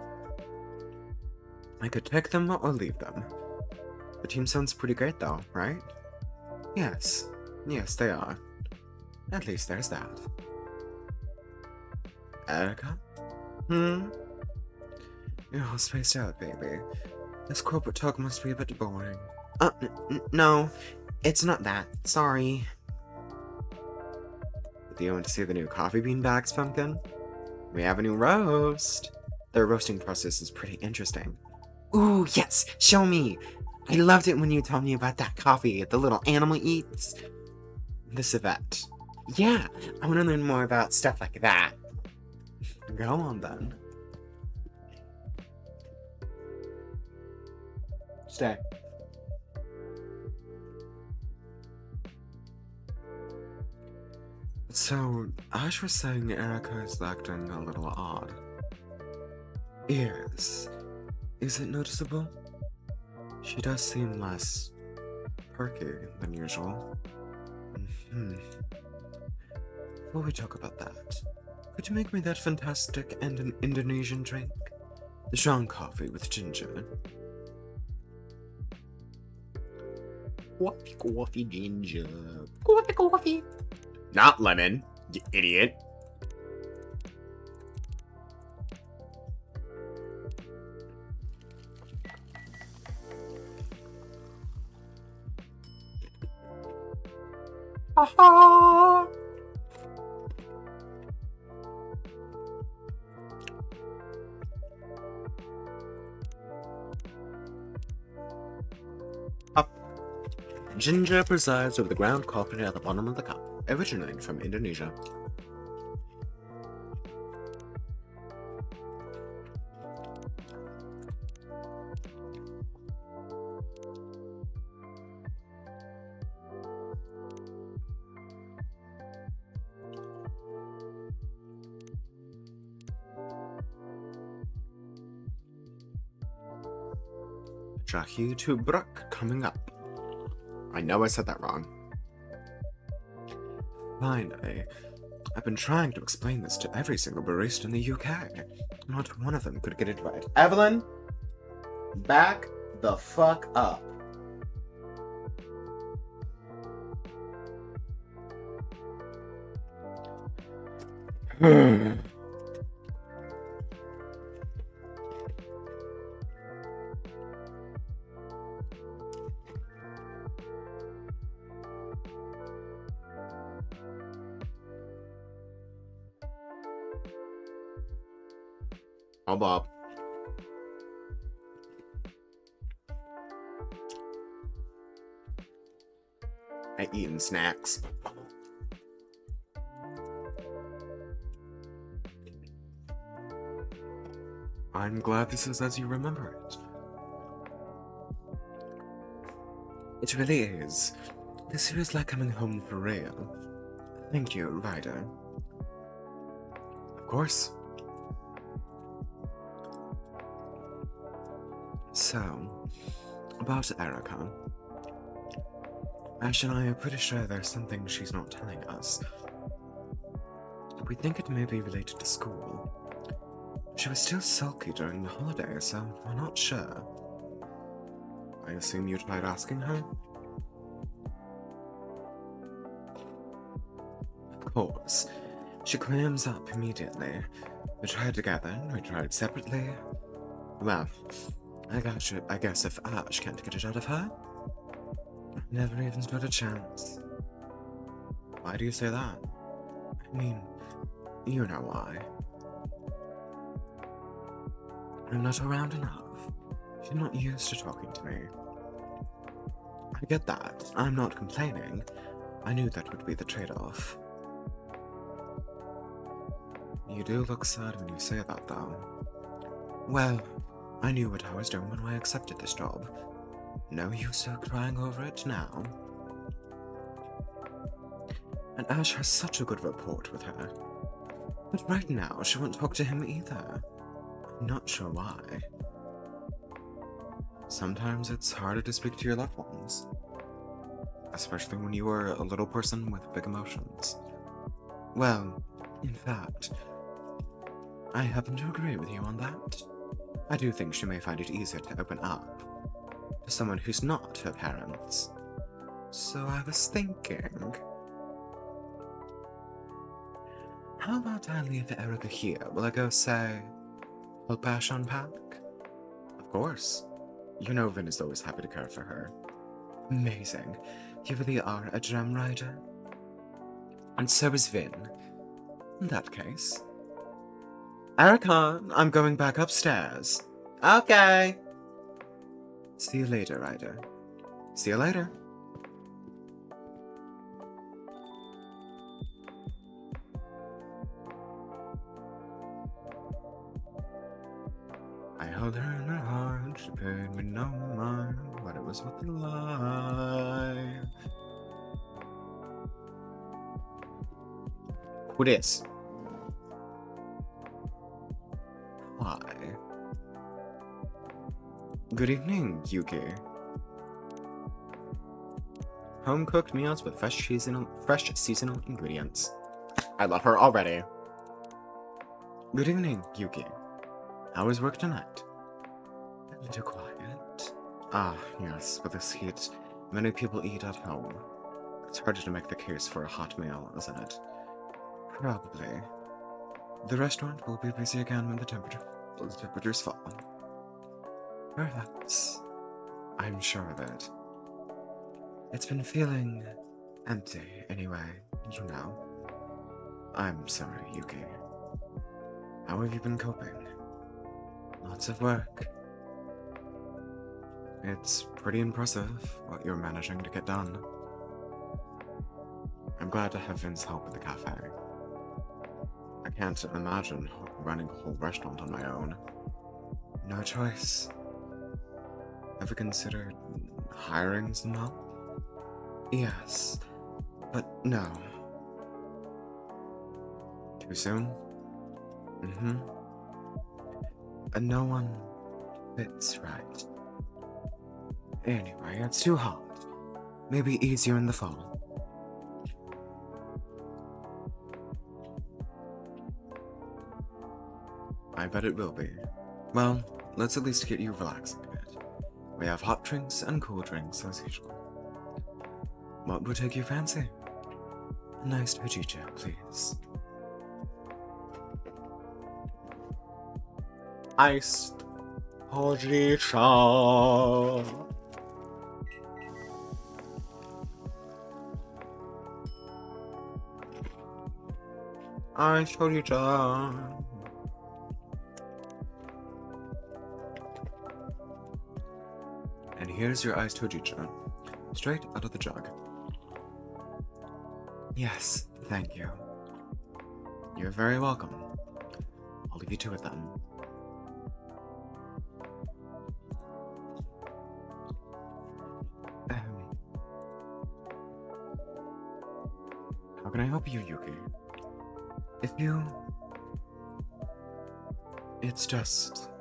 I could take them or leave them. The team sounds pretty great though, right? Yes. Yes, they are. At least there's that. Erica? You're all spaced out, baby. This corporate talk must be a bit boring. No. It's not that. Sorry. Do you want to see the new coffee bean bags, Pumpkin? We have a new roast. Their roasting process is pretty interesting. Ooh, yes! Show me! I loved it when you told me about that coffee the little animal eats. The civet. Yeah, I want to learn more about stuff like that. Go on, then. Stay. So, Ash was saying Erica is acting a little odd. Yes. Is it noticeable? She does seem less perky than usual. Before we talk about that, could you make me that fantastic and an Indonesian drink? The strong coffee with ginger. Coffee, ginger. Coffee. Not lemon, you idiot. Aha! Up. Ginger presides over the ground coffee at the bottom of the cup, originating from Indonesia. Jahi to Bruk coming up. I know I said that wrong. Finally, I've been trying to explain this to every single barista in the UK. Not one of them could get it right. Evelyn, back the fuck up. Oh, Bob. I eating snacks. I'm glad this is as you remember it. It really is. This feels like coming home for real. Thank you, Ryder. Of course. So, about Erica. Ash and I are pretty sure there's something she's not telling us. We think it may be related to school. She was still sulky during the holiday, so we're not sure. I assume you tried asking her? Of course. She clams up immediately. We tried together, we tried separately. Well, I guess if Ash can't get it out of her, I never even stood a chance. Why do you say that? I mean, you know why. I'm not around enough. She's not used to talking to me. I get that. I'm not complaining. I knew that would be the trade-off. You do look sad when you say that, though. Well, I knew what I was doing when I accepted this job. No use of crying over it now. And Ash has such a good rapport with her. But right now, she won't talk to him either. I'm not sure why. Sometimes it's harder to speak to your loved ones. Especially when you are a little person with big emotions. Well, in fact, I happen to agree with you on that. I do think she may find it easier to open up to someone who's not her parents. So I was thinking, how about I leave Erica here? Will I go say, help Ash unpack? Of course. You know Vin is always happy to care for her. Amazing. You really are a gem rider. And so is Vin. In that case. Erica, I'm going back upstairs. Okay. See you later, Ryder. See you later. I held her in her heart, she paid me no mind, but it was with a lie. Who this? Hi. Good evening, Yuki. Home-cooked meals with fresh seasonal ingredients. I love her already. Good evening, Yuki. How was work tonight? A little quiet. Ah, yes, with this heat, many people eat at home. It's harder to make the case for a hot meal, isn't it? Probably. The restaurant will be busy again when the temperatures fall. Perhaps. I'm sure of it. It's been feeling empty, anyway, you know. I'm sorry, Yuki. How have you been coping? Lots of work. It's pretty impressive what you're managing to get done. I'm glad to have Vin's help with the cafe. I can't imagine running a whole restaurant on my own. No choice. Ever considered hiring some help? Yes, but no. Too soon? Mm-hmm. And no one fits right. Anyway, it's too hot. Maybe easier in the fall. I bet it will be. Well, let's at least get you relaxing a bit. We have hot drinks and cool drinks as usual. What would take your fancy? A nice veggie, please. Iced hojicha. Iced hojicha. And here's your iced hojicha, straight out of the jug. Yes, thank you. You're very welcome. I'll leave you to it then. How can I help you, Yuki? It's just...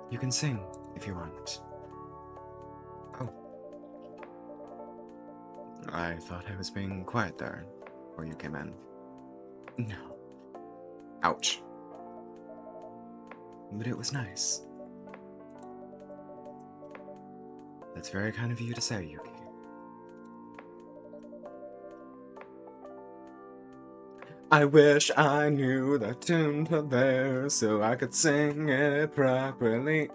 You can sing if you want. Oh. I thought I was being quiet there before you came in. No. Ouch. But it was nice. That's very kind of you to say, Yuki. I wish I knew that tune to there so I could sing it properly.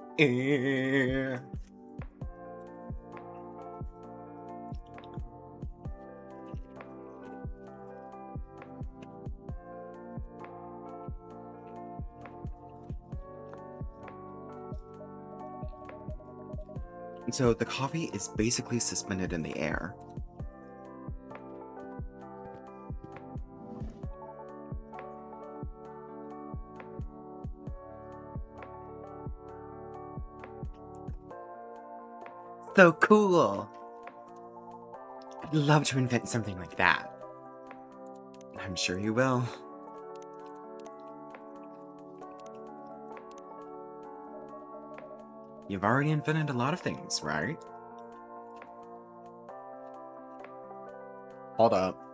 So the coffee is basically suspended in the air. so cool. I'd love to invent something like that. I'm sure you will. You've already invented a lot of things, right? Hold up.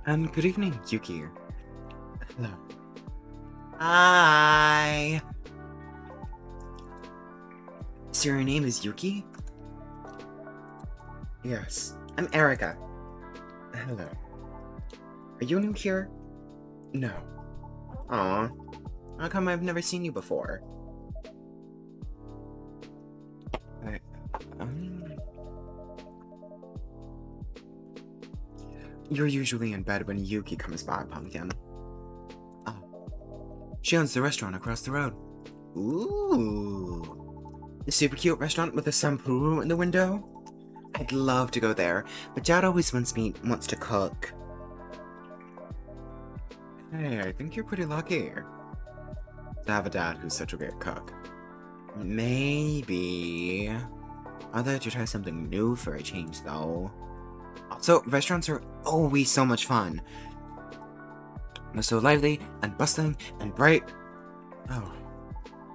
And good evening, Yuki. Hello. Hi! So your name is Yuki? Yes, I'm Erica. Hello. Are you new here? No. Aw. How come I've never seen you before? You're usually in bed when Yuki comes by, Pumpkin. Oh. She owns the restaurant across the road. Ooh. The super cute restaurant with a shampoo in the window? I'd love to go there, but Dad always wants to cook. Hey, I think you're pretty lucky to have a dad who's such a great cook. Maybe. I'd like to try something new for a change, though. Also, restaurants are always so much fun. They're so lively, and bustling, and bright. Oh.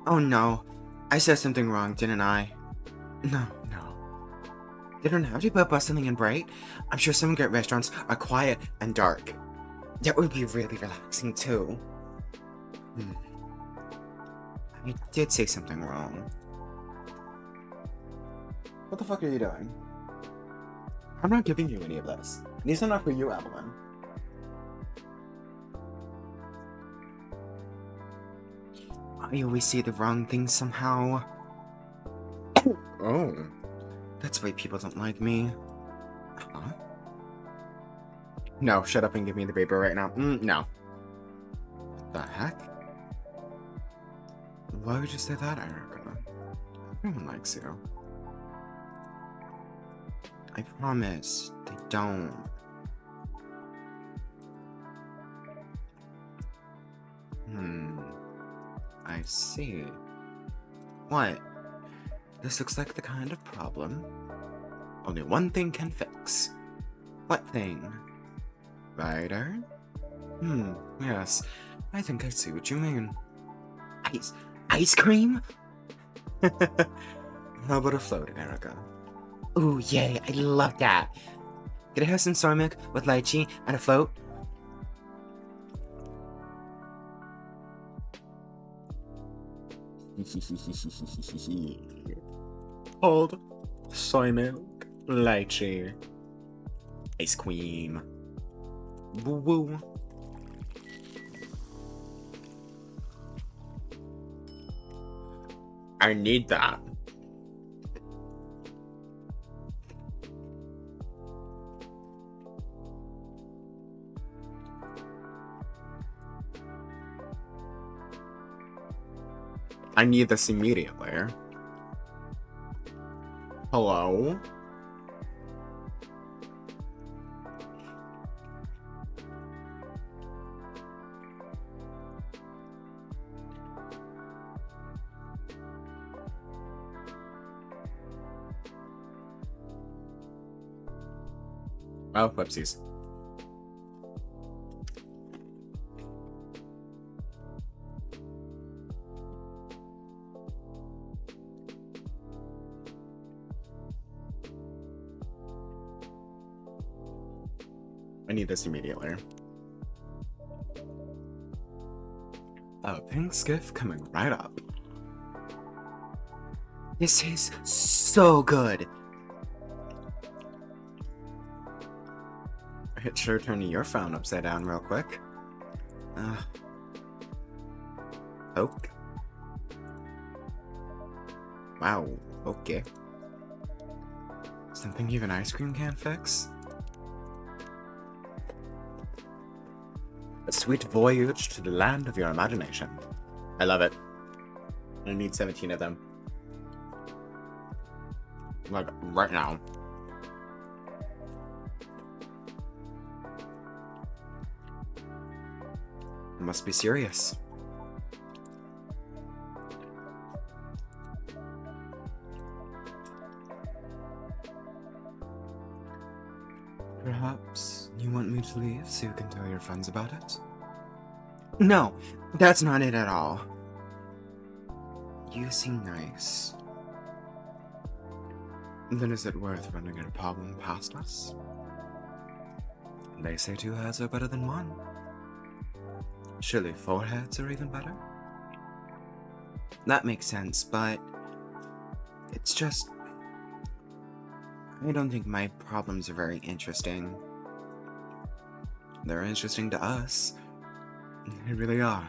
Oh no. I said something wrong, didn't I? No. They don't have to be bustling and bright. I'm sure some great restaurants are quiet and dark. That would be really relaxing, too. I did say something wrong. What the fuck are you doing? I'm not giving you any of this. These are not for you, Evelyn. I always say the wrong thing somehow. Oh. That's why people don't like me. Huh? No, shut up and give me the paper right now. No. What the heck? Why would you say that, Erica? Everyone likes you. I promise, they don't. I see. What? This looks like the kind of problem only one thing can fix. What thing? Writer? Yes. I think I see what you mean. Ice cream? How about a float, Erica? Ooh, yay, I love that. Could I have some soy milk with lychee and a float? Hold. Soy milk, lychee, ice cream. Woo woo. I need that. I need this immediately. Hello? Oh, whoopsies. I need this immediately. Oh, pink skiff coming right up. This is so good. It's sure turning your phone upside down real quick. Oh. Wow, okay. Something even ice cream can't fix? A sweet voyage to the land of your imagination. I love it. I need 17 of them. Like, right now. It must be serious. Perhaps you want me to leave so you can tell your friends about it? No, that's not it at all. You seem nice. Then is it worth running a problem past us? They say 2 heads are better than 1. Surely 4 heads are even better? That makes sense, but it's just... I don't think my problems are very interesting. They're interesting to us. They really are.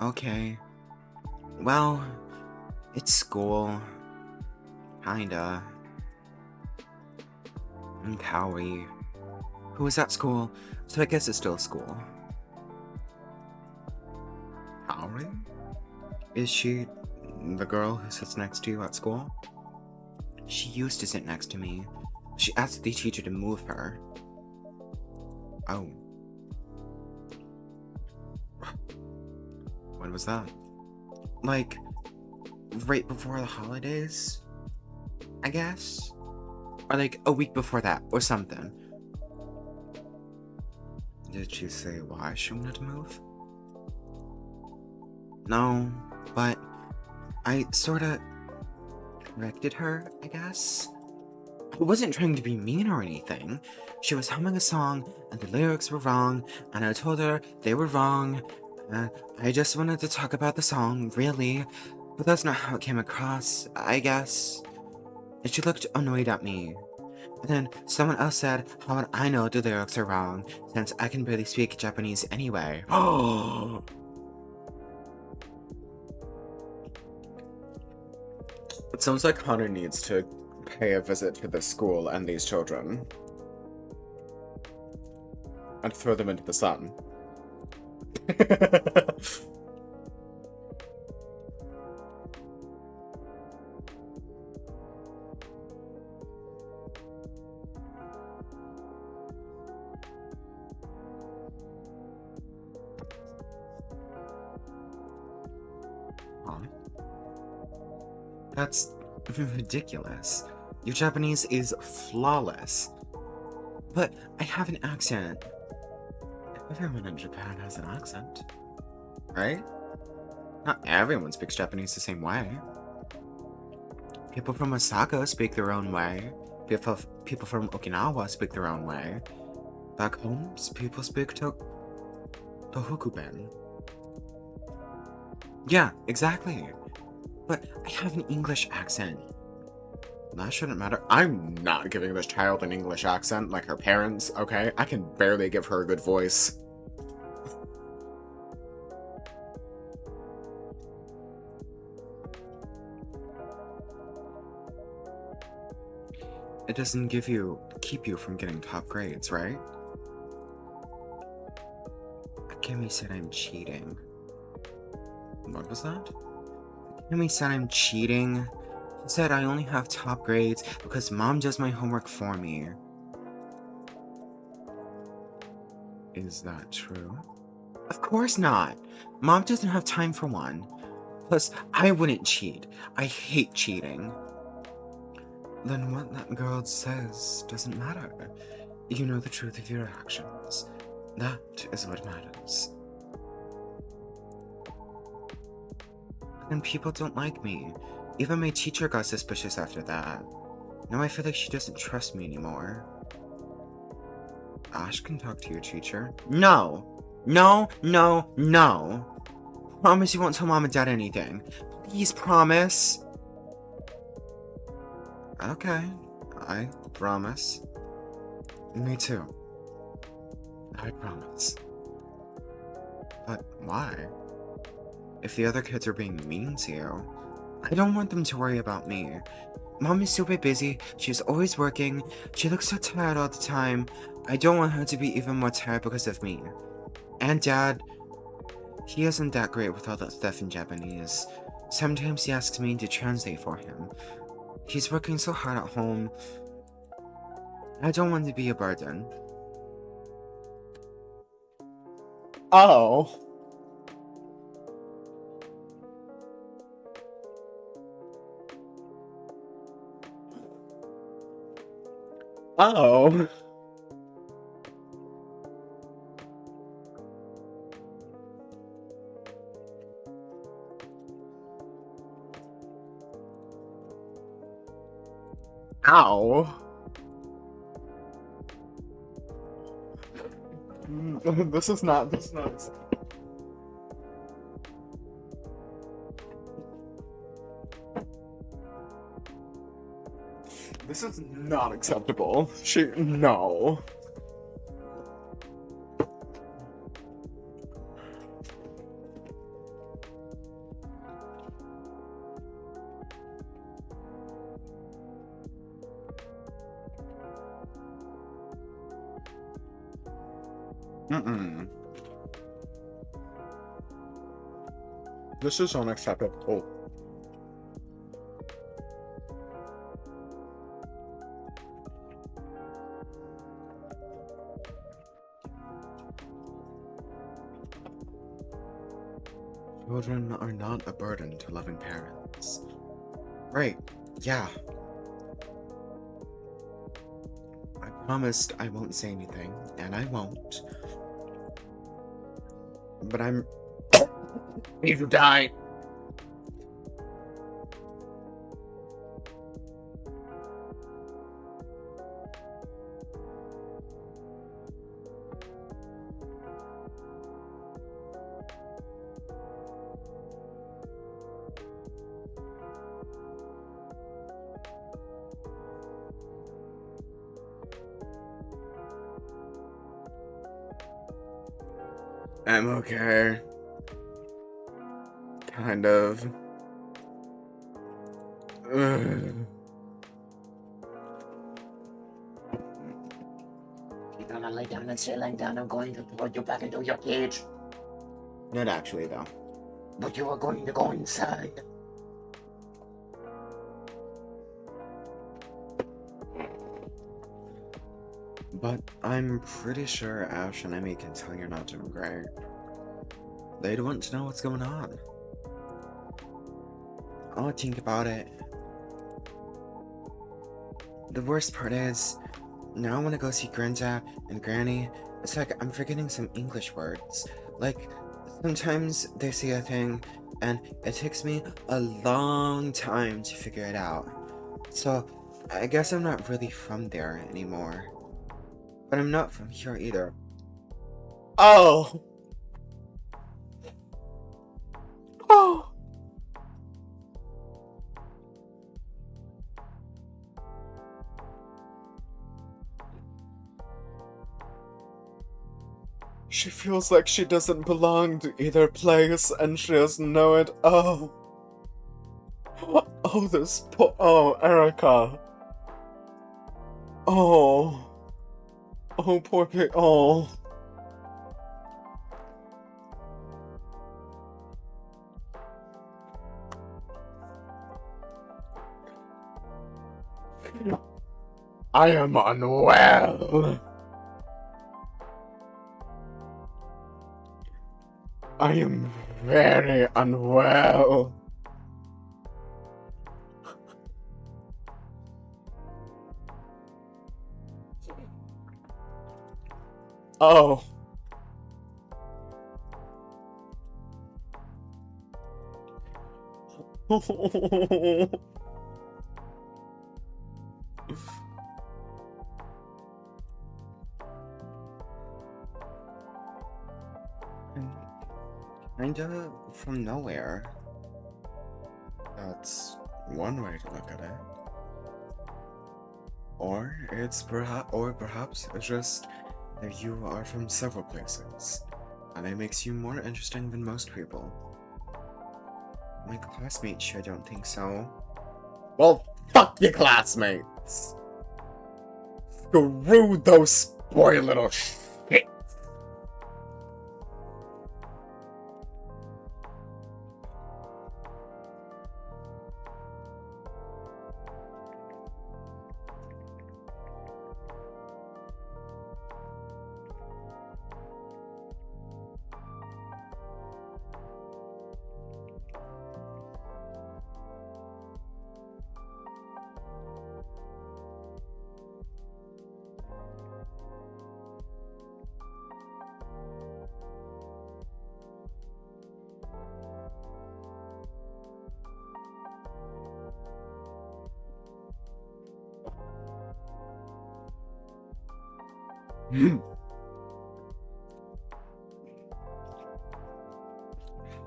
Okay. Well, it's school. Kinda. And Cowie, who was at school, so I guess it's still school. Cowie? Is she the girl who sits next to you at school? She used to sit next to me. She asked the teacher to move her. Oh. When was that? Like, right before the holidays? I guess? Or like a week before that, or something. Did she say why she wanted to move? No, but I sorta corrected her, I guess. I wasn't trying to be mean or anything. She was humming a song, and the lyrics were wrong, and I told her they were wrong. I just wanted to talk about the song, really. But that's not how it came across, I guess. And she looked annoyed at me. And then someone else said, how would I know the lyrics are wrong, since I can barely speak Japanese anyway. Oh! It sounds like Connor needs to pay a visit to this school and these children. And throw them into the sun. That's ridiculous. Your Japanese is flawless. But I have an accent. Everyone in Japan has an accent. Right? Not everyone speaks Japanese the same way. People from Osaka speak their own way. People from Okinawa speak their own way. Back home, people speak Tohokuben. Yeah, exactly. But I have an English accent. That shouldn't matter. I'm not giving this child an English accent like her parents, okay? I can barely give her a good voice. It doesn't keep you from getting top grades, right? Kimmy said I'm cheating. What was that? Kimmy said I'm cheating. She said I only have top grades because Mom does my homework for me. Is that true? Of course not. Mom doesn't have time for one. Plus, I wouldn't cheat. I hate cheating. Then what that girl says doesn't matter. You know the truth of your actions. That is what matters. And people don't like me. Even my teacher got suspicious after that. Now I feel like she doesn't trust me anymore. Ash can talk to your teacher. No! No, no, no! Promise you won't tell Mom and Dad anything. Please promise. Okay, I promise. Me too. I promise. But why? If the other kids are being mean to you, I don't want them to worry about me. Mom is super busy, she's always working, she looks so tired all the time. I don't want her to be even more tired because of me. And Dad, he isn't that great with all that stuff in Japanese. Sometimes he asks me to translate for him. He's working so hard at home. I don't want to be a burden. Oh. Oh. Ow. This is not. This is not acceptable. No. Mm-mm. This is unacceptable. Children are not a burden to loving parents. Right, yeah. I promised I won't say anything, and I won't. But I'm... Need to die! I'm okay. Kind of. Ugh. You're gonna lay down and stay laying down. I'm going to put you back into your cage. Not actually, though. But you are going to go inside. But I'm pretty sure Ash and Emmy can tell you're not doing great. They'd want to know what's going on. I'll think about it. The worst part is, now I want to go see Granddad and Granny. It's like I'm forgetting some English words. Like, sometimes they say a thing, and it takes me a long time to figure it out. So, I guess I'm not really from there anymore. But I'm not from here either. Oh! Oh! She feels like she doesn't belong to either place, and she doesn't know it. Oh. Oh, this poor. Oh, Erica. Oh. Oh, poor pig. Oh. I am unwell. I am very unwell. Oh. Kinda from nowhere. That's one way to look at it. Or perhaps it's just that you are from several places. And it makes you more interesting than most people. My classmates sure don't think so. Well, fuck your classmates! Screw those spoiled little shit!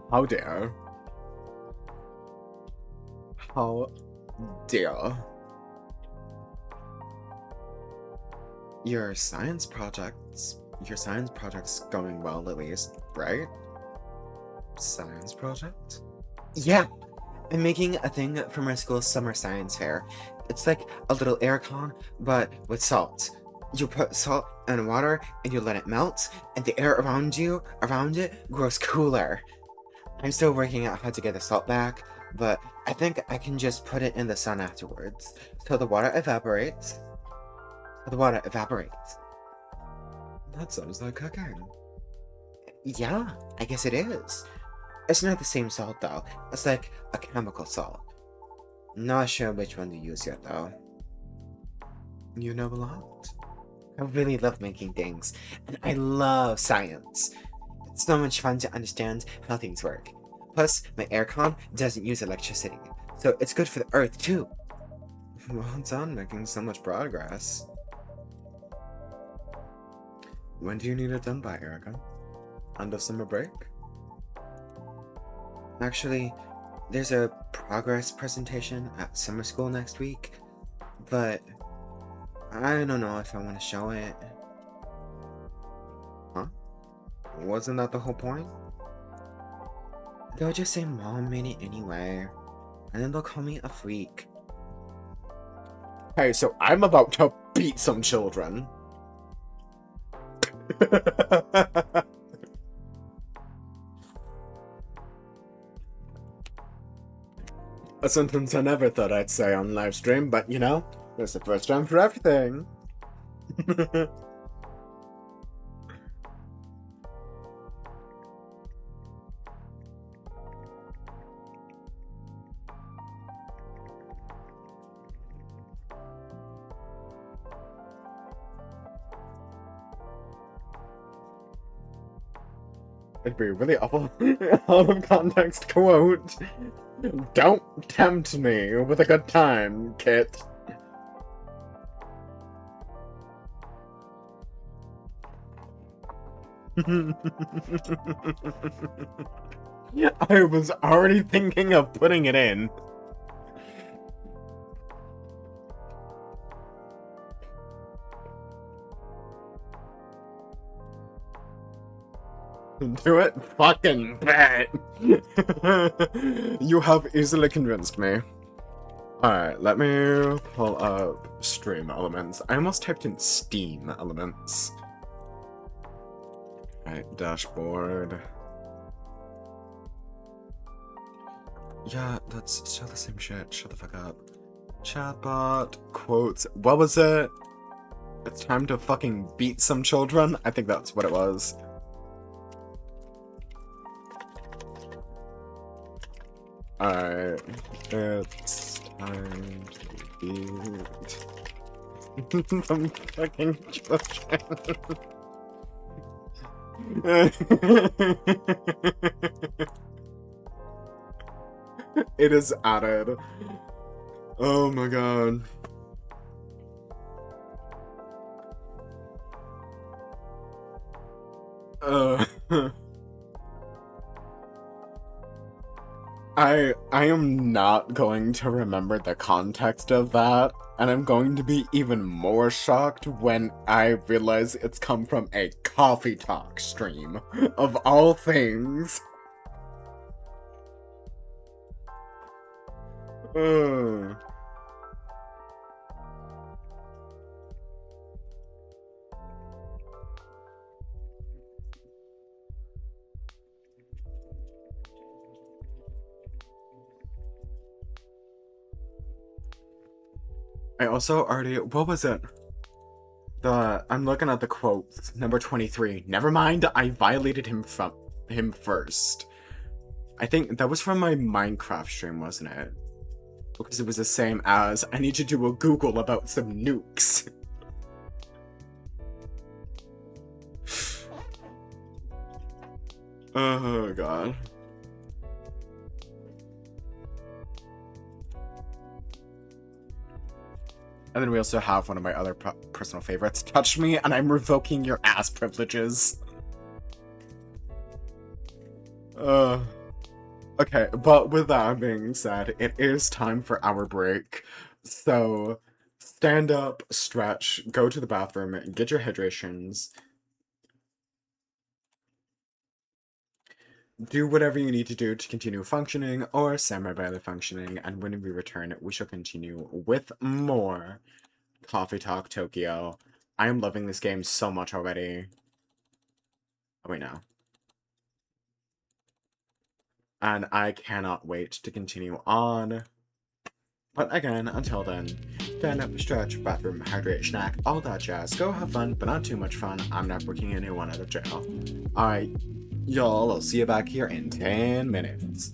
How dare? How dare? Your science project's going well at least, right? Science project? Yeah, I'm making a thing for my school's summer science fair. It's like a little air con, but with salt. You put salt and water and you let it melt, and the air around it grows cooler. I'm still working out how to get the salt back, but I think I can just put it in the sun afterwards. So the water evaporates. That sounds like cooking. Yeah, I guess it is. It's not the same salt though. It's like a chemical salt. Not sure which one to use yet though. You know a lot. I really love making things, and I love science. It's so much fun to understand how things work. Plus, my aircon doesn't use electricity, so it's good for the earth too. Well done making so much progress. When do you need it done by, Erica? End of summer break? Actually, there's a progress presentation at summer school next week, but I don't know if I want to show it. Huh? Wasn't that the whole point? They'll just say Mom made it anyway, and then they'll call me a freak. Hey, so I'm about to beat some children. A sentence I never thought I'd say on live stream, but you know, there's the first time for everything. It'd be a really awful out of context quote. Don't tempt me with a good time, Kit. I was already thinking of putting it in. Do it? Fucking bet! You have easily convinced me. Alright, let me pull up stream elements. I almost typed in Steam elements. Alright, dashboard. Yeah, that's still the same shit. Shut the fuck up. Chatbot, quotes. What was it? It's time to fucking beat some children? I think that's what it was. Alright, it's time to beat some fucking children. It is added. Oh my god. I am not going to remember the context of that, and I'm going to be even more shocked when I realize it's come from a coffee talk stream, of all things. Ugh. I also already, what was it? I'm looking at the quote, number 23. Never mind, I violated him first. I think that was from my Minecraft stream, wasn't it? Because it was the same as, I need to do a Google about some nukes. Oh god. And then we also have one of my other personal favorites. Touch me and I'm revoking your ass privileges. Okay, but with that being said, it is time for our break. So, stand up, stretch, go to the bathroom, get your hydrations. Do whatever you need to do to continue functioning or semi-barely functioning, and when we return, we shall continue with more Coffee Talk Tokyo. I am loving this game so much already. Oh, wait, no. And I cannot wait to continue on. But again, until then, stand up, stretch, bathroom, hydrate, snack, all that jazz. Go have fun, but not too much fun. I'm not working anyone out of jail. Alright, y'all, I'll see you back here in 10 minutes.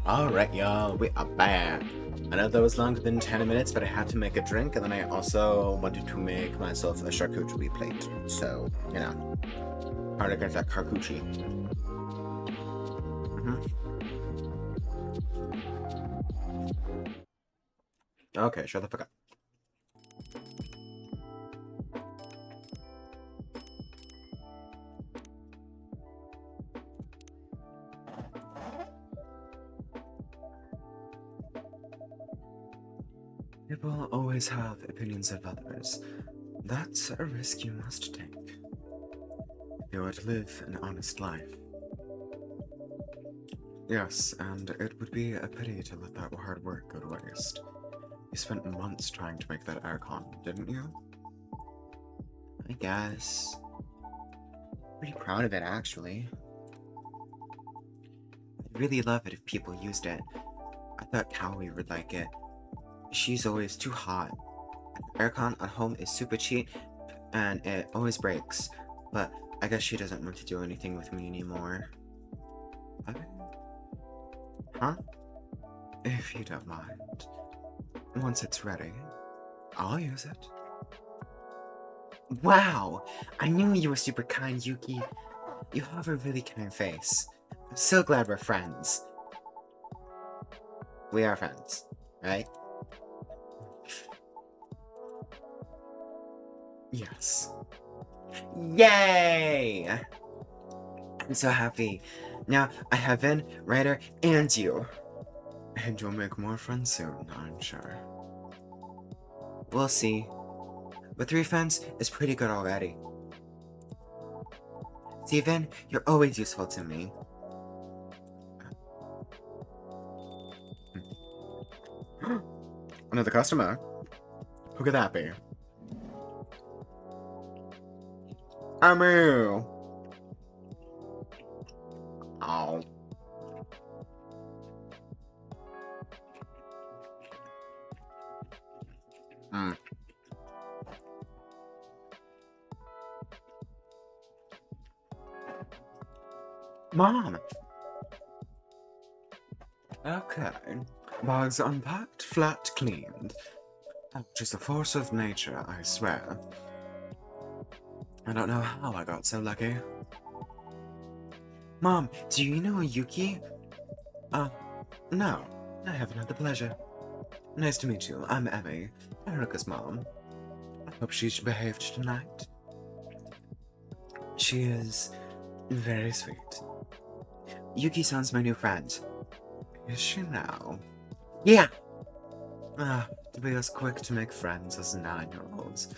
Alright, y'all, we are back. I know that was longer than 10 minutes, but I had to make a drink, and then I also wanted to make myself a charcuterie plate. So, you know, hard to get that charcuterie. Okay, shut the fuck up. People always have opinions of others. That's a risk you must take if you are to live an honest life. Yes, and it would be a pity to let that hard work go to waste. You spent months trying to make that aircon, didn't you? I guess. Pretty proud of it, actually. I'd really love it if people used it. I thought Cowie would like it. She's always too hot. Aircon at home is super cheap, and it always breaks. But I guess she doesn't want to do anything with me anymore. What? Huh? If you don't mind. Once it's ready, I'll use it. Wow! I knew you were super kind, Yuki. You have a really kind face. I'm so glad we're friends. We are friends, right? Yes. Yay! I'm so happy. Now I have Vin, Ryder, and you. And you'll make more friends soon, I'm sure. We'll see. But 3 friends is pretty good already. See, Vin, you're always useful to me. Another customer? Who could that be? Amu! Oh. Mom! Okay. Bags unpacked, flat cleaned. Just a force of nature, I swear. I don't know how I got so lucky. Mom, do you know Yuki? No. I haven't had the pleasure. Nice to meet you. I'm Emmy, Erica's mom. I hope she's behaved tonight. She is very sweet. Yuki-san's my new friend. Is she now? Yeah! To be as quick to make friends as 9-year-olds.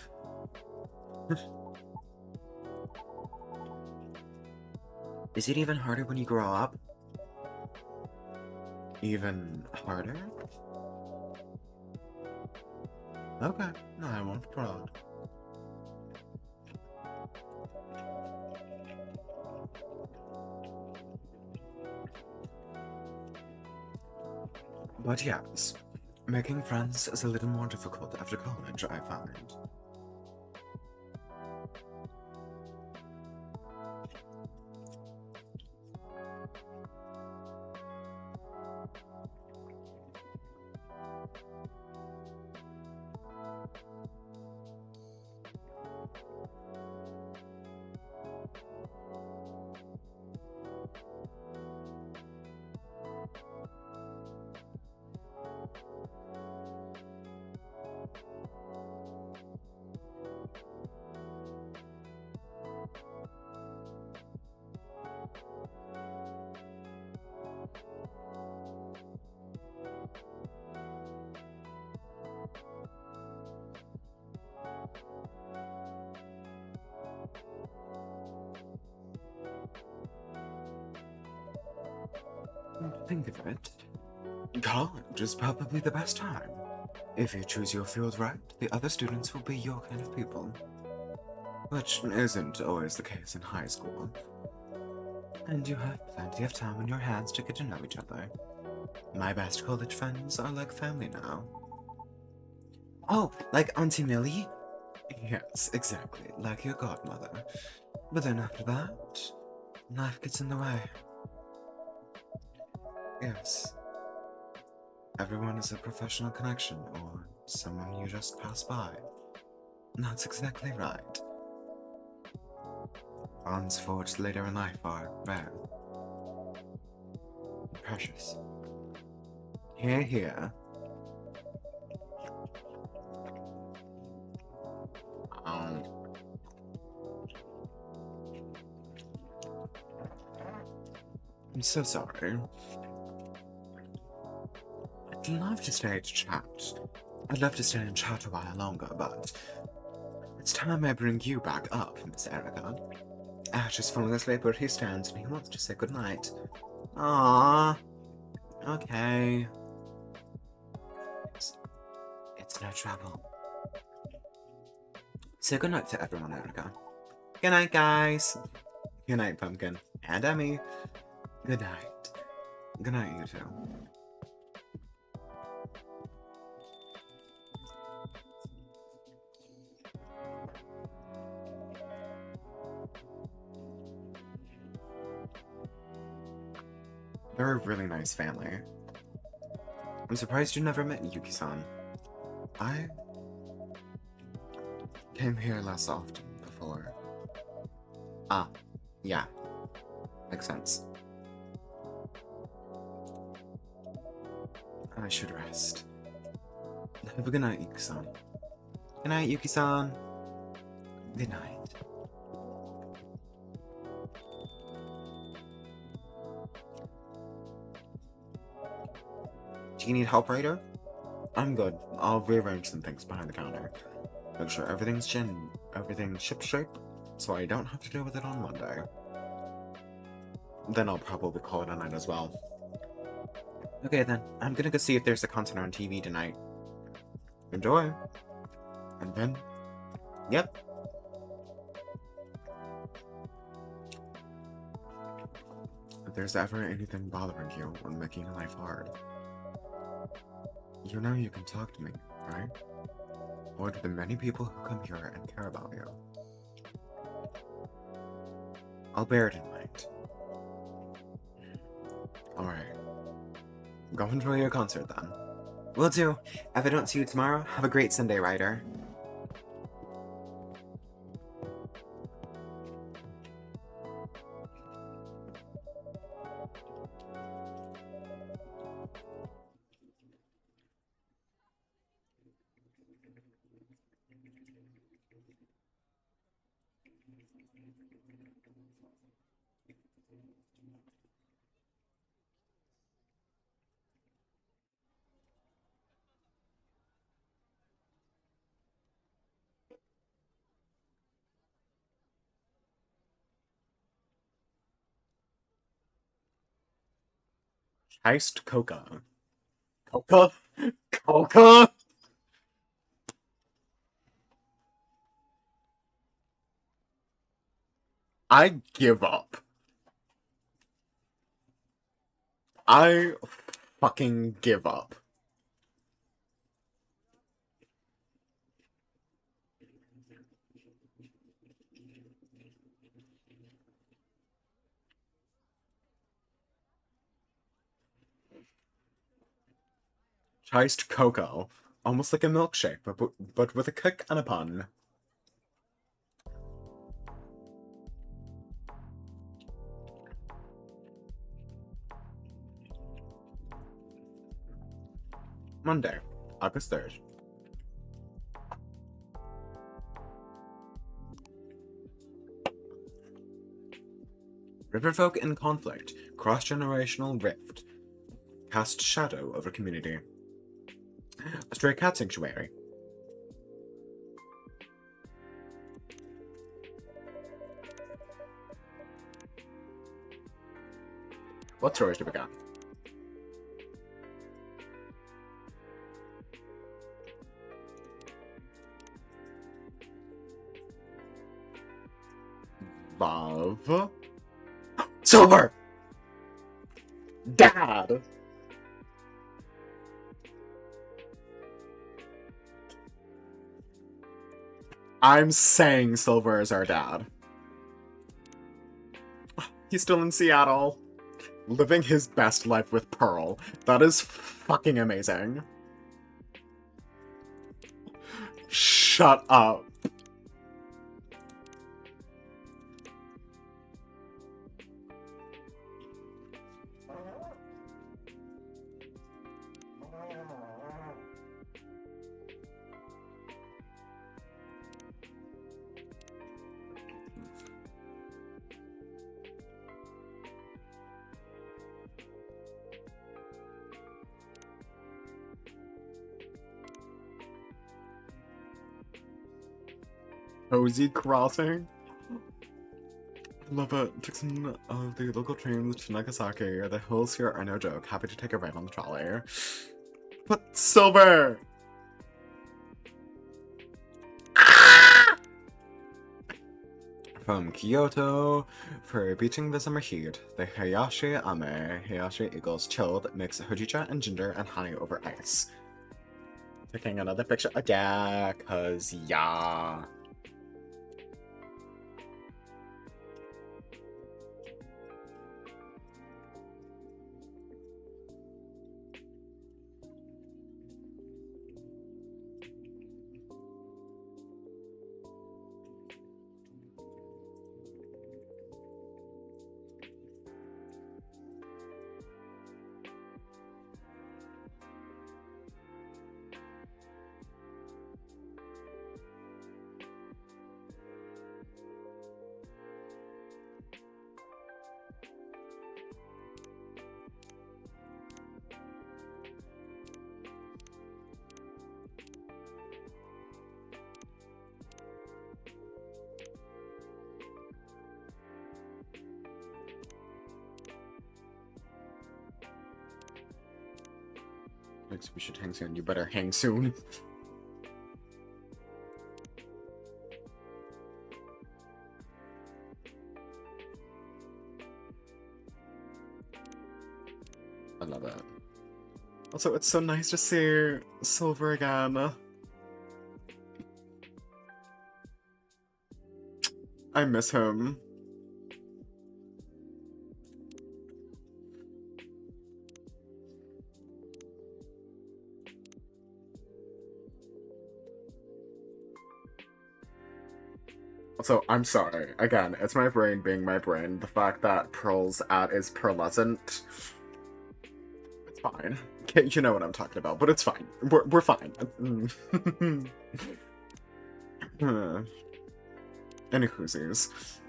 Is it even harder when you grow up? Even harder? Okay, no, I won't prod. But yes, making friends is a little more difficult after college, I find. Think of it. College is probably the best time. If you choose your field right, the other students will be your kind of people. Which isn't always the case in high school. And you have plenty of time on your hands to get to know each other. My best college friends are like family now. Oh, like Auntie Millie? Yes, exactly, like your godmother. But then after that, life gets in the way. Yes, everyone is a professional connection or someone you just pass by. That's exactly right. Bonds forged later in life are rare, precious. Here, here. Um, I'm so sorry. I'd love to stay to chat. I'd love to stay and chat a while longer, but it's time I bring you back up, Miss Erica. Ash is falling asleep where he stands and he wants to say goodnight. Ah, okay. It's no trouble. Say goodnight to everyone, Erica. Good night, guys. Good night, Pumpkin. And Emmy. Good night. Good night, you two. They're a really nice family. I'm surprised you never met Yuki-san. I came here less often before. Ah, yeah. Makes sense. I should rest. Have a good night, Yuki-san. Good night, Yuki-san. Good night. Do you need help, Ryder? I'm good. I'll rearrange some things behind the counter. Make sure everything's shipshape, so I don't have to deal with it on Monday. Then I'll probably call it a night as well. Okay then, I'm gonna go see if there's a concert on TV tonight. Enjoy! And then, yep. If there's ever anything bothering you or making life hard, you know you can talk to me, right? Or to the many people who come here and care about you. I'll bear it in mind. Alright. Go enjoy your concert then. Will do. If I don't see you tomorrow, have a great Sunday, Ryder. Iced coca. Coca? Coca? I give up. I fucking give up. Iced cocoa. Almost like a milkshake, but with a kick and a pun. Monday, August 3rd. Riverfolk in conflict, cross-generational rift, cast shadow over community. A stray cat sanctuary. What stories do we got? Love. Silver! Dad! I'm saying Silver is our dad. He's still in Seattle, living his best life with Pearl. That is fucking amazing. Shut up. Cozy Crossing? Love it. Took some of the local trains to Nagasaki. The hills here are no joke. Happy to take a ride on the trolley. But Silver! From Kyoto, for beaching the summer heat, the Hayashi Ame Hayashi equals chilled, mix hojicha and ginger and honey over ice. Taking another picture. Yeah, cause yeah. We should hang soon. You better hang soon. I love it. Also, it's so nice to see Silver again. I miss him. Also, I'm sorry. Again, it's my brain being my brain. The fact that Pearl's ad is pearlescent. It's fine. Okay, you know what I'm talking about, but it's fine. We're fine. Any whoosies.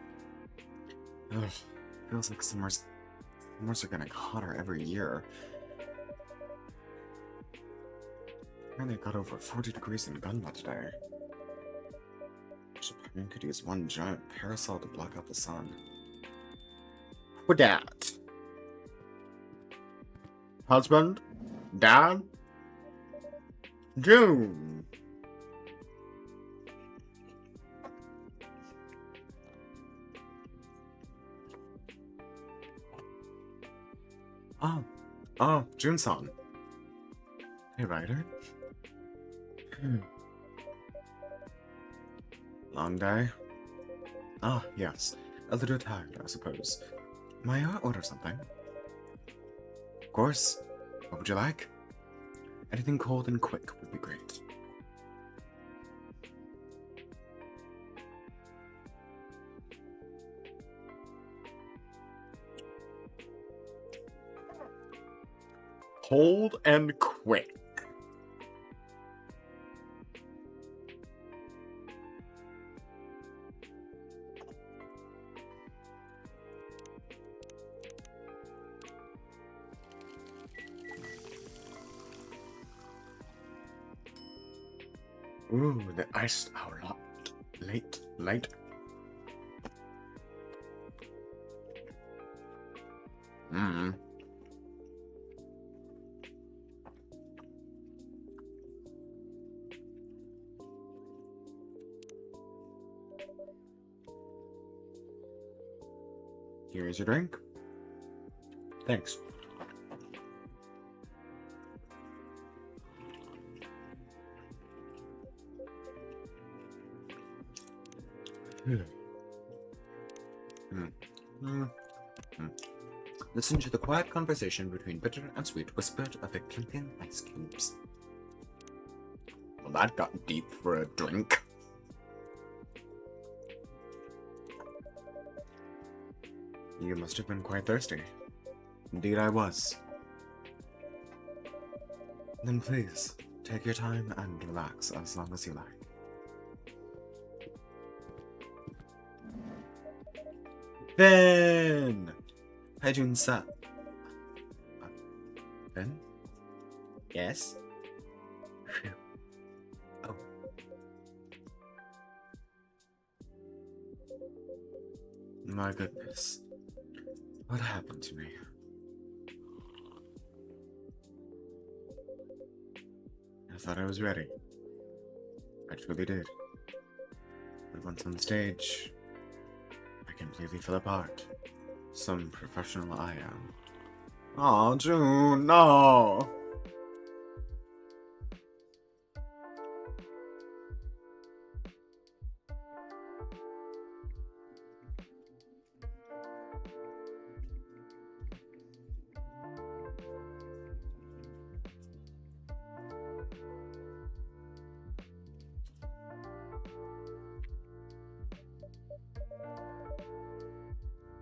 Ugh, feels like summers are getting hotter every year. Apparently it got over 40 degrees in Gunma today. Japan could use one giant parasol to block out the sun. Who dat? Husband? Dad? June! Oh, June-san. Hey, Ryder. Long day? Ah, yes. A little tired, I suppose. May I order something? Of course. What would you like? Anything cold and quick would be great. Cold and quick. Ooh, the iced our lot. Late. Mmm. Here's your drink. Thanks. Hmm. Hmm. Hmm. Listen to the quiet conversation between bitter and sweet, whispered of the clinking ice cubes. Well, that got deep for a drink. You must have been quite thirsty. Indeed, I was. Then please, take your time and relax as long as you like. Finn! Hajun-sa. Finn? Yes? Phew. Oh. My goodness. What happened to me? I thought I was ready. I truly did. But once on stage, I completely fell apart. Some professional I am. Aw, June, no!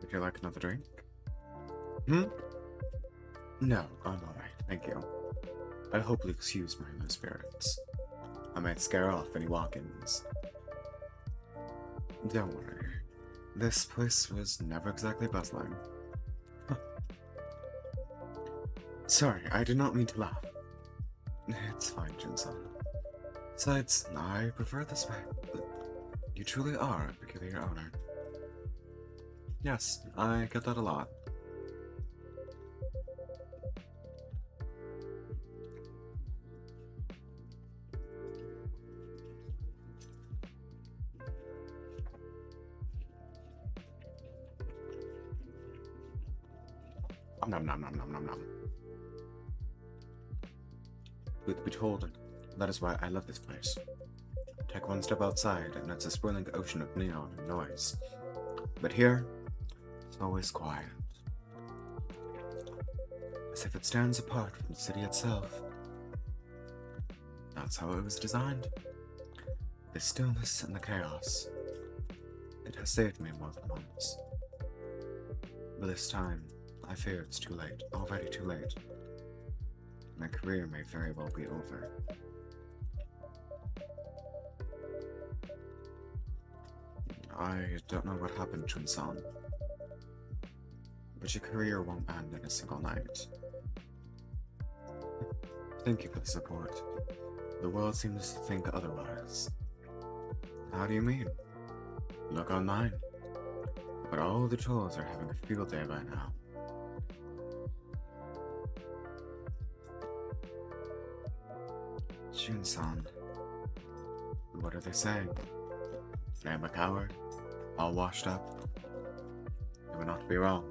Would you like another drink? Hmm? No, I'm alright, thank you. I hope you'll excuse my low spirits. I might scare off any walk-ins. Don't worry. This place was never exactly bustling. Sorry, I did not mean to laugh. It's fine, Jin-san. Besides, I prefer this way. You truly are a peculiar owner. Yes, I get that a lot. Nom nom nom nom nom nom. Truth be told, that is why I love this place. Take one step outside, and it's a swirling ocean of neon and noise. But here, it's always quiet. As if it stands apart from the city itself. That's how it was designed. The stillness and the chaos. It has saved me more than once. But this time, I fear it's too late, already too late. My career may very well be over. I don't know what happened, Chun-san. But your career won't end in a single night. Thank you for the support. The world seems to think otherwise. How do you mean? Look online. But all the trolls are having a field day by now. Jun-san. What are they saying? I am a coward? All washed up? You would not be wrong.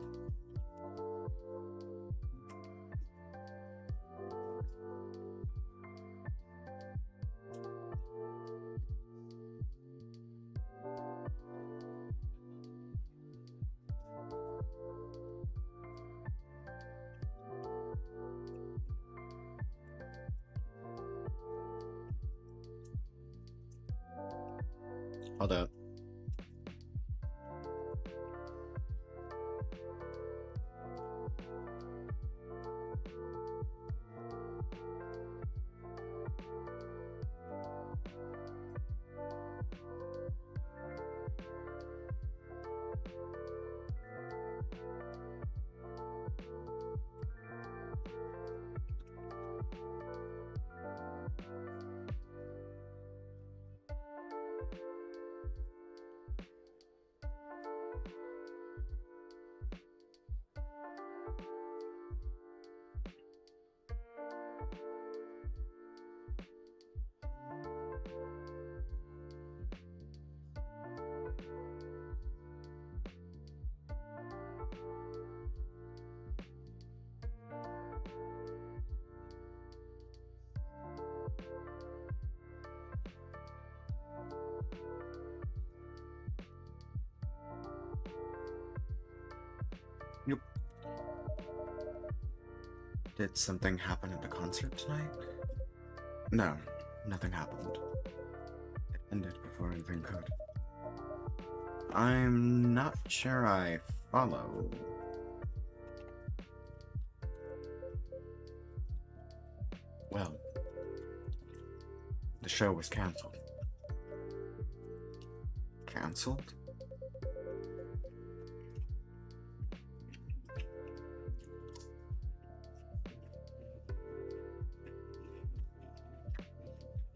Hold up. Did something happen at the concert tonight? No, nothing happened. It ended before anything could. I'm not sure I follow. Well, the show was cancelled. Cancelled?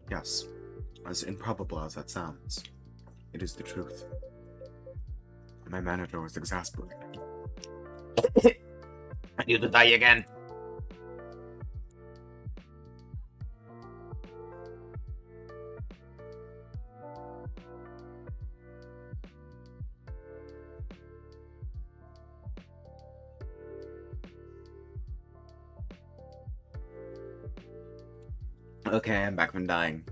Yes, as improbable as that sounds, it is the truth. My manager was exasperated. I need to die again. Okay, I'm back from dying.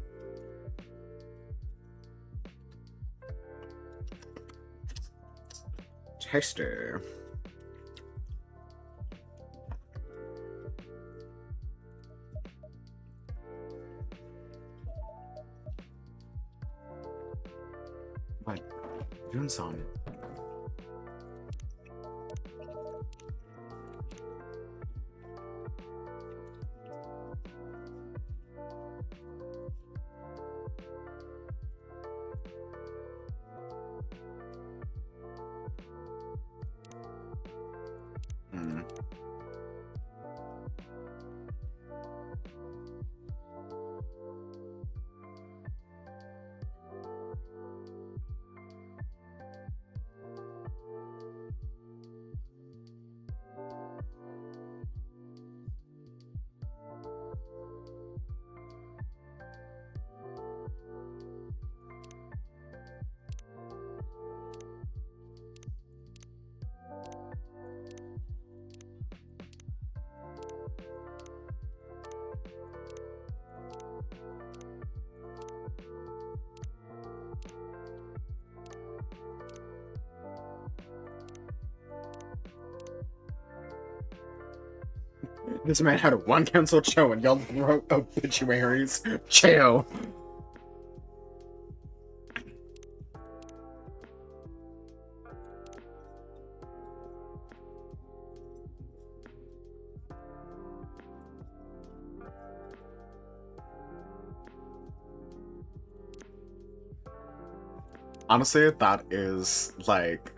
Taster. What? Jun-san. Hmm. This man had one canceled show and y'all wrote obituaries. Chill. Honestly, that is like...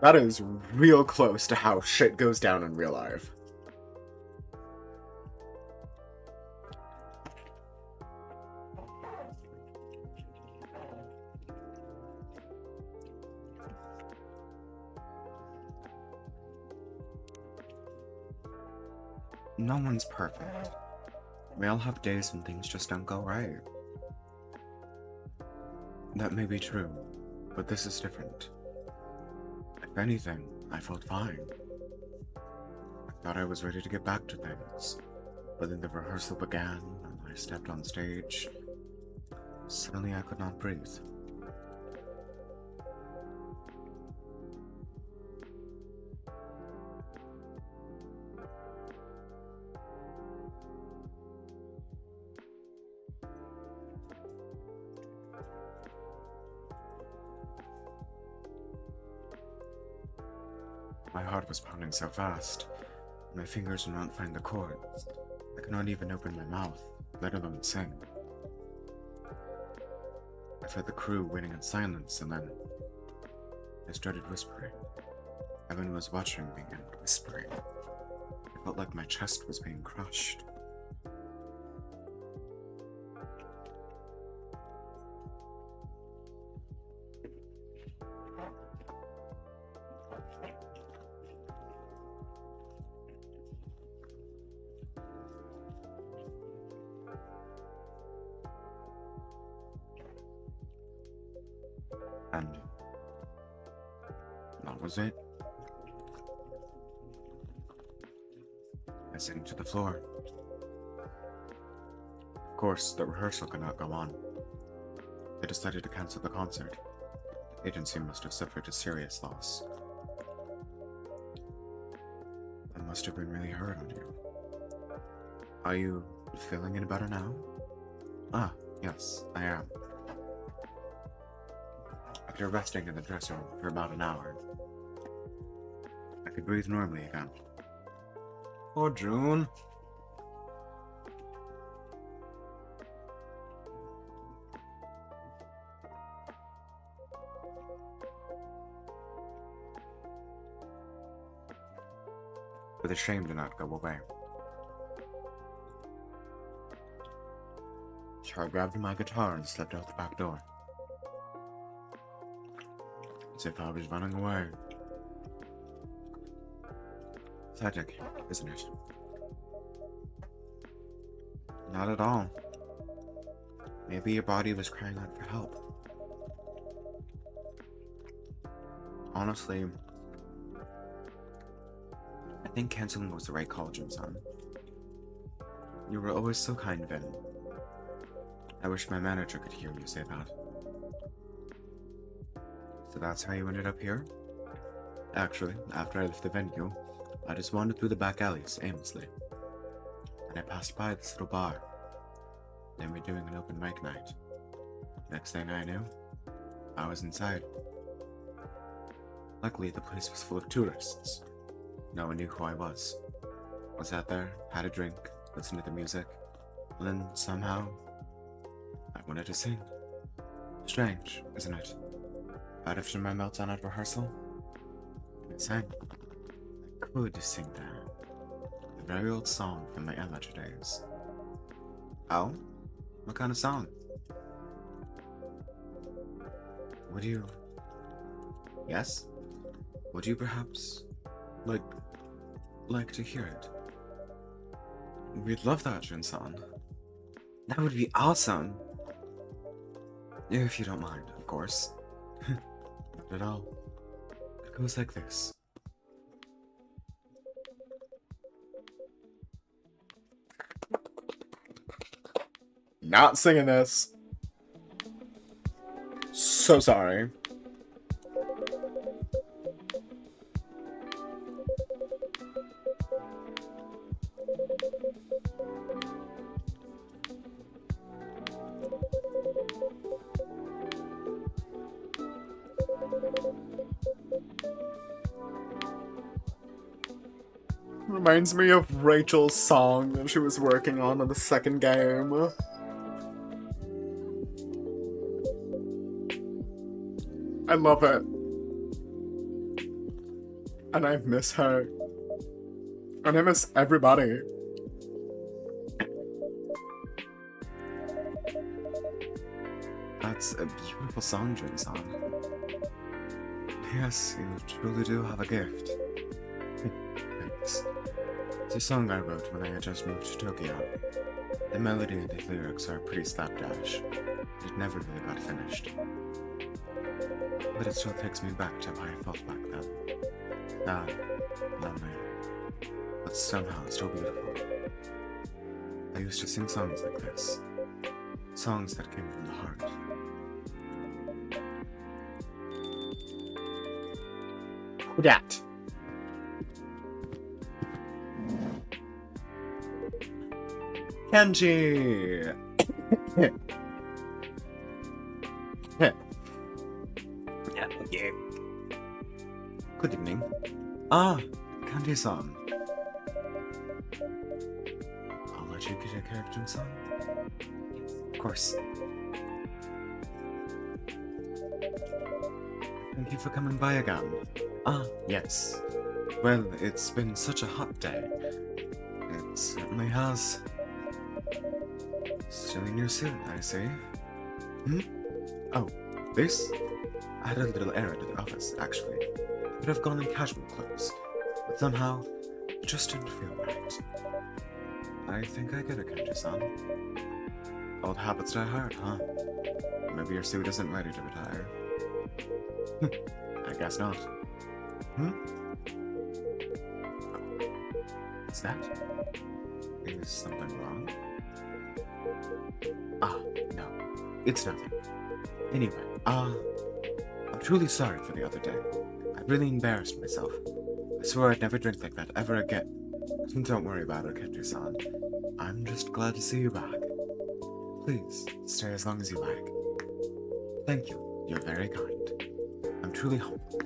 That is real close to how shit goes down in real life. No one's perfect. We all have days when things just don't go right. That may be true, but this is different. If anything, I felt fine. I thought I was ready to get back to things, but then the rehearsal began, and I stepped on stage. Suddenly I could not breathe. My heart was pounding so fast. My fingers would not find the chords. I could not even open my mouth, let alone sing. I felt the crew waiting in silence, and then I started whispering. Everyone was watching me and whispering. I felt like my chest was being crushed. And that was it. I sank to the floor. Of course, the rehearsal could not go on. They decided to cancel the concert. agency must have suffered a serious loss. That must have been really hard on you. Are you feeling any better now? Ah, yes, I am. After resting in the dressing room for about an hour, I could breathe normally again. Oh, June. But the shame did not go away. So I grabbed my guitar and slipped out the back door. As if I was running away. Tragic, isn't it? Not at all. Maybe your body was crying out for help. Honestly, I think canceling was the right call, Jin-san. You were always so kind, Vin. I wish my manager could hear you say that. So that's how you ended up here? Actually, after I left the venue, I just wandered through the back alleys aimlessly. And I passed by this little bar. They were doing an open mic night. Next thing I knew, I was inside. Luckily, the place was full of tourists. No one knew who I was. I sat there, had a drink, listened to the music, and then somehow, I wanted to sing. Strange, isn't it? Right after my meltdown at rehearsal, I sang. I could sing that. A very old song from my amateur days. Oh? What kind of song? Would you... Yes? Would you perhaps... like to hear it? We'd love that, Jin-san. That would be awesome! If you don't mind, of course. Not at all. It goes like this. Not singing this. So sorry. Reminds me of Rachel's song that she was working on in the second game. I love it. And I miss her. And I miss everybody. That's a beautiful song, Jin-san. Yes, you truly do have a gift. Thanks. It's a song I wrote when I had just moved to Tokyo. The melody and the lyrics are pretty slapdash. It never really got finished. But it still takes me back to how I felt back then. Sad, lonely, but somehow still beautiful. I used to sing songs like this. Songs that came from the heart. Who dat? Kenji! Yeah. Good evening. Ah, Kanji-san. I'll let you get your character, Jin-san. Yes, of course. Thank you for coming by again. Ah, yes. Well, it's been such a hot day. It certainly has. Still in your suit, I see. Hmm? Oh, this? I had a little errand at the office, actually. Could have gone in casual clothes, but somehow, it just didn't feel right. I think I get it, Kenji-san. Old habits die hard, huh? Maybe your suit isn't ready to retire. I guess not. Hmm? What's that? Is something wrong? Ah, no. It's nothing. Anyway, I'm truly sorry for the other day. I really embarrassed myself. I swore I'd never drink like that ever again. Don't worry about it, Kendra-san. I'm just glad to see you back. Please, stay as long as you like. Thank you. You're very kind. I'm truly humbled.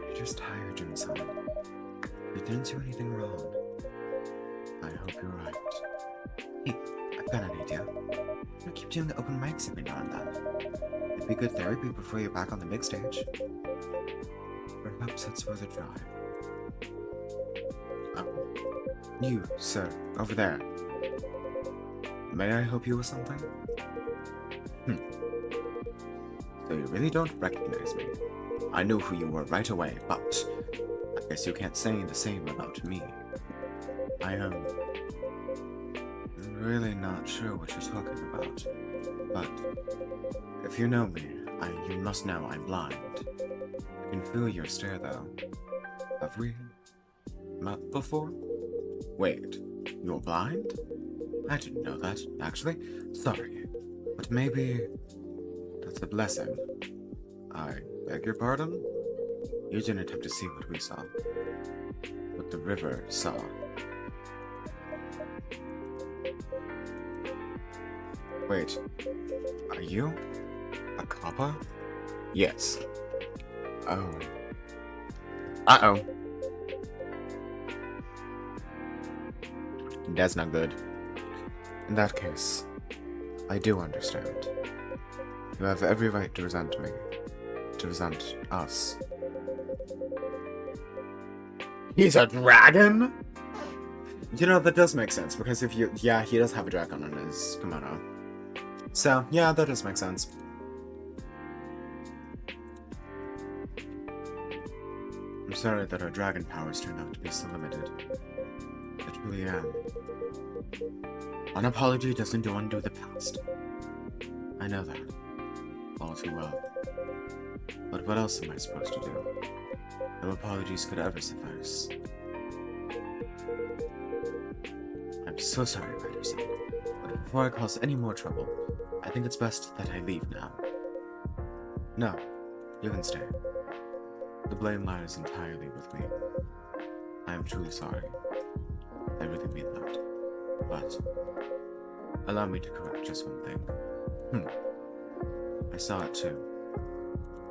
You're just tired, Jun-san. You didn't do anything wrong. I hope you're right. Hey, I've got an idea. I'll keep doing the open mics every now and then. It'd be good therapy before you're back on the big stage. Perhaps it's worth a try. You, sir, over there. May I help you with something? So you really don't recognize me. I knew who you were right away, but I guess you can't say the same about me. I am really not sure what you're talking about, but if you know me, you must know I'm blind. I can feel your stare, though. Have we met before? Wait, you're blind? I didn't know that, actually. Sorry, but maybe that's a blessing. I beg your pardon? You didn't have to see what we saw. What the river saw. Wait, are you a copper? Yes. Oh. Uh-oh. That's not good. In that case, I do understand. You have every right to resent me. To resent us. He's a dragon? You know, that does make sense, because if you... Yeah, he does have a dragon on his kimono. So, yeah, that does make sense. I'm sorry that our dragon powers turned out to be so limited. I truly am. An apology doesn't undo the past. I know that. All too well. But what else am I supposed to do? No apologies could ever suffice. I'm so sorry, Ryder-san. But before I cause any more trouble, I think it's best that I leave now. No, you can stay. The blame lies entirely with me. I am truly sorry. I really mean that. But allow me to correct just one thing. I saw it too.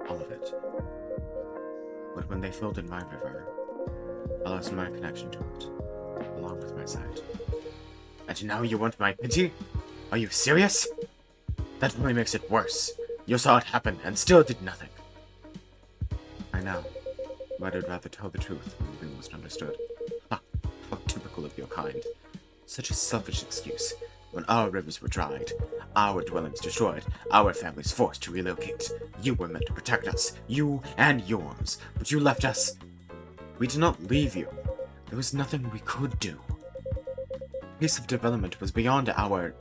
All of it. But when they filled in my river, I lost my connection to it, along with my sight. And now you want my pity? Are you serious? That only makes it worse. You saw it happen and still did nothing. I know, but I'd rather tell the truth than be misunderstood. Ha! How typical of your kind. Such a selfish excuse. When our rivers were dried, our dwellings destroyed, our families forced to relocate. You were meant to protect us, you and yours, but you left us. We did not leave you. There was nothing we could do. The pace of development was beyond our...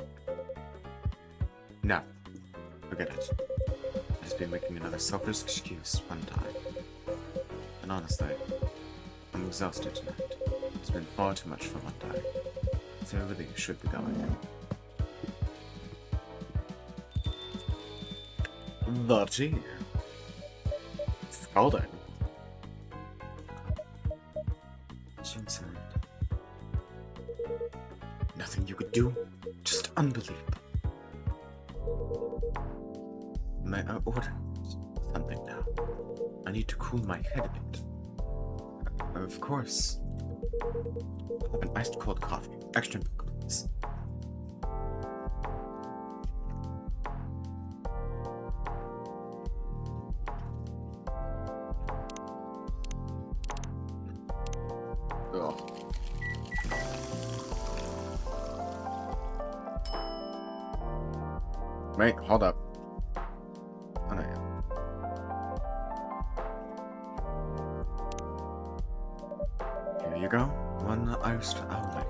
No. Forget it. I've just been making another selfish excuse one time. And honestly, I'm exhausted tonight. It's been far too much for one day. So I really should be going. The tea. Scalding. Jun-san. Nothing you could do? Just unbelievable. May I order something now? I need to cool my head a bit. Of course. I'll have an iced cold coffee. Extra milk, please. Ugh. Wait, hold up. Oh, no, yeah. Here you go. One iced owlet.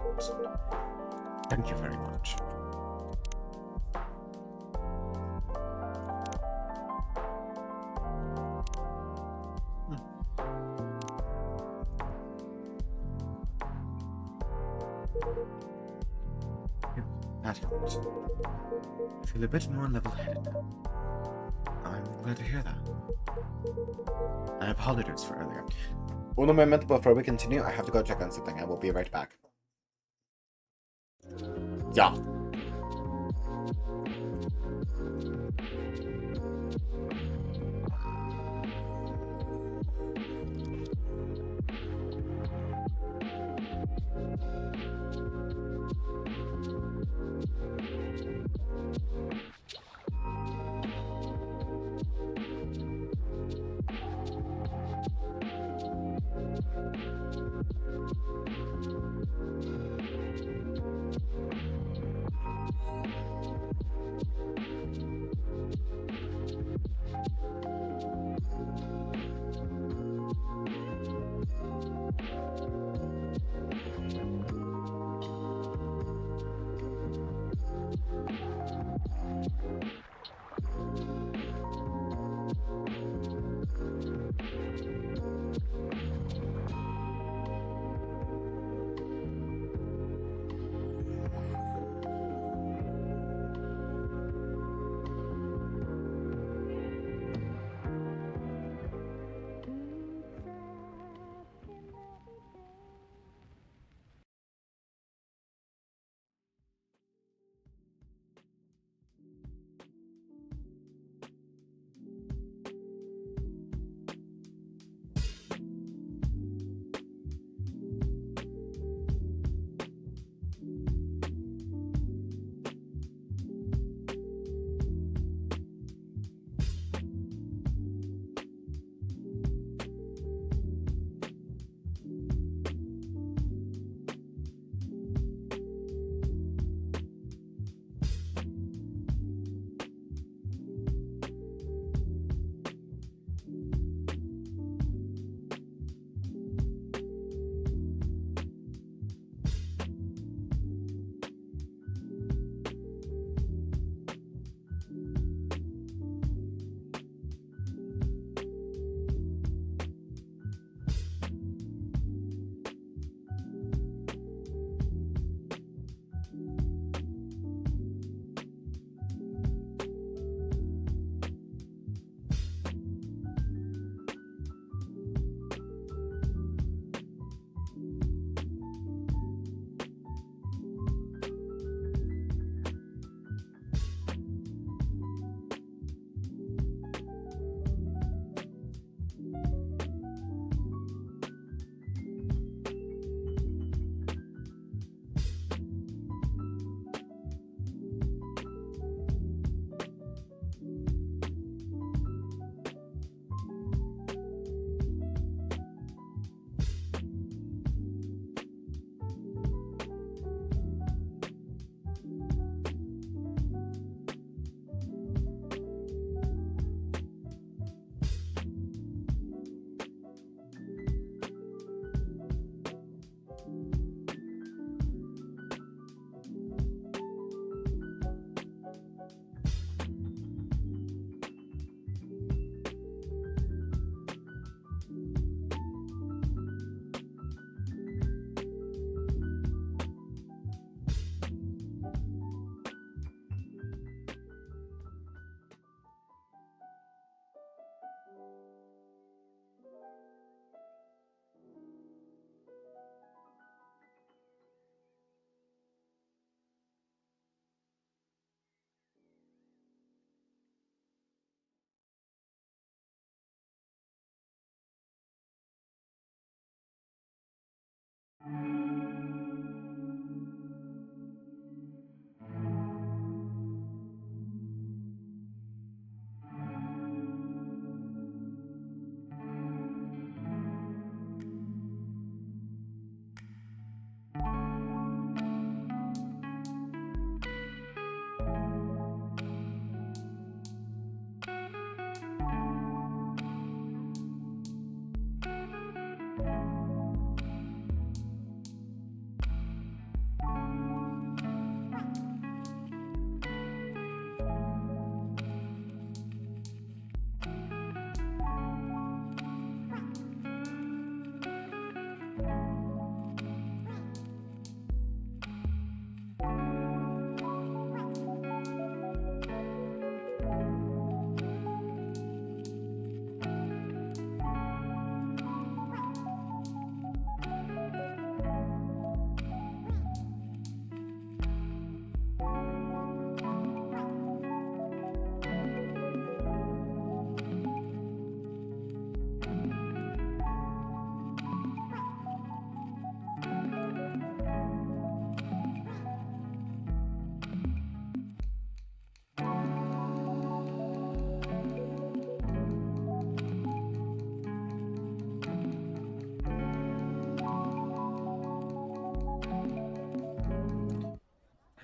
Thank you very much. Yes. That helped. I feel a bit more level-headed now. I'm glad to hear that. I apologize for earlier. One moment before we continue, I have to go check on something. I will be right back. Yeah.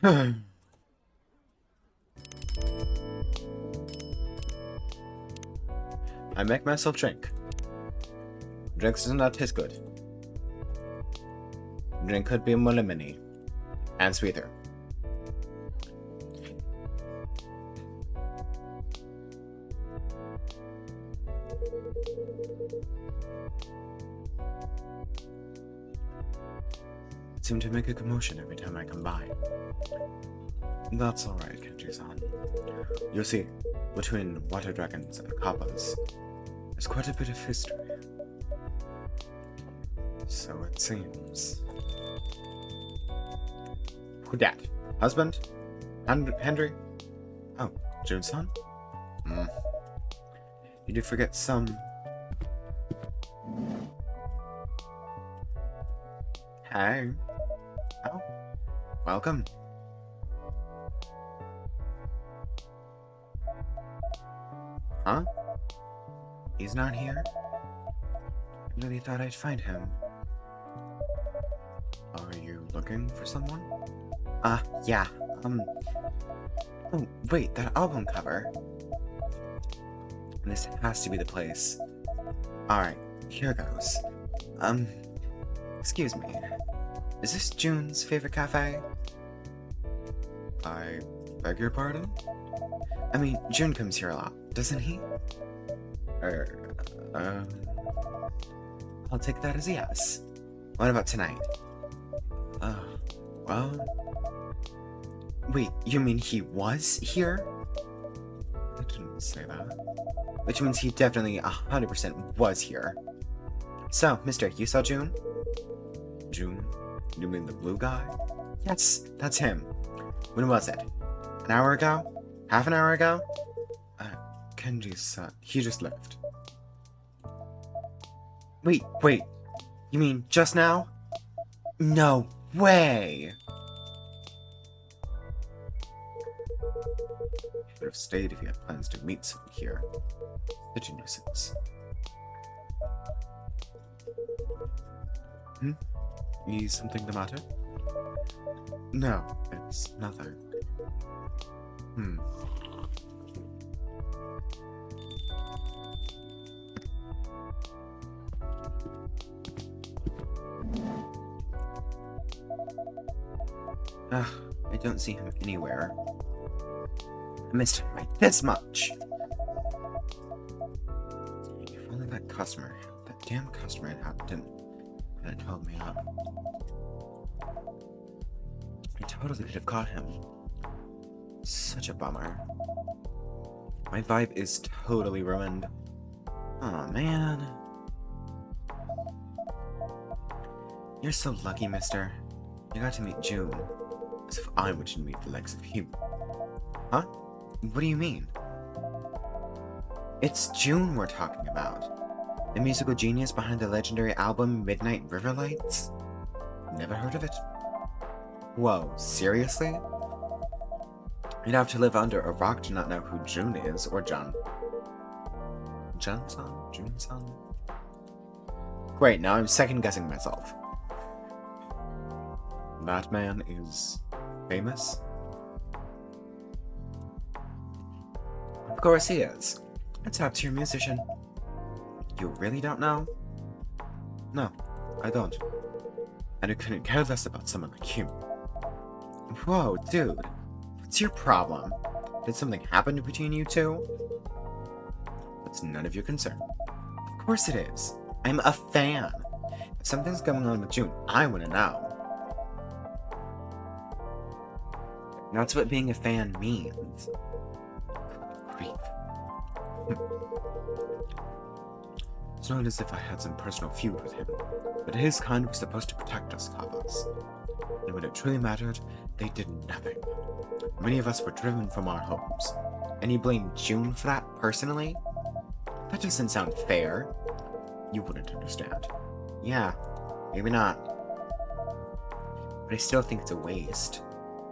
I make myself drink. Drinks does not taste good. Drink could be more lemony and sweeter. Seem to make a commotion every time I come by. That's alright, Kenji-san. You see, between water dragons and kappas, there's quite a bit of history. So it seems. Who dat? Husband? Henry? Oh, June-san? Did you forget some... Hey. Oh, welcome. Huh? He's not here? I really thought I'd find him. Are you looking for someone? Yeah. Oh, wait, that album cover. This has to be the place. Alright, here goes. Excuse me. Is this June's favorite cafe? I beg your pardon? I mean, June comes here a lot, doesn't he? I'll take that as a yes. What about tonight? Well... Wait, you mean he was here? I didn't say that. Which means he definitely 100% was here. So, mister, you saw June? June? You mean the blue guy? Yes, that's him. When was it? An hour ago? Half an hour ago? Kenji's son. He just left. Wait. You mean just now? No way! Should have stayed if he had plans to meet someone here. Such a nuisance. Is something the matter? No, it's nothing. I don't see him anywhere. I missed him by this much! If only that damn customer hadn't told me up. I totally could have caught him. Such a bummer. My vibe is totally ruined. Aw, man. You're so lucky, mister. You got to meet June. As if I wouldn't meet the likes of you. Huh? What do you mean? It's June we're talking about. The musical genius behind the legendary album Midnight River Lights? Never heard of it? Whoa, seriously? You'd have to live under a rock to not know who June is, or John. Jun-san? June-san? Great, now I'm second-guessing myself. That man is famous? Of course he is. A top-tier musician. You really don't know? No, I don't. And I couldn't care less about someone like you. Whoa, dude. What's your problem? Did something happen between you two? It's none of your concern. Of course it is. I'm a fan. If something's going on with June, I want to know. That's what being a fan means. Grief. It's not as if I had some personal feud with him, but his kind was supposed to protect us Kappas. And when it truly mattered, they did nothing. Many of us were driven from our homes. And you blame June for that personally? That doesn't sound fair. You wouldn't understand. Yeah, maybe not. But I still think it's a waste.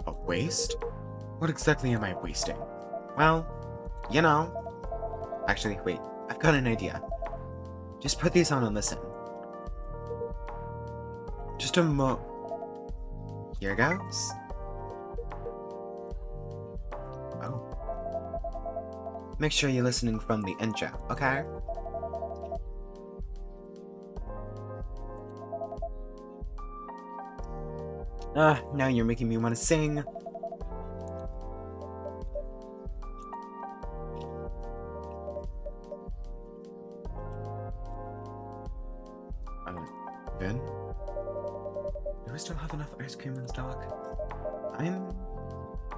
A waste? What exactly am I wasting? Well, you know. Actually, wait, I've got an idea. Just put these on and listen. Just a Here goes. make sure you're listening from the intro, okay? Now you're making me want to sing. Vin? Do we still have enough ice cream in stock? I'm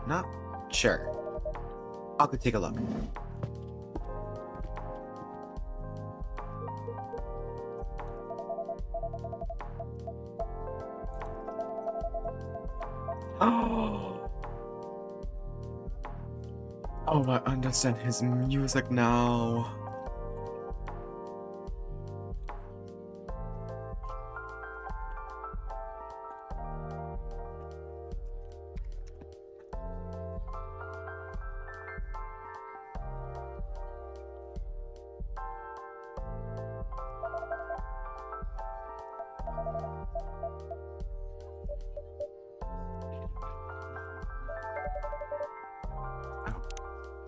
not sure. I'll go take a look. Oh, I understand his music now.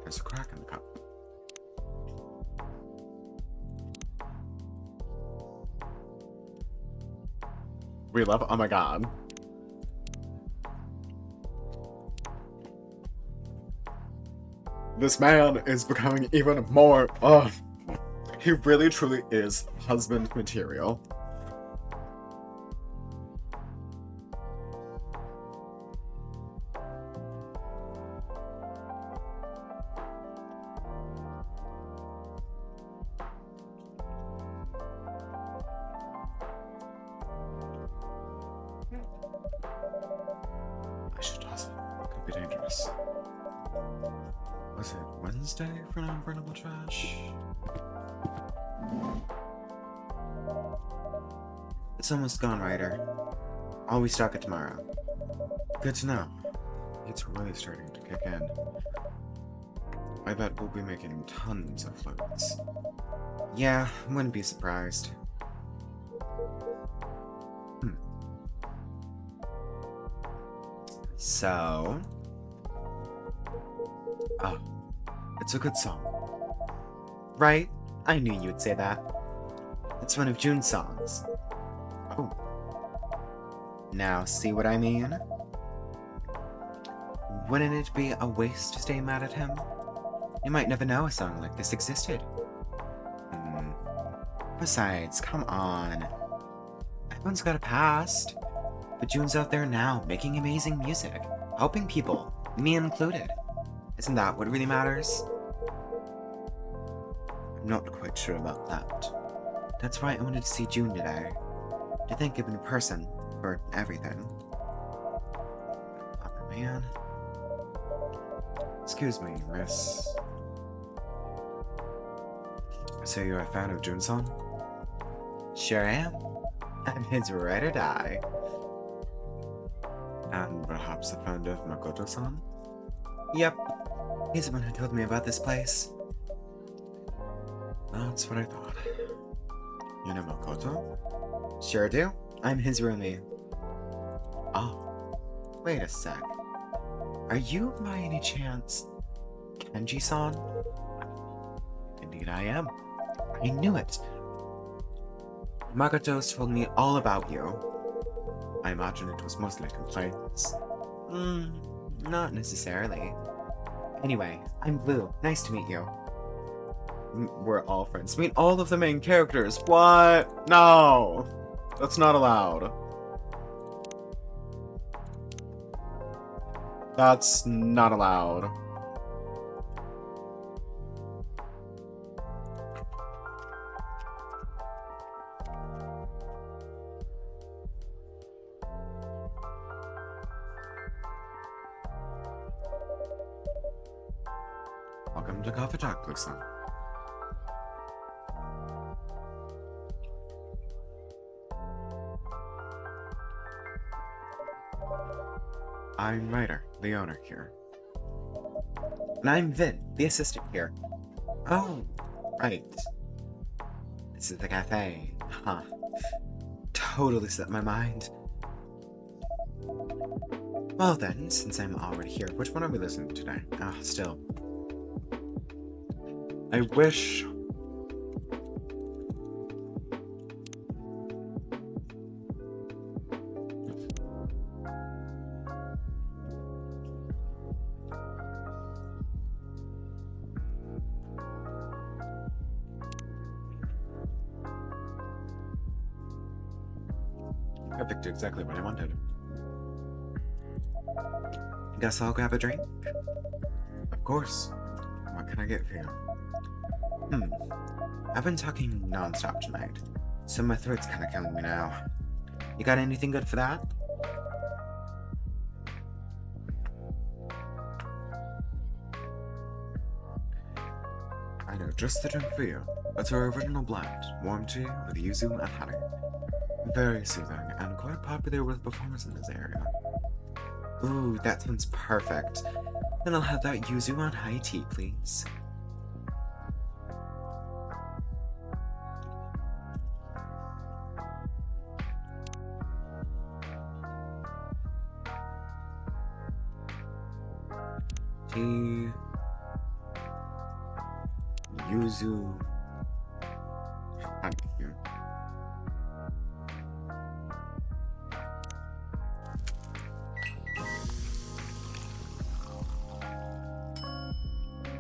There's a crack in the cup. We love. Oh my god. This man is becoming even more. Oh, he really truly is husband material. I should toss it. Could be dangerous. Was it Wednesday for non-burnable trash? It's almost gone, Ryder. I'll restock it tomorrow. Good to know. It's really starting to kick in. I bet we'll be making tons of floats. Yeah, wouldn't be surprised. So... Oh, it's a good song. Right? I knew you'd say that. It's one of June's songs. Oh. Now, see what I mean? Wouldn't it be a waste to stay mad at him? You might never know a song like this existed. Besides, come on. Everyone's got a past. But June's out there now, making amazing music. Helping people, me included. Isn't that what really matters? I'm not quite sure about that. That's why I wanted to see June today. To thank him in person for everything. Oh man. Excuse me, miss. So you're a fan of June-san? Sure am. I'm his ride or die. And perhaps a fan of Makoto-san? Yep. He's the one who told me about this place. That's what I thought. You know Makoto? Sure do. I'm his roomie. Oh. Wait a sec. Are you, by any chance, Kenji-san? Indeed I am. I knew it. Makoto's told me all about you. I imagine it was mostly complaints. Not necessarily. Anyway, I'm Blue. Nice to meet you. We're all friends. Meet all of the main characters. What? No! That's not allowed. That's not allowed. Welcome to Coffee Talk, Blue-san. I'm Ryder, the owner here. And I'm Vin, the assistant here. Oh, right. This is the cafe. Huh. Totally slipped my mind. Well then, since I'm already here, which one are we listening to today? Still. I wish... Perfect, exactly what I wanted. Guess I'll grab a drink? Of course. What can I get for you? I've been talking non-stop tonight, so my throat's kinda killing me now. You got anything good for that? I know just the drink for you. It's our original blend, warm tea with yuzu and honey. Very soothing and quite popular with performers in this area. Ooh, that sounds perfect. Then I'll have that yuzu on high tea, please. Tea, yuzu, honey.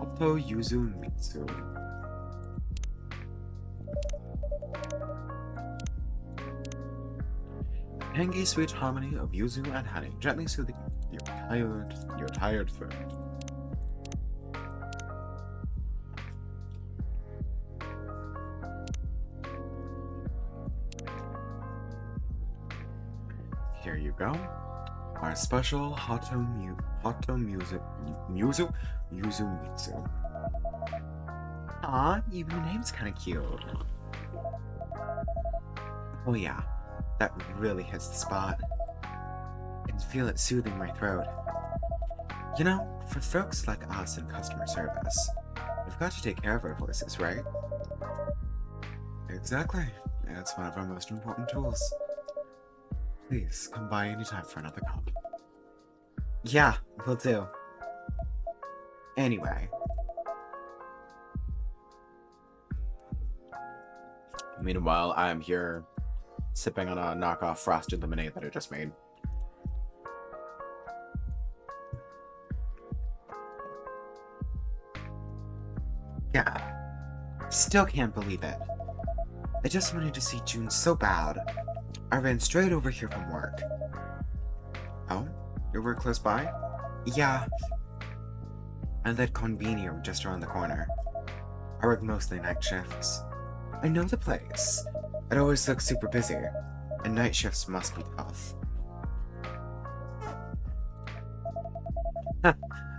Oppo yuzu mitsu. Tangy sweet harmony of yuzu and honey, gently soothing your tired throat. Here you go. Our special yuzu mitsu. Aw, even the name's kinda cute. Oh yeah, that really hits the spot. I can feel it soothing my throat. You know, for folks like us in customer service, we've got to take care of our voices, right? Exactly. It's one of our most important tools. Please, come by anytime for another cup. Yeah, will do. Anyway. Meanwhile, I am here sipping on a knockoff frosted lemonade that I just made. Yeah. Still can't believe it. I just wanted to see June so bad. I ran straight over here from work. Oh? Your work close by? Yeah. And that convenium just around the corner. I work mostly night shifts. I know the place. It always looks super busy, and night shifts must be tough.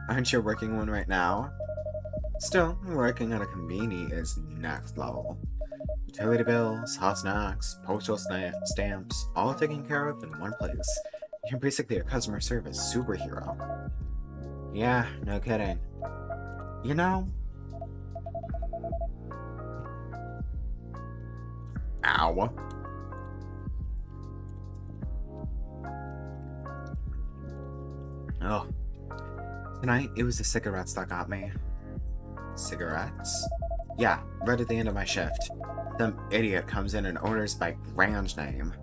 Aren't you working one right now? Still, working at a conveni is next level. Utility bills, hot snacks, postal stamps, all taken care of in one place. You're basically a customer service superhero. Yeah, no kidding. You know... Ow. Oh. Tonight, it was the cigarettes that got me. Cigarettes? Yeah, right at the end of my shift. Some idiot comes in and orders by brand name.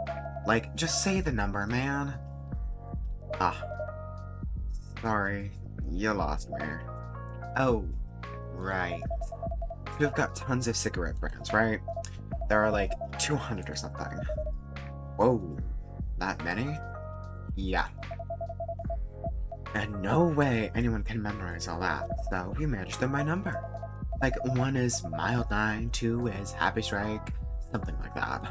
Like, just say the number, man. Ah. Sorry, you lost me. Oh, right. We've got tons of cigarette brands, right? There are like 200 or something. Whoa, that many? Yeah. And no way anyone can memorize all that, so we managed them by number. Like, 1 is Mild 9, 2 is Happy Strike, something like that.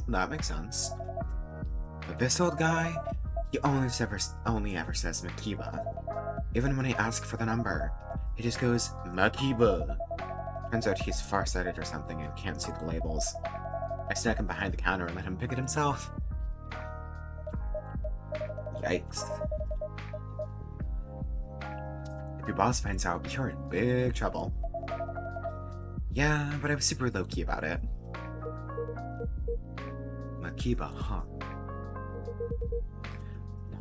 That makes sense. But this old guy, he only ever says Makiba. Even when I ask for the number, he just goes, Makiba. Turns out he's farsighted or something and can't see the labels. I snuck him behind the counter and let him pick it himself. Yikes. If your boss finds out, you're in big trouble. Yeah, but I was super low-key about it. Makiba, huh?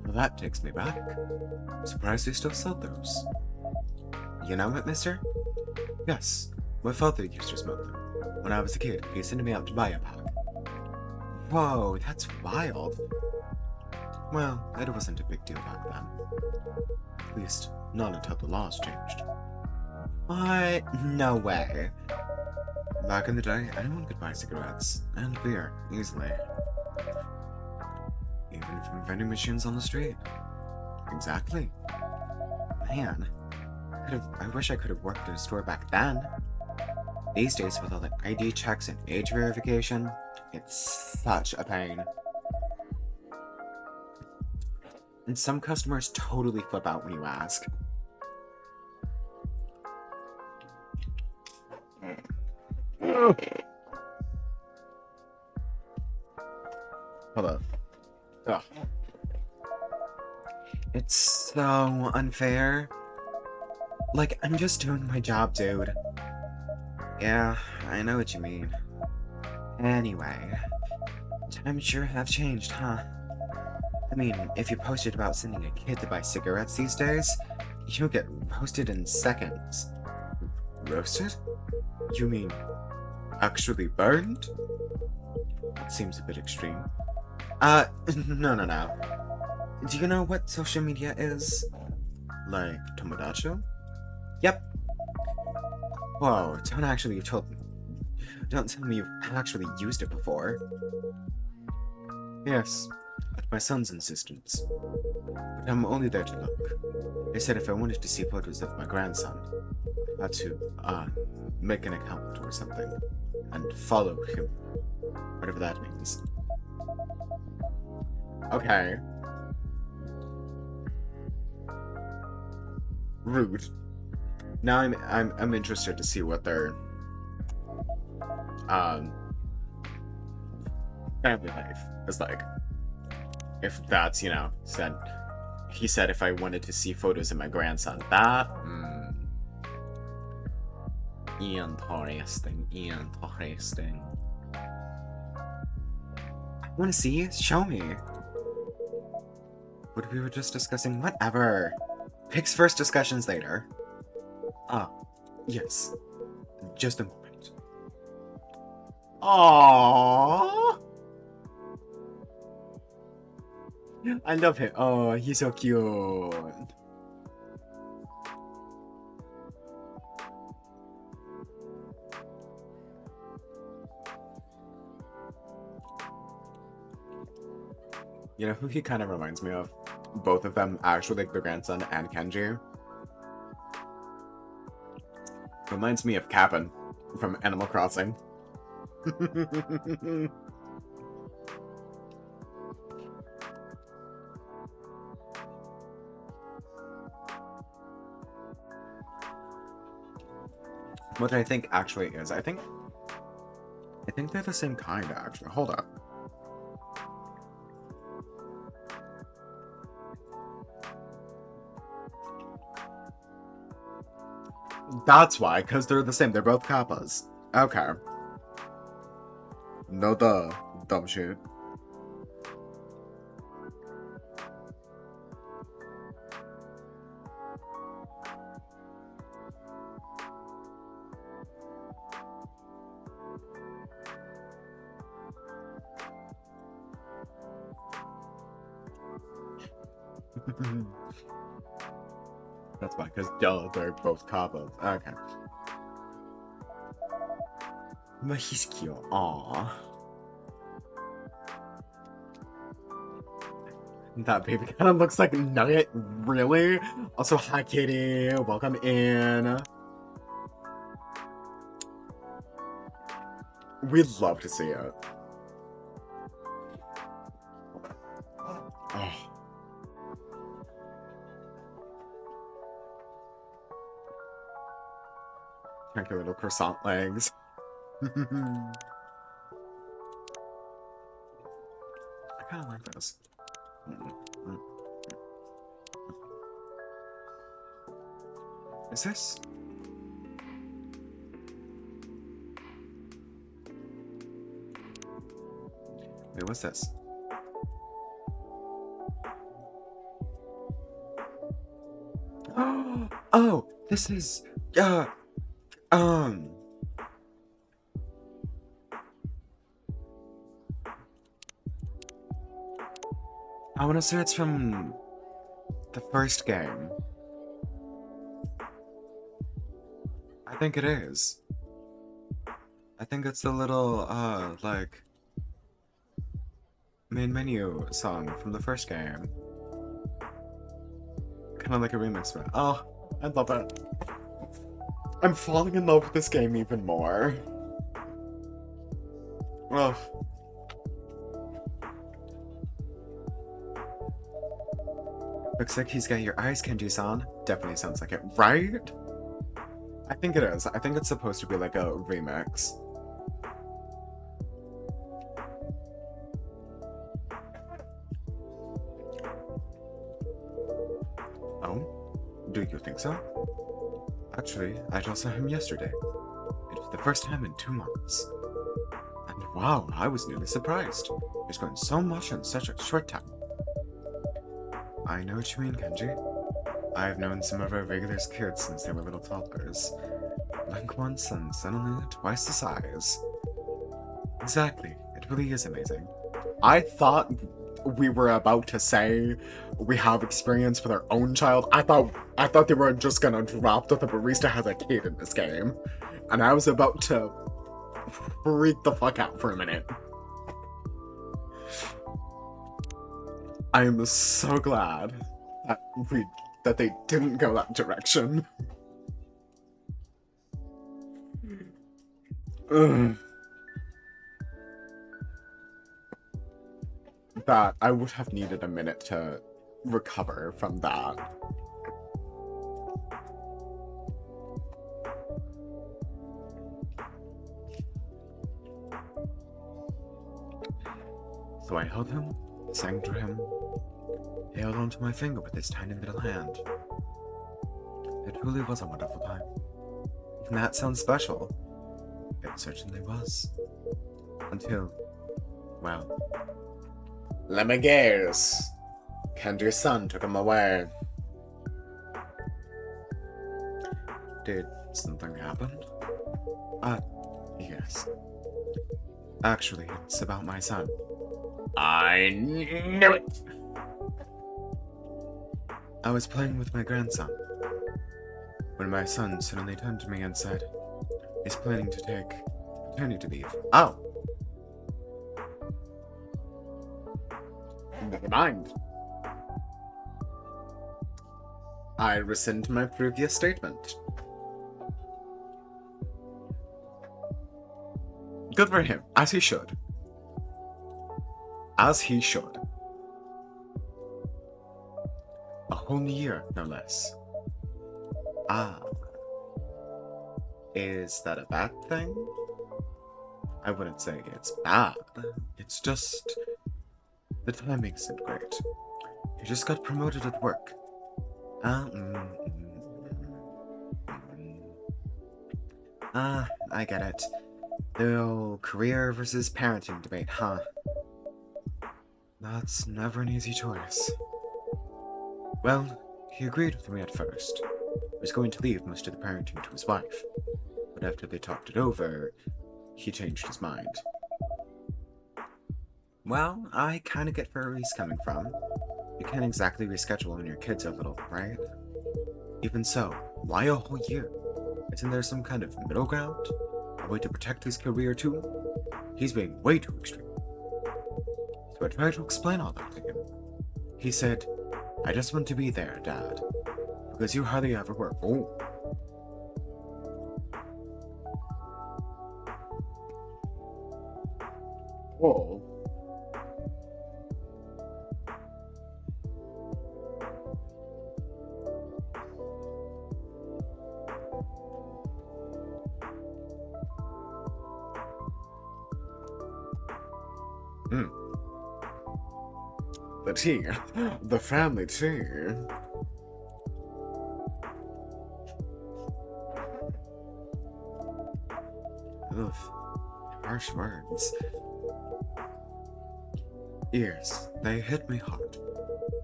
Now that takes me back. I'm surprised they still sell those. You know what, mister? Yes, my father used to smoke them. When I was a kid, he sent me out to buy a pack. Whoa, that's wild. Well, it wasn't a big deal back then. At least, not until the laws changed. What? No way. Back in the day, anyone could buy cigarettes and beer easily. Even from vending machines on the street. Exactly. Man, I wish I could have worked in a store back then. These days, with all the ID checks and age verification, it's such a pain. And some customers totally flip out when you ask. Hold up. Ugh. It's so unfair. Like, I'm just doing my job, dude. Yeah, I know what you mean. Anyway, times sure have changed, huh? I mean, if you posted about sending a kid to buy cigarettes these days, you'll get roasted in seconds. Roasted? You mean actually burned? That seems a bit extreme. No. Do you know what social media is? Like Tomodachi? Yep. Whoa, don't tell me you've actually used it before. Yes, at my son's insistence. But I'm only there to look. They said if I wanted to see photos of my grandson, I had to, make an account or something, and follow him. Whatever that means. Okay. Rude. Now I'm interested to see what their family life is like. If that's, you know, he said if I wanted to see photos of my grandson. That interesting. I wanna see? Show me. What we were just discussing, whatever. Pics first, discussions later. Ah, yes. Just a moment. Aww. I love him. Oh, he's so cute. You know who he kind of reminds me of? Both of them, actually, like the grandson and Kenji. Reminds me of Cap'n from Animal Crossing. What I think actually is, I think they're the same kind, actually. Hold up. That's why, because they're the same. They're both kappas. Okay. No duh, dumb shit. That's why, because they're both kappas. Okay. But he's cute. Aww. That baby kind of looks like Nugget. Really? Also, hi, Katie. Welcome in. We'd love to see it. Oh. Cranky little croissant legs. I kind of like this. Is this? Wait, what's this? Oh, This is, um, I want to say it's from the first game. I think it is. I think it's the little, like, main menu song from the first game. Kind of like a remix of it. Oh, I love it. I'm falling in love with this game even more. Oh. Looks like he's got your eyes, Kenji-san. Definitely sounds like it, right? I think it is. I think it's supposed to be like a remix. Oh? Do you think so? Actually, I just saw him yesterday. It was the first time in 2 months. And wow, I was nearly surprised. He's grown so much in such a short time. I know what you mean, Kenji. I've known some of our regulars' kids since they were little toddlers. Blink once and suddenly twice the size. Exactly. It really is amazing. I thought we were about to say we have experience with our own child. I thought they were just gonna drop that the barista has a kid in this game. And I was about to freak the fuck out for a minute. I am so glad that they didn't go that direction. Ugh. That I would have needed a minute to recover from that. So I held him, sang to him. He held onto my finger with his tiny little hand. It truly was a wonderful time. And that sounds special. It certainly was. Until, well, let me guess. Kenji's son took him away. Did something happen? Yes. Actually, it's about my son. I knew it! I was playing with my grandson when my son suddenly turned to me and said he's planning to take paternity leave. Oh! Never mind. I rescind my previous statement. Good for him, as he should. As he should. A whole year, no less. Ah. Is that a bad thing? I wouldn't say it's bad. It's just... the timing isn't great. He just got promoted at work. I get it. The old career versus parenting debate, huh? That's never an easy choice. Well, he agreed with me at first. He was going to leave most of the parenting to his wife. But after they talked it over, he changed his mind. Well, I kinda get where he's coming from. You can't exactly reschedule when your kids are little, right? Even so, why a whole year? Isn't there some kind of middle ground? A way to protect his career too? He's being way too extreme. So I tried to explain all that to him. He said, I just want to be there, Dad. Because you hardly ever work. Oh. Whoa. The tea. The family tea. Ugh. Harsh words. Yes, they hit me hard.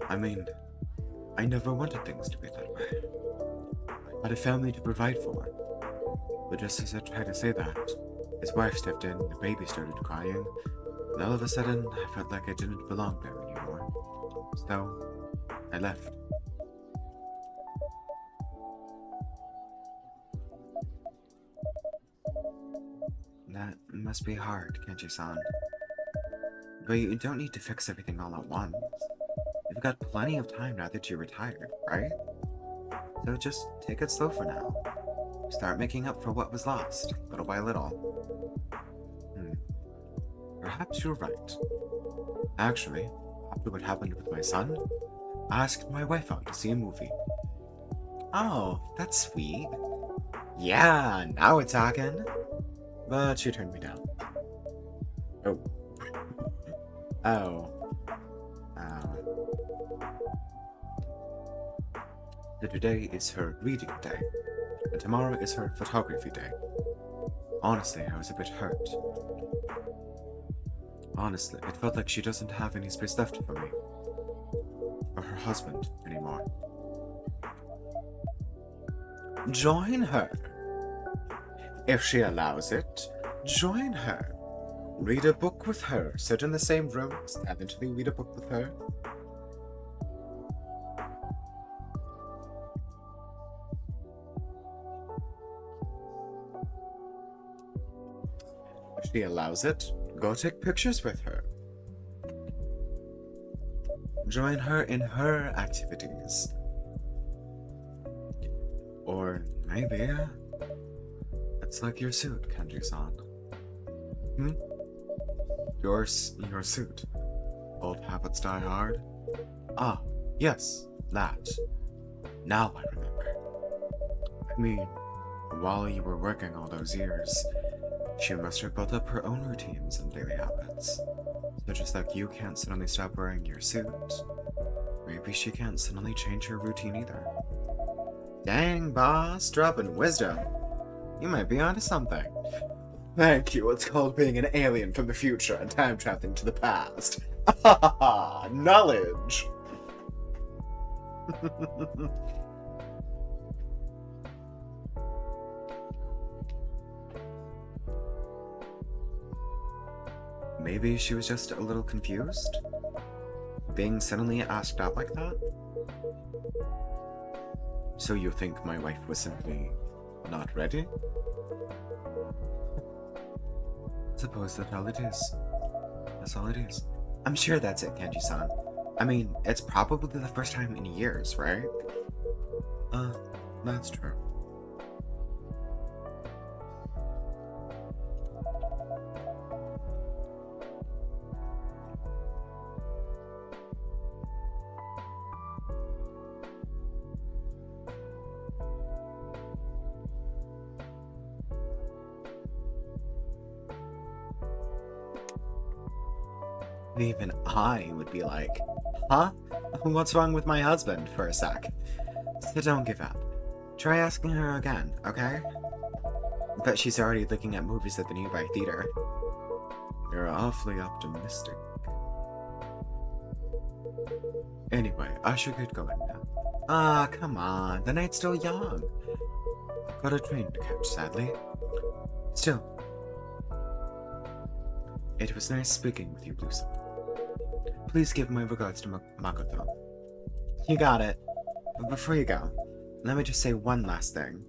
I mean, I never wanted things to be that way. had a family to provide for. But just as I tried to say that, his wife stepped in, the baby started crying, and all of a sudden, I felt like I didn't belong there anymore. So, I left. That must be hard, can't you, son? But you don't need to fix everything all at once. You've got plenty of time now that you're retired, right? So just take it slow for now. Start making up for what was lost, little by little. Perhaps you're right. Actually, after what happened with my son, I asked my wife out to see a movie. Oh, that's sweet. Yeah, now we're talking. But she turned me down. Oh. Oh. So today is her reading day, and tomorrow is her photography day. Honestly, I was a bit hurt. Honestly, it felt like she doesn't have any space left for me. Or her husband anymore. Join her. If she allows it, join her. Read a book with her. Sit in the same room, silently read a book with her. If she allows it, go take pictures with her. Join her in her activities. Or maybe it's like your suit, Kenji-san. Your suit. Old habits die hard? Ah, yes, that. Now I remember. I mean, while you were working all those years, she must have built up her own routines and daily habits. So just like you can't suddenly stop wearing your suit, maybe she can't suddenly change her routine either. Dang, boss, dropping wisdom. You might be onto something. Thank you, it's called being an alien from the future and time traveling to the past. Knowledge! Maybe she was just a little confused? Being suddenly asked out like that? So you think my wife was simply not ready? Suppose that's all it is. That's all it is. I'm sure that's it, Kenji-san. I mean, it's probably the first time in years, right? That's true. Even I would be like, huh? What's wrong with my husband for a sec? So don't give up. Try asking her again, okay? Bet she's already looking at movies at the nearby theater. You're awfully optimistic. Anyway, I should get going now. Ah, come on, the night's still young. I've got a train to catch, sadly. Still, it was nice speaking with you, Lucy. Please give my regards to Makoto. You got it. But before you go, let me just say one last thing.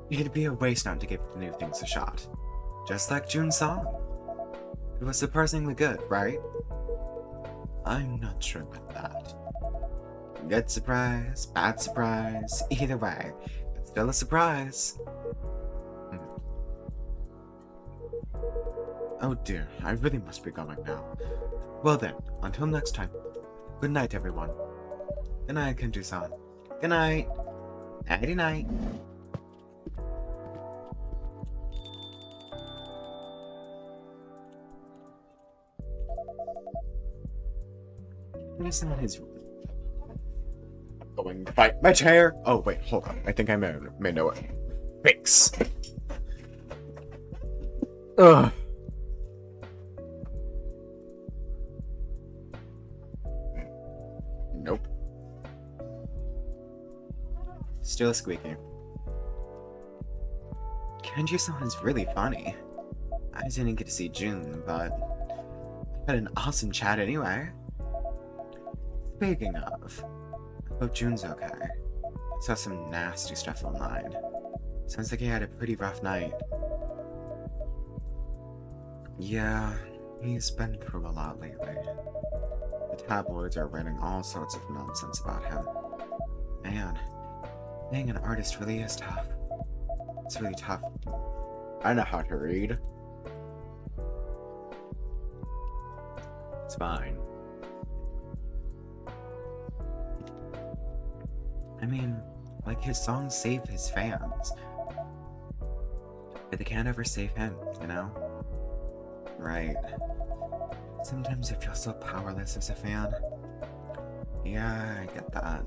It'd be a waste not to give the new things a shot. Just like June's song. It was surprisingly good, right? I'm not sure about that. Good surprise, bad surprise, either way, it's still a surprise. Oh dear, I really must be going now. Well then, until next time. Good night, everyone. Good night, Kenji-san. Good night. Nighty night. He's not his. I'm going to fight my chair. Oh wait, hold on. I think I may know it. Fix. Ugh. Nope. Still squeaking. Kenji sounds really funny. I didn't get to see June, but had an awesome chat anyway. Speaking of, I hope June's okay. I saw some nasty stuff online. Sounds like he had a pretty rough night. Yeah, he's been through a lot lately. The tabloids are writing all sorts of nonsense about him. Man, being an artist really is tough. It's really tough. I know how to read. It's fine. I mean, like, his songs save his fans. But they can't ever save him, you know? Right. Sometimes I feel so powerless as a fan. Yeah, I get that.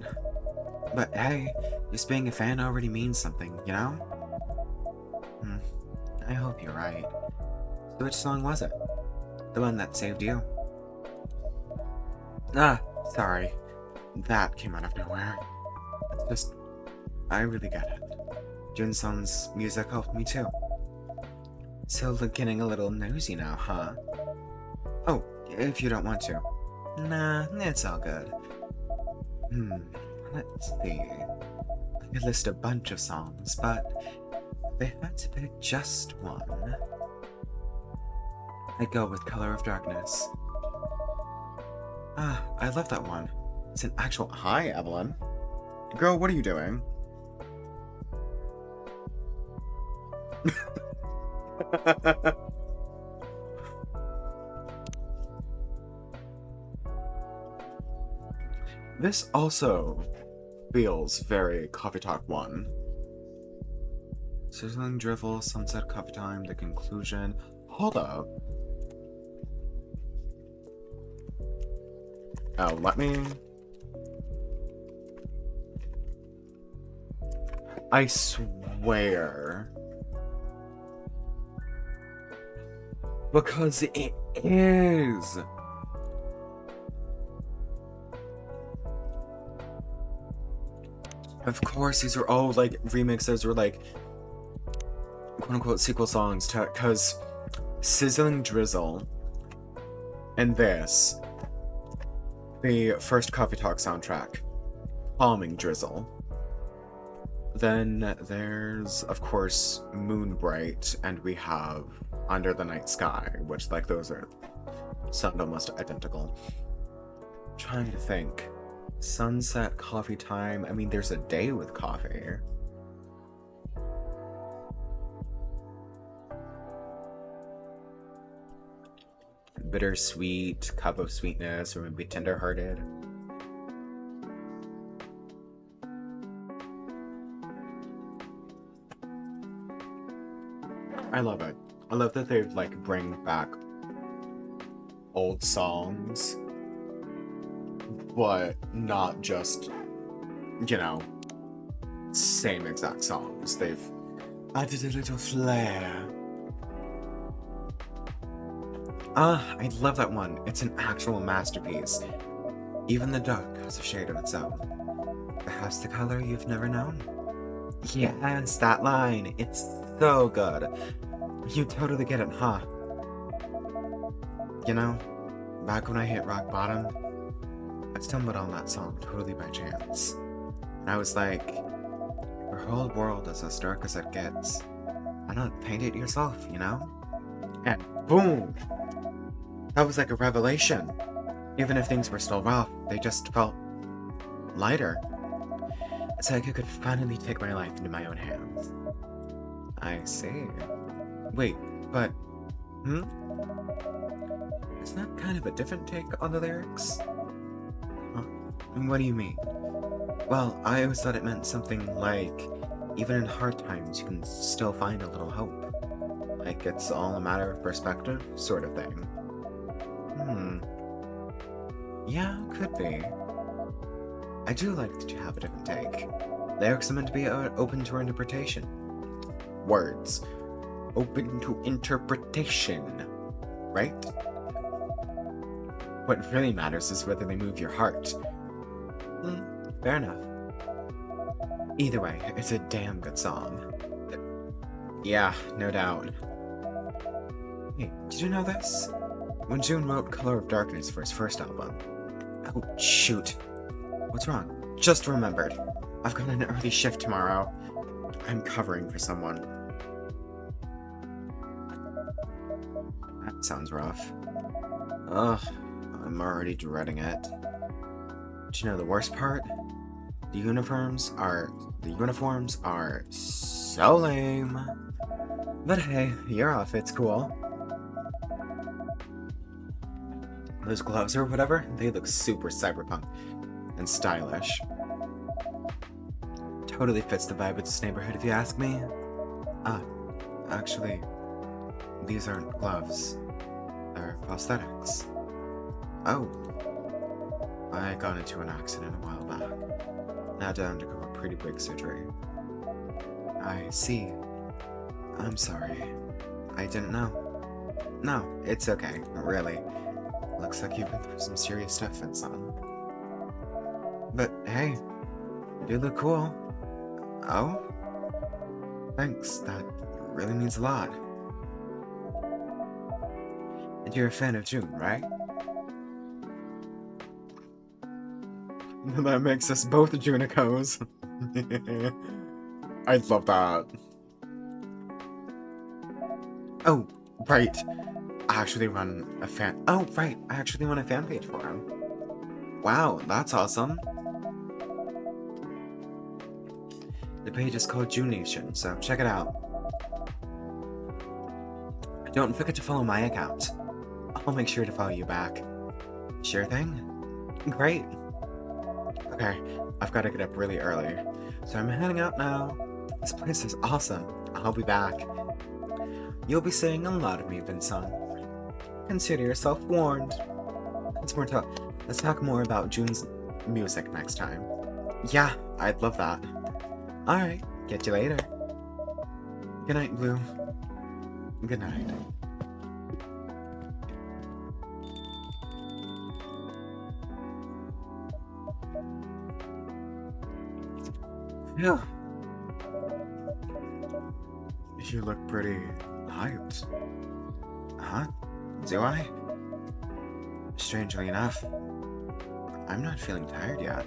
But hey, just being a fan already means something, you know? I hope you're right. So which song was it? The one that saved you? Ah, sorry. That came out of nowhere. It's just, I really get it. Jun-sun's music helped me too. So getting a little nosy now, huh? Oh, if you don't want to. Nah, it's all good. Let's see. I could list a bunch of songs, but if I had to pick just one, I'd go with Color of Darkness. Ah, I love that one. It's an actual— Hi, Evelyn. Girl, what are you doing? This also feels very Coffee Talk 1. Sizzling Drivel, Sunset Coffee Time, The Conclusion. Hold up. Oh, let me... I swear. Because it is. Of course, these are all like remixes or like quote unquote sequel songs to, because Sizzling Drizzle and this, the first Coffee Talk soundtrack, Calming Drizzle. Then there's, of course, Moonbright, and we have Under the Night Sky, which, like, those are sound almost identical. I'm trying to think. Sunset, Coffee Time. I mean, there's a Day with Coffee. Bittersweet, Cup of Sweetness, or maybe Tenderhearted. I love it. I love that they like bring back old songs, but not just, you know, same exact songs. They've added a little flair. I love that one. It's an actual masterpiece. Even the dark has a shade of its own. Perhaps the color you've never known? Yes, that line. It's so good. You totally get it, huh? You know, back when I hit rock bottom, I stumbled on that song totally by chance. And I was like, your whole world is as dark as it gets. Why not paint it yourself, you know? And boom! That was like a revelation. Even if things were still rough, they just felt lighter. It's like I could finally take my life into my own hands. I see. Wait, but... Is that kind of a different take on the lyrics? Huh? What do you mean? Well, I always thought it meant something like, even in hard times, you can still find a little hope. Like it's all a matter of perspective, sort of thing. Yeah, could be. I do like that you have a different take. Lyrics are meant to be open to interpretation. Words. Open to interpretation. Right? What really matters is whether they move your heart. Fair enough. Either way, it's a damn good song. Yeah, no doubt. Hey, did you know this? When June wrote Color of Darkness for his first album... Oh, shoot. What's wrong? Just remembered. I've got an early shift tomorrow. I'm covering for someone. That sounds rough. Ugh, I'm already dreading it. Do you know the worst part? The uniforms are so lame. But hey, your outfit's cool. Those gloves or whatever, they look super cyberpunk and stylish. Totally fits the vibe of this neighborhood if you ask me. Actually, these aren't gloves. They're prosthetics. Oh. I got into an accident a while back. Now to undergo a pretty big surgery. I see. I'm sorry. I didn't know. No, it's okay. Really. Looks like you've been through some serious stuff, Vincent. But hey, you do look cool. Oh? Thanks, that really means a lot. And you're a fan of June, right? That makes us both Junicos. I love that. Oh, right. I actually run a fan... Oh, right. I actually run a fan page for him. Wow, that's awesome. The page is called June Nation, so check it out. Don't forget to follow my account. I'll make sure to follow you back. Sure thing? Great. Okay, I've got to get up really early, so I'm heading out now. This place is awesome. I'll be back. You'll be seeing a lot of me, Vincent. Consider yourself warned. Let's talk more about June's music next time. Yeah, I'd love that. Alright, get you later. Good night, Blue. Good night. Yeah. You look pretty hyped. Huh? Do I? Strangely enough, I'm not feeling tired yet.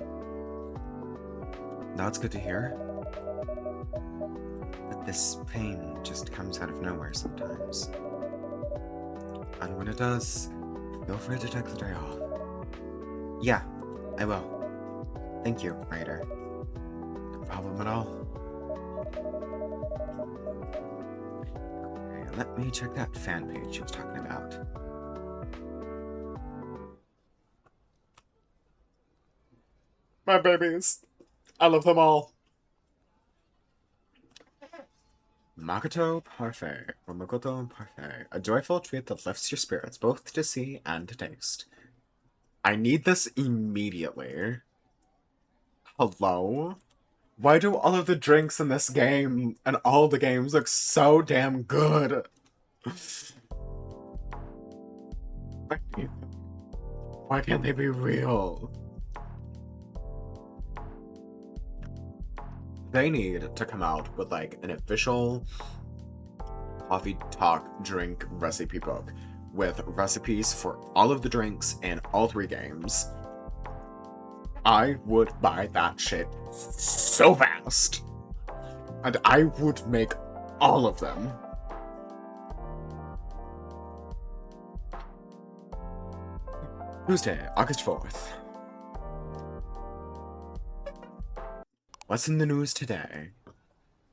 That's good to hear. But this pain just comes out of nowhere sometimes. And when it does, feel free to take the day off. Yeah, I will. Thank you, Ryder. No problem at all. Okay, let me check that fan page she was talking about. My babies. I love them all. Makoto Parfait, or Makoto Parfait, a joyful treat that lifts your spirits both to see and to taste. I need this immediately. Hello? Why do all of the drinks in this game and all the games look so damn good? Why can't they be real? They need to come out with like an official coffee talk drink recipe book with recipes for all of the drinks in all 3 games. I would buy that shit so fast. And I would make all of them. Tuesday, August 4th. What's in the news today?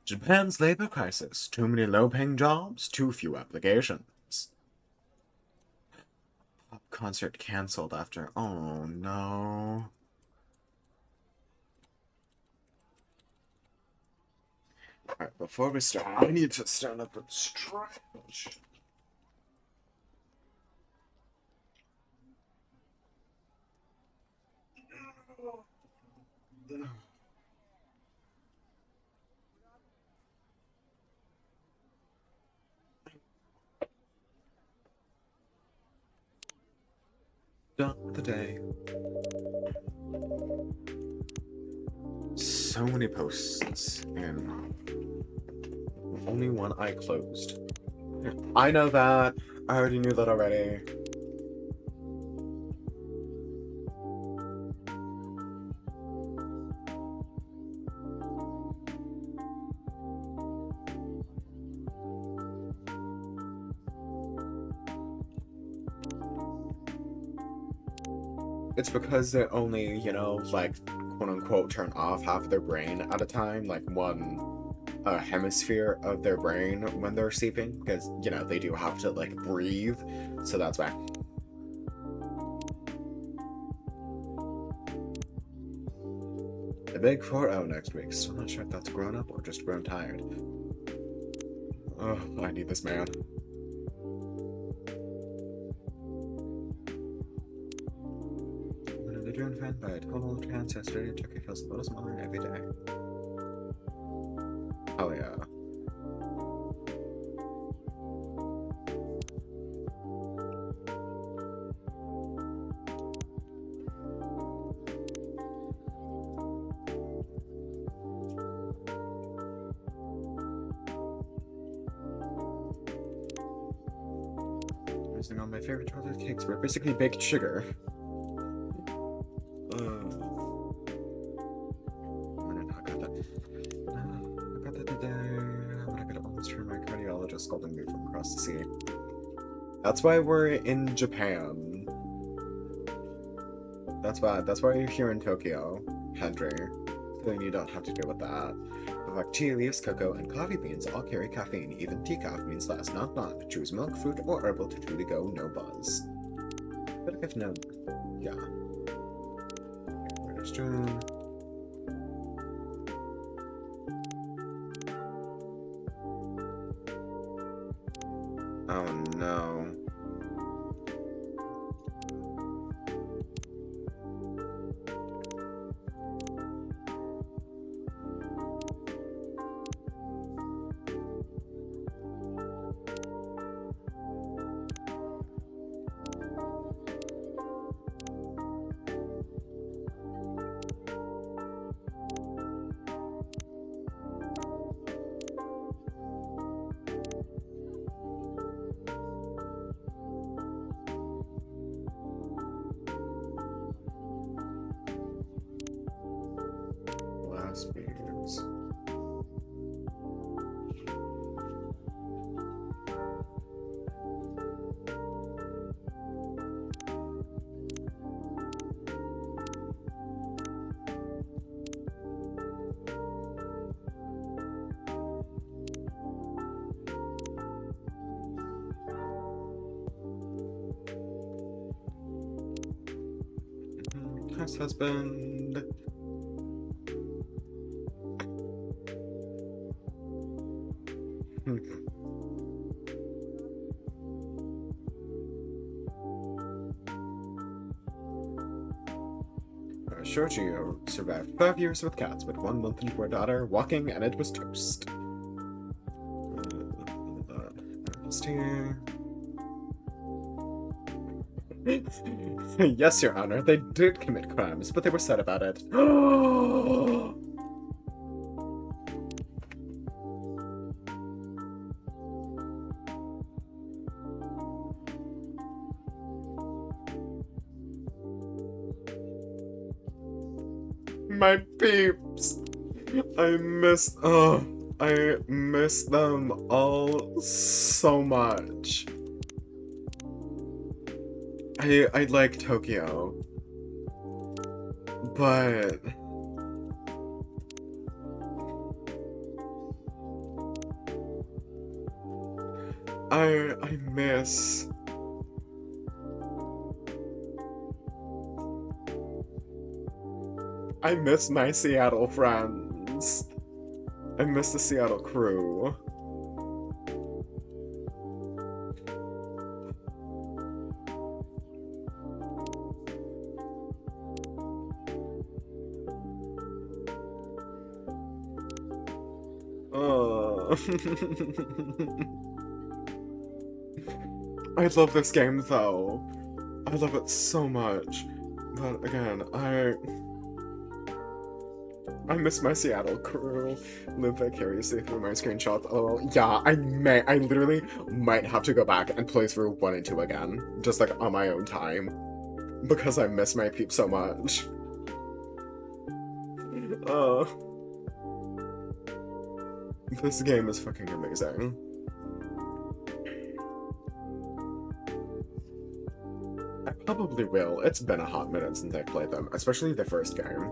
Japan's labor crisis. Too many low-paying jobs, too few applications. Pop concert cancelled after... Oh, no. Alright, before we start, I need to stand up and stretch. Done with the day. So many posts and only one I closed. I know that. I already knew that already. It's because they only, you know, like, quote unquote, turn off half of their brain at a time, like one hemisphere of their brain when they're sleeping, because, you know, they do have to, like, breathe, so that's why. The big 4-0 next week. Still not sure if that's grown up or just grown tired. Oh, I need this man. When the drone fan by a total chance yesterday, Chucky feels a little smaller every day. Oh yeah. Using all my favorite chocolate cakes were basically baked sugar. I got that today, but I could almost hear my cardiologist scolding me from across the sea. That's why we're in Japan. That's why you're here in Tokyo, Henry. So then you don't have to deal with that. Like tea leaves, cocoa, and coffee beans all carry caffeine. Even decaf means less, not none. Choose milk, fruit, or herbal to truly go no buzz. But I have no. Yeah. Where's June? Oh no. Last beers. House husband. Shorty survived 5 years with cats, but 1 month into her daughter walking, and it was toast. Just here. Yes, Your Honor, they did commit crimes, but they were sad about it. My peeps! I miss them all so much. I like Tokyo, but I miss my Seattle friends. I miss the Seattle crew. I love this game though. I love it so much. But again, I miss my Seattle crew. Live vicariously through my screenshots. Oh, yeah, I literally might have to go back and play through 1 and 2 again. Just like on my own time. Because I miss my peeps so much. This game is fucking amazing. I probably will. It's been a hot minute since I played them, especially the first game.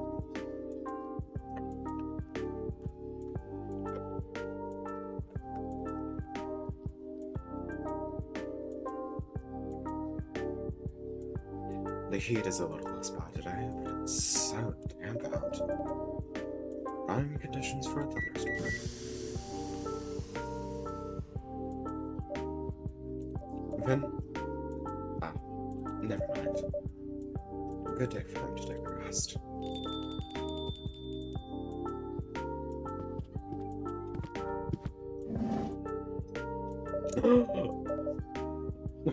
The heat is a little less bad today, but it's so damn bad. Prime conditions for a thunderstorm. Then, never mind. Good day for them to take a rest.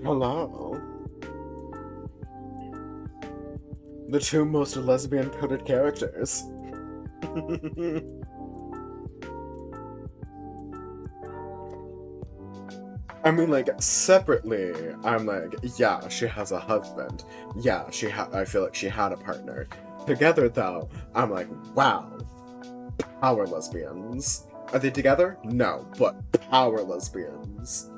Hello. The two most lesbian-coded characters. I mean, like, separately, I'm like, yeah, she has a husband. Yeah, I feel like she had a partner. Together, though, I'm like, wow. Power lesbians. Are they together? No, but power lesbians.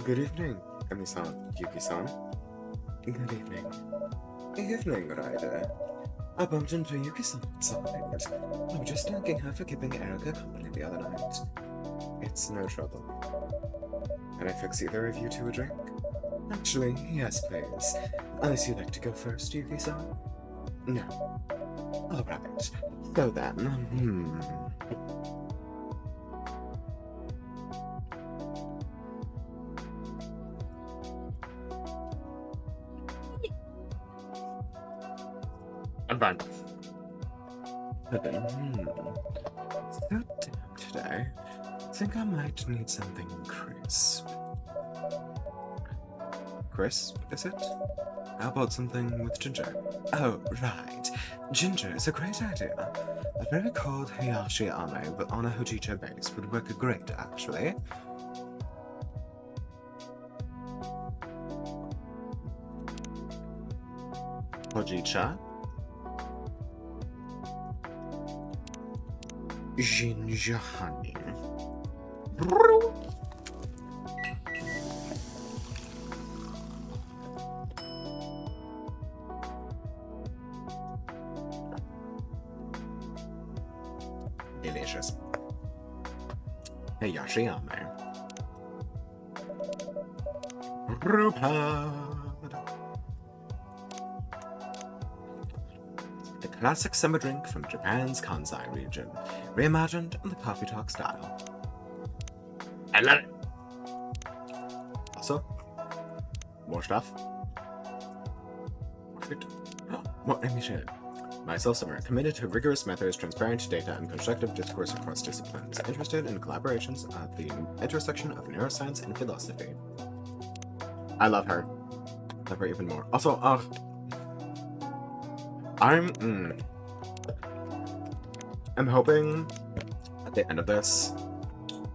Good evening, Emi-san, Yuki-san. Good evening. Evening, Ryder. I bumped into Yuki-san outside. I was just thanking her for keeping Erica company the other night. It's no trouble. Can I fix either of you two a drink? Actually, yes, please. Unless you'd like to go first, Yuki-san? No. Alright. So then, I'm fine. But then, it's so damp today. I think I might need something crisp. Crisp, is it? How about something with ginger? Oh, right. Ginger is a great idea. A very cold Hayashi ame but on a hojicha base would work great, actually. Hojicha? Ginger honey. Delicious. Hayashi ame. Brewpad. The classic summer drink from Japan's Kansai region, reimagined in the coffee talk style. I love it! Also, more stuff. More shit. More enemy shit. Myself, Summer, committed to rigorous methods, transparent data, and constructive discourse across disciplines, interested in collaborations at the intersection of neuroscience and philosophy. I love her. Love her even more. Also, I'm hoping at the end of this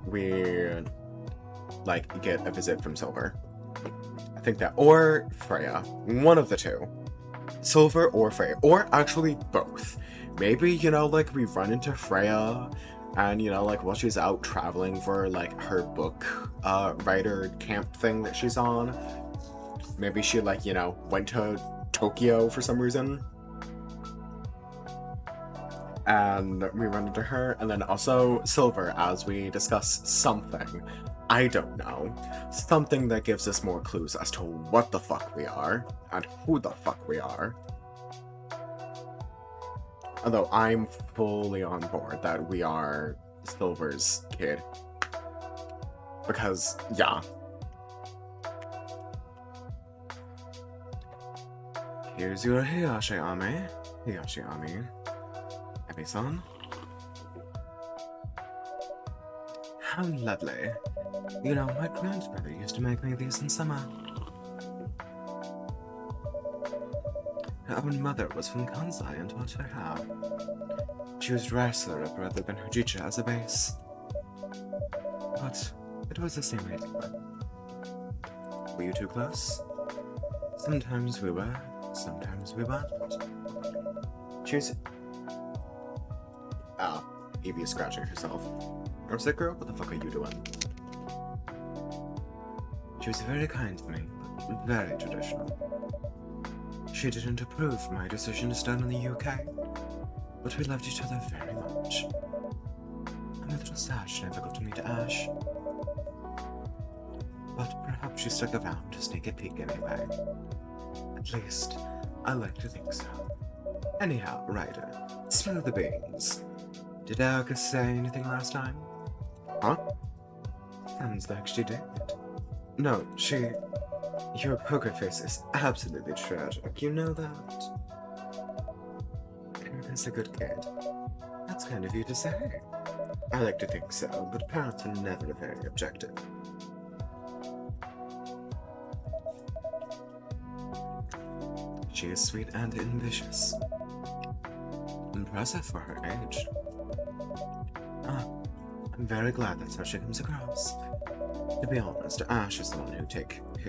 we like get a visit from Silver. I think that, or Freya, one of the two. Silver or Freya, or actually both. Maybe, you know, like we run into Freya and, you know, like while she's out traveling for like her book writer camp thing that she's on, maybe she like, you know, went to Tokyo for some reason. And we run into her, and then also Silver as we discuss something. I don't know. Something that gives us more clues as to what the fuck we are, and who the fuck we are. Although I'm fully on board that we are Silver's kid. Because, yeah. Here's your Hayashi ame. Hayashi ame. Emi-san. How lovely. You know, my grandmother used to make me these in summer. Her own mother was from Kansai and taught her how. She used rice syrup rather than hojicha as a base. But it was the same idea. Were you too close? Sometimes we were, sometimes we weren't. Choose. Ah, Evie is scratching herself. I was like, girl, what the fuck are you doing? She was very kind to me, but very traditional. She didn't approve my decision to study in the UK, but we loved each other very much. I'm a little sad she never got to meet Ash. But perhaps she stuck around to sneak a peek anyway. At least, I like to think so. Anyhow, Ryder, spill the beans. Did Erica say anything last time? Huh? Sounds like she did. No, she... Your poker face is absolutely tragic, you know that? Erica's a good kid. That's kind of you to say. I like to think so, but parents are never very objective. She is sweet and ambitious. Impressive for her age. I'm very glad that's how she comes across. To be honest, Ash is the one who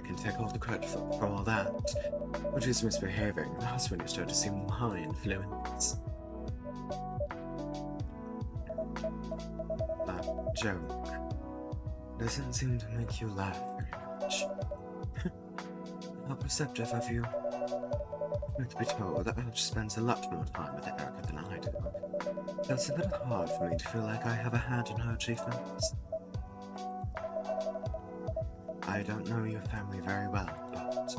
can take all the credit for all that. When she's misbehaving, that's when you start to see my influence. That joke doesn't seem to make you laugh very much. How perceptive of you. Truth be told, that Ash spends a lot more time with Erica than I do. So it's a little hard for me to feel like I have a hand in her achievements. I don't know your family very well, but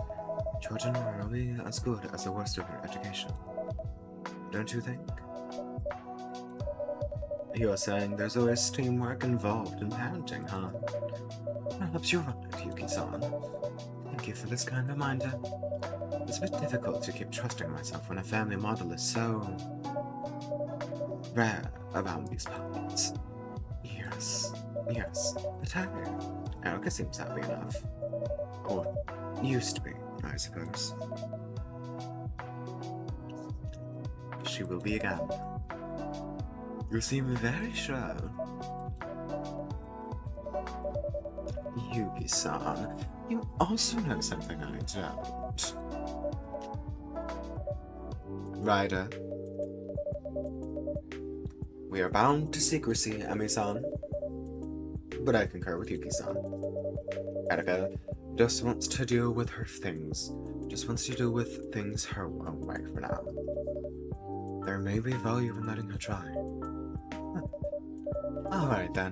children are only as good as the worst of their education. Don't you think? You're saying there's always teamwork involved in parenting, huh? Perhaps you're right, Yuki-san. Thank you for this kind reminder. It's a bit difficult to keep trusting myself when a family model is so... rare around these parts. Yes, but hey, Erica seems happy enough. Or used to be, I suppose. She will be again. You seem very sure. Yuki-san, you also know something I don't. Ryder. We are bound to secrecy, Emi-san. But I concur with Yuki-san. Erica just wants to deal with her things. Just wants to deal with things her own way for now. There may be value in letting her try. Alright then.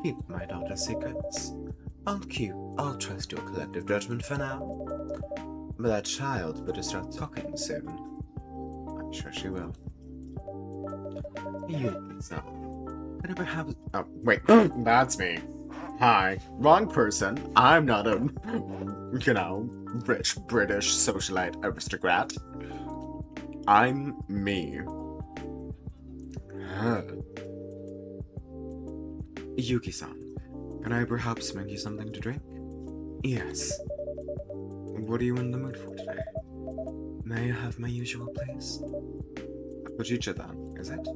Keep my daughter's secrets. I'll trust your collective judgment for now. But that child better start talking soon. I'm sure she will. Yuki-san. Could I perhaps... Oh, wait. That's me. Hi. Wrong person. I'm not a, rich British socialite aristocrat. I'm me. Yuki-san, can I perhaps make you something to drink? Yes. What are you in the mood for today? May I have my usual, please? Hojicha then, is it?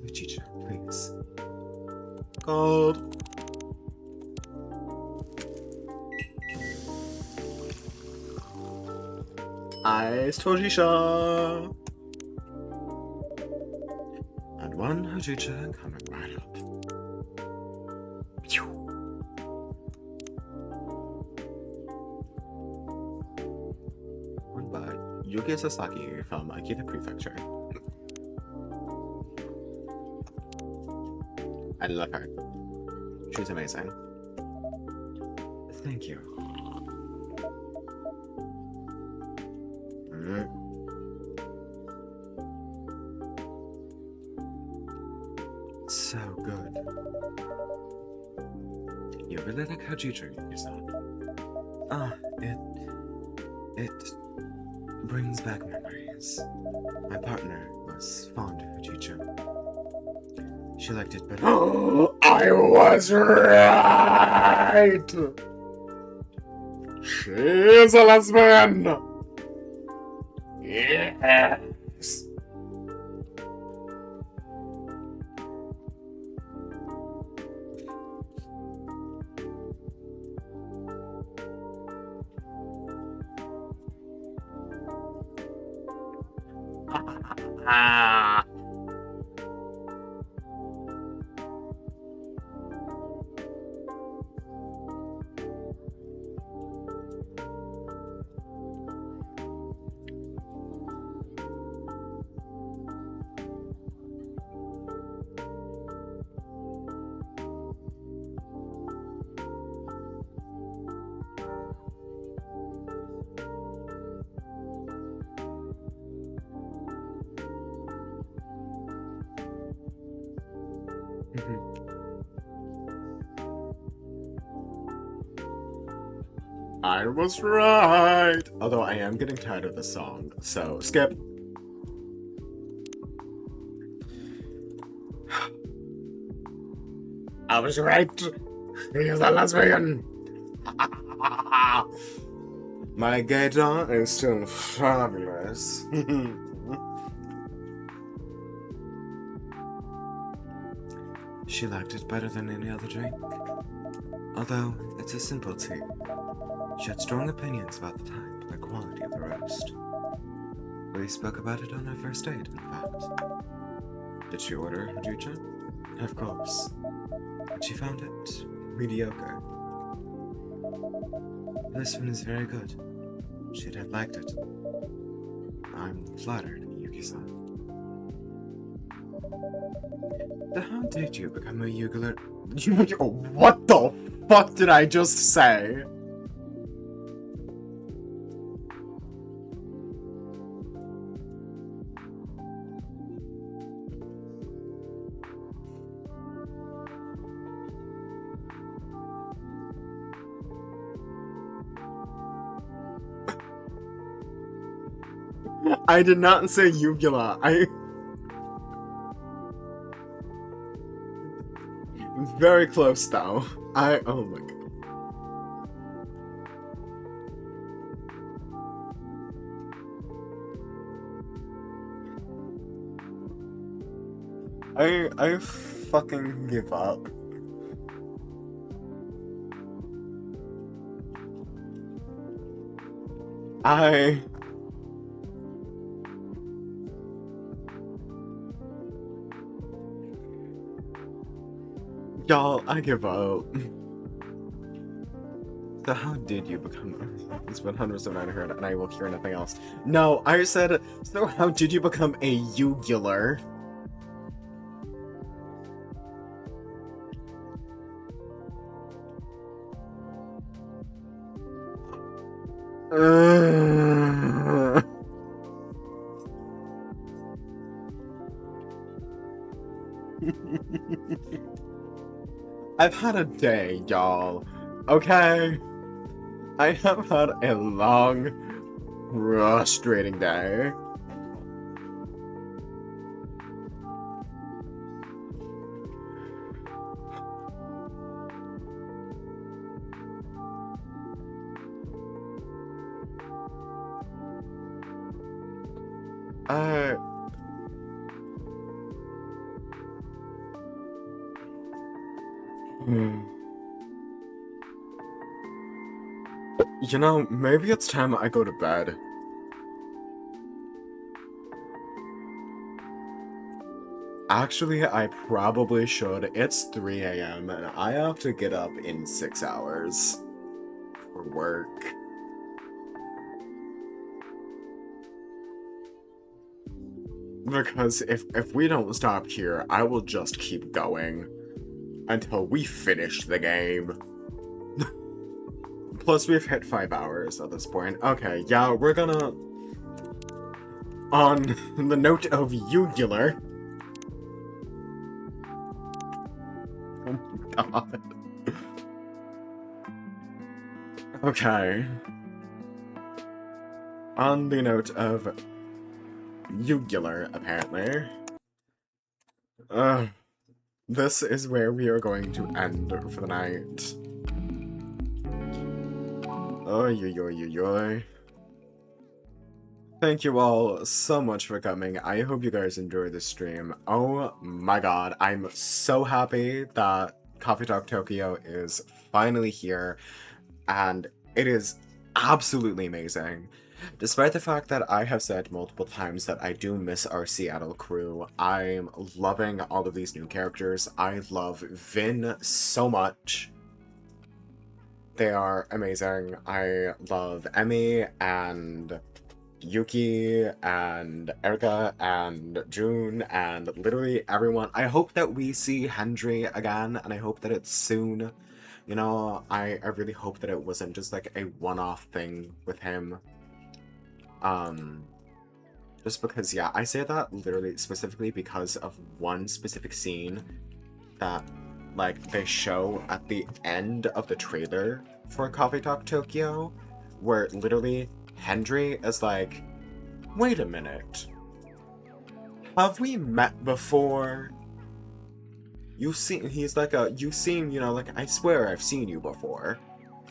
Hojicha, please. Cold. Iced Hojicha. And one Hojicha coming right up. One by Yuki Sasaki from Akita Prefecture. I love her. She's amazing. Thank you. So good. You really like Hojicha, Yuki-san. It brings back memories. My partner was fond of Hojicha. She liked it better. I was right! She's a lesbian! Yes! Ah. I was right! Although I am getting tired of this song, so skip. I was right! She's a lesbian! My gaydar is still fabulous. She liked it better than any other drink. Although, it's a simple tea. She had strong opinions about the type and the quality of the roast. We spoke about it on our first date, in fact. Did she order kombucha? Of course. She found it mediocre. This one is very good. She'd have liked it. I'm flattered, Yuki-san. So how did you become a Yugular? What the fuck did I just say? I did not say uvula. Very close though. Oh my god. I fucking give up. Y'all, I give up. So how did you become... It's been hundreds of 900 and I will hear nothing else. No, I said, so how did you become a Yugular? I've had a day, y'all. Okay? I have had a long, frustrating day. You know, maybe it's time I go to bed. Actually, I probably should. It's 3 a.m. and I have to get up in 6 hours for work. Because if we don't stop here, I will just keep going until we finish the game. Plus, we've hit 5 hours at this point. Okay, yeah, we're gonna... On the note of Yugular... Oh my god. Okay. On the note of Yugular, apparently. this is where we are going to end for the night. Oy, oy, oy, oy, oy. Thank you all so much for coming. I hope you guys enjoyed this stream. Oh my god, I'm so happy that Coffee Talk Tokyo is finally here, and it is absolutely amazing. Despite the fact that I have said multiple times that I do miss our Seattle crew, I'm loving all of these new characters. I love Vin so much. They are amazing. I love Emmy and Yuki and Erica and June and literally everyone. I hope that we see Hendry again, and I hope that it's soon. You know, I really hope that it wasn't just like a one-off thing with him. Just because, yeah, I say that literally specifically because of one specific scene that, like, they show at the end of the trailer for Coffee Talk Tokyo, where literally Hendry is like, wait a minute. Have we met before? He's like you seem, you know, like, I swear I've seen you before.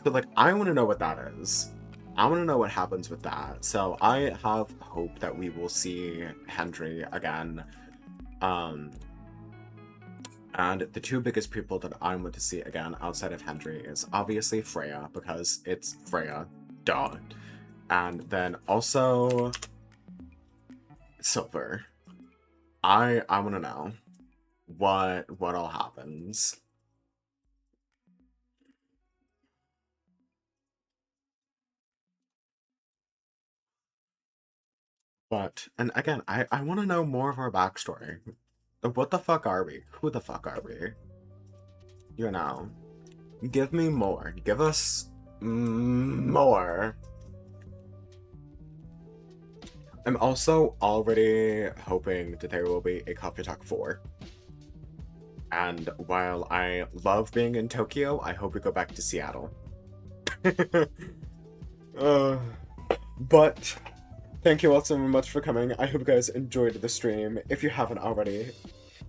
So, like, I want to know what that is. I want to know what happens with that. So I have hope that we will see Hendry again. And the two biggest people that I want to see again outside of Hendry is obviously Freya, because it's Freya. Duh. And then also Silver. I want to know what all happens. But, and again, I want to know more of our backstory. What the fuck are we? Who the fuck are we? You know, give me more. Give us more. I'm also already hoping that there will be a Coffee Talk 4. And while I love being in Tokyo, I hope we go back to Seattle. But thank you all so much for coming. I hope you guys enjoyed the stream. If you haven't already,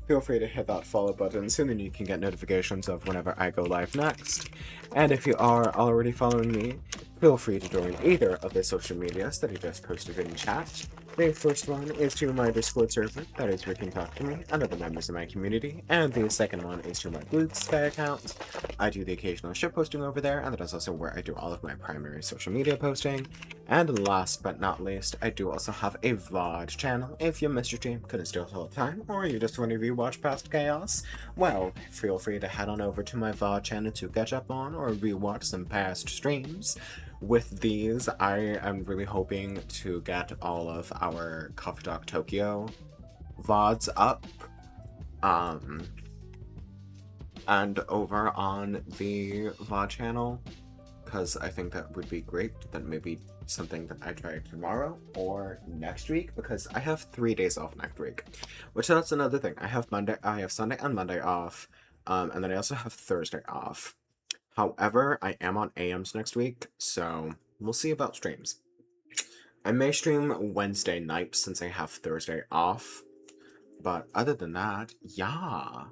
feel free to hit that follow button so then you can get notifications of whenever I go live next. And if you are already following me, feel free to join either of the social medias that I just posted in chat. The first one is to my Discord server, that is where you can talk to me and other members of my community, and the second one is to my Blue Sky account. I do the occasional ship posting over there, and that is also where I do all of my primary social media posting. And last but not least, I do also have a VOD channel. If you missed your stream, couldn't steal the whole time, or you just want to rewatch past chaos, well, feel free to head on over to my VOD channel to catch up on or rewatch some past streams. With these, I am really hoping to get all of our Coffee Talk Tokyo VODs up. And over on the VOD channel, because I think that would be great. That may be something that I try tomorrow or next week, because I have 3 days off next week, which that's another thing. I have Sunday and Monday off, and then I also have Thursday off. However, I am on AMs next week, so we'll see about streams. I may stream Wednesday night since I have Thursday off, but other than that, yeah.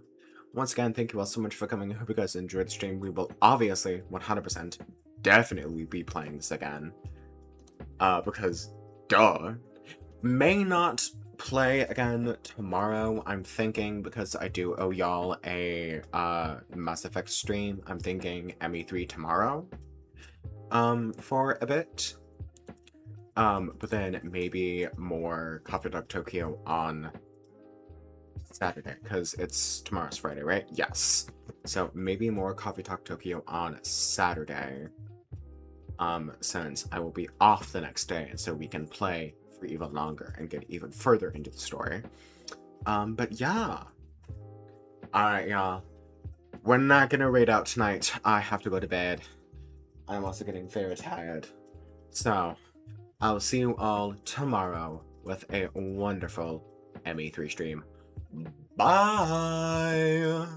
Once again, thank you all so much for coming. I hope you guys enjoyed the stream. We will obviously, 100%, definitely be playing this again. Because, duh. May not play again tomorrow, I'm thinking, because I do owe y'all a Mass Effect stream. I'm thinking ME3 tomorrow for a bit, but then maybe more Coffee Talk Tokyo on Saturday, because tomorrow's Friday, right? Yes, so maybe more Coffee Talk Tokyo on Saturday, since I will be off the next day, and so we can play for even longer and get even further into the story. But yeah. Alright, y'all. We're not gonna raid out tonight. I have to go to bed. I'm also getting very tired. So, I'll see you all tomorrow with a wonderful ME3 stream. Bye!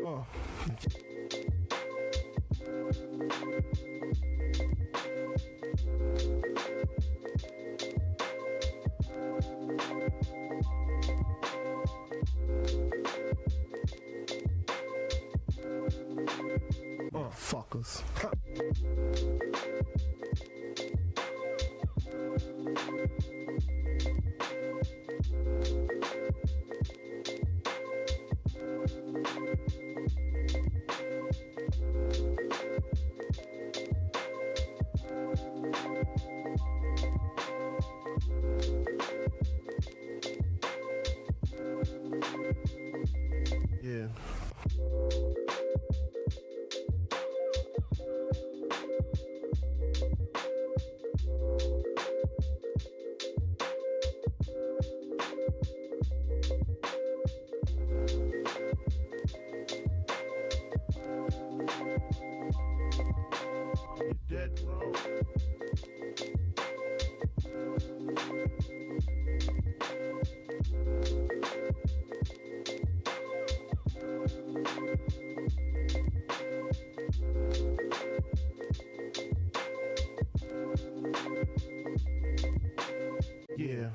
Oh. Oh, fuckers. Yeah. You're dead, bro. Yeah.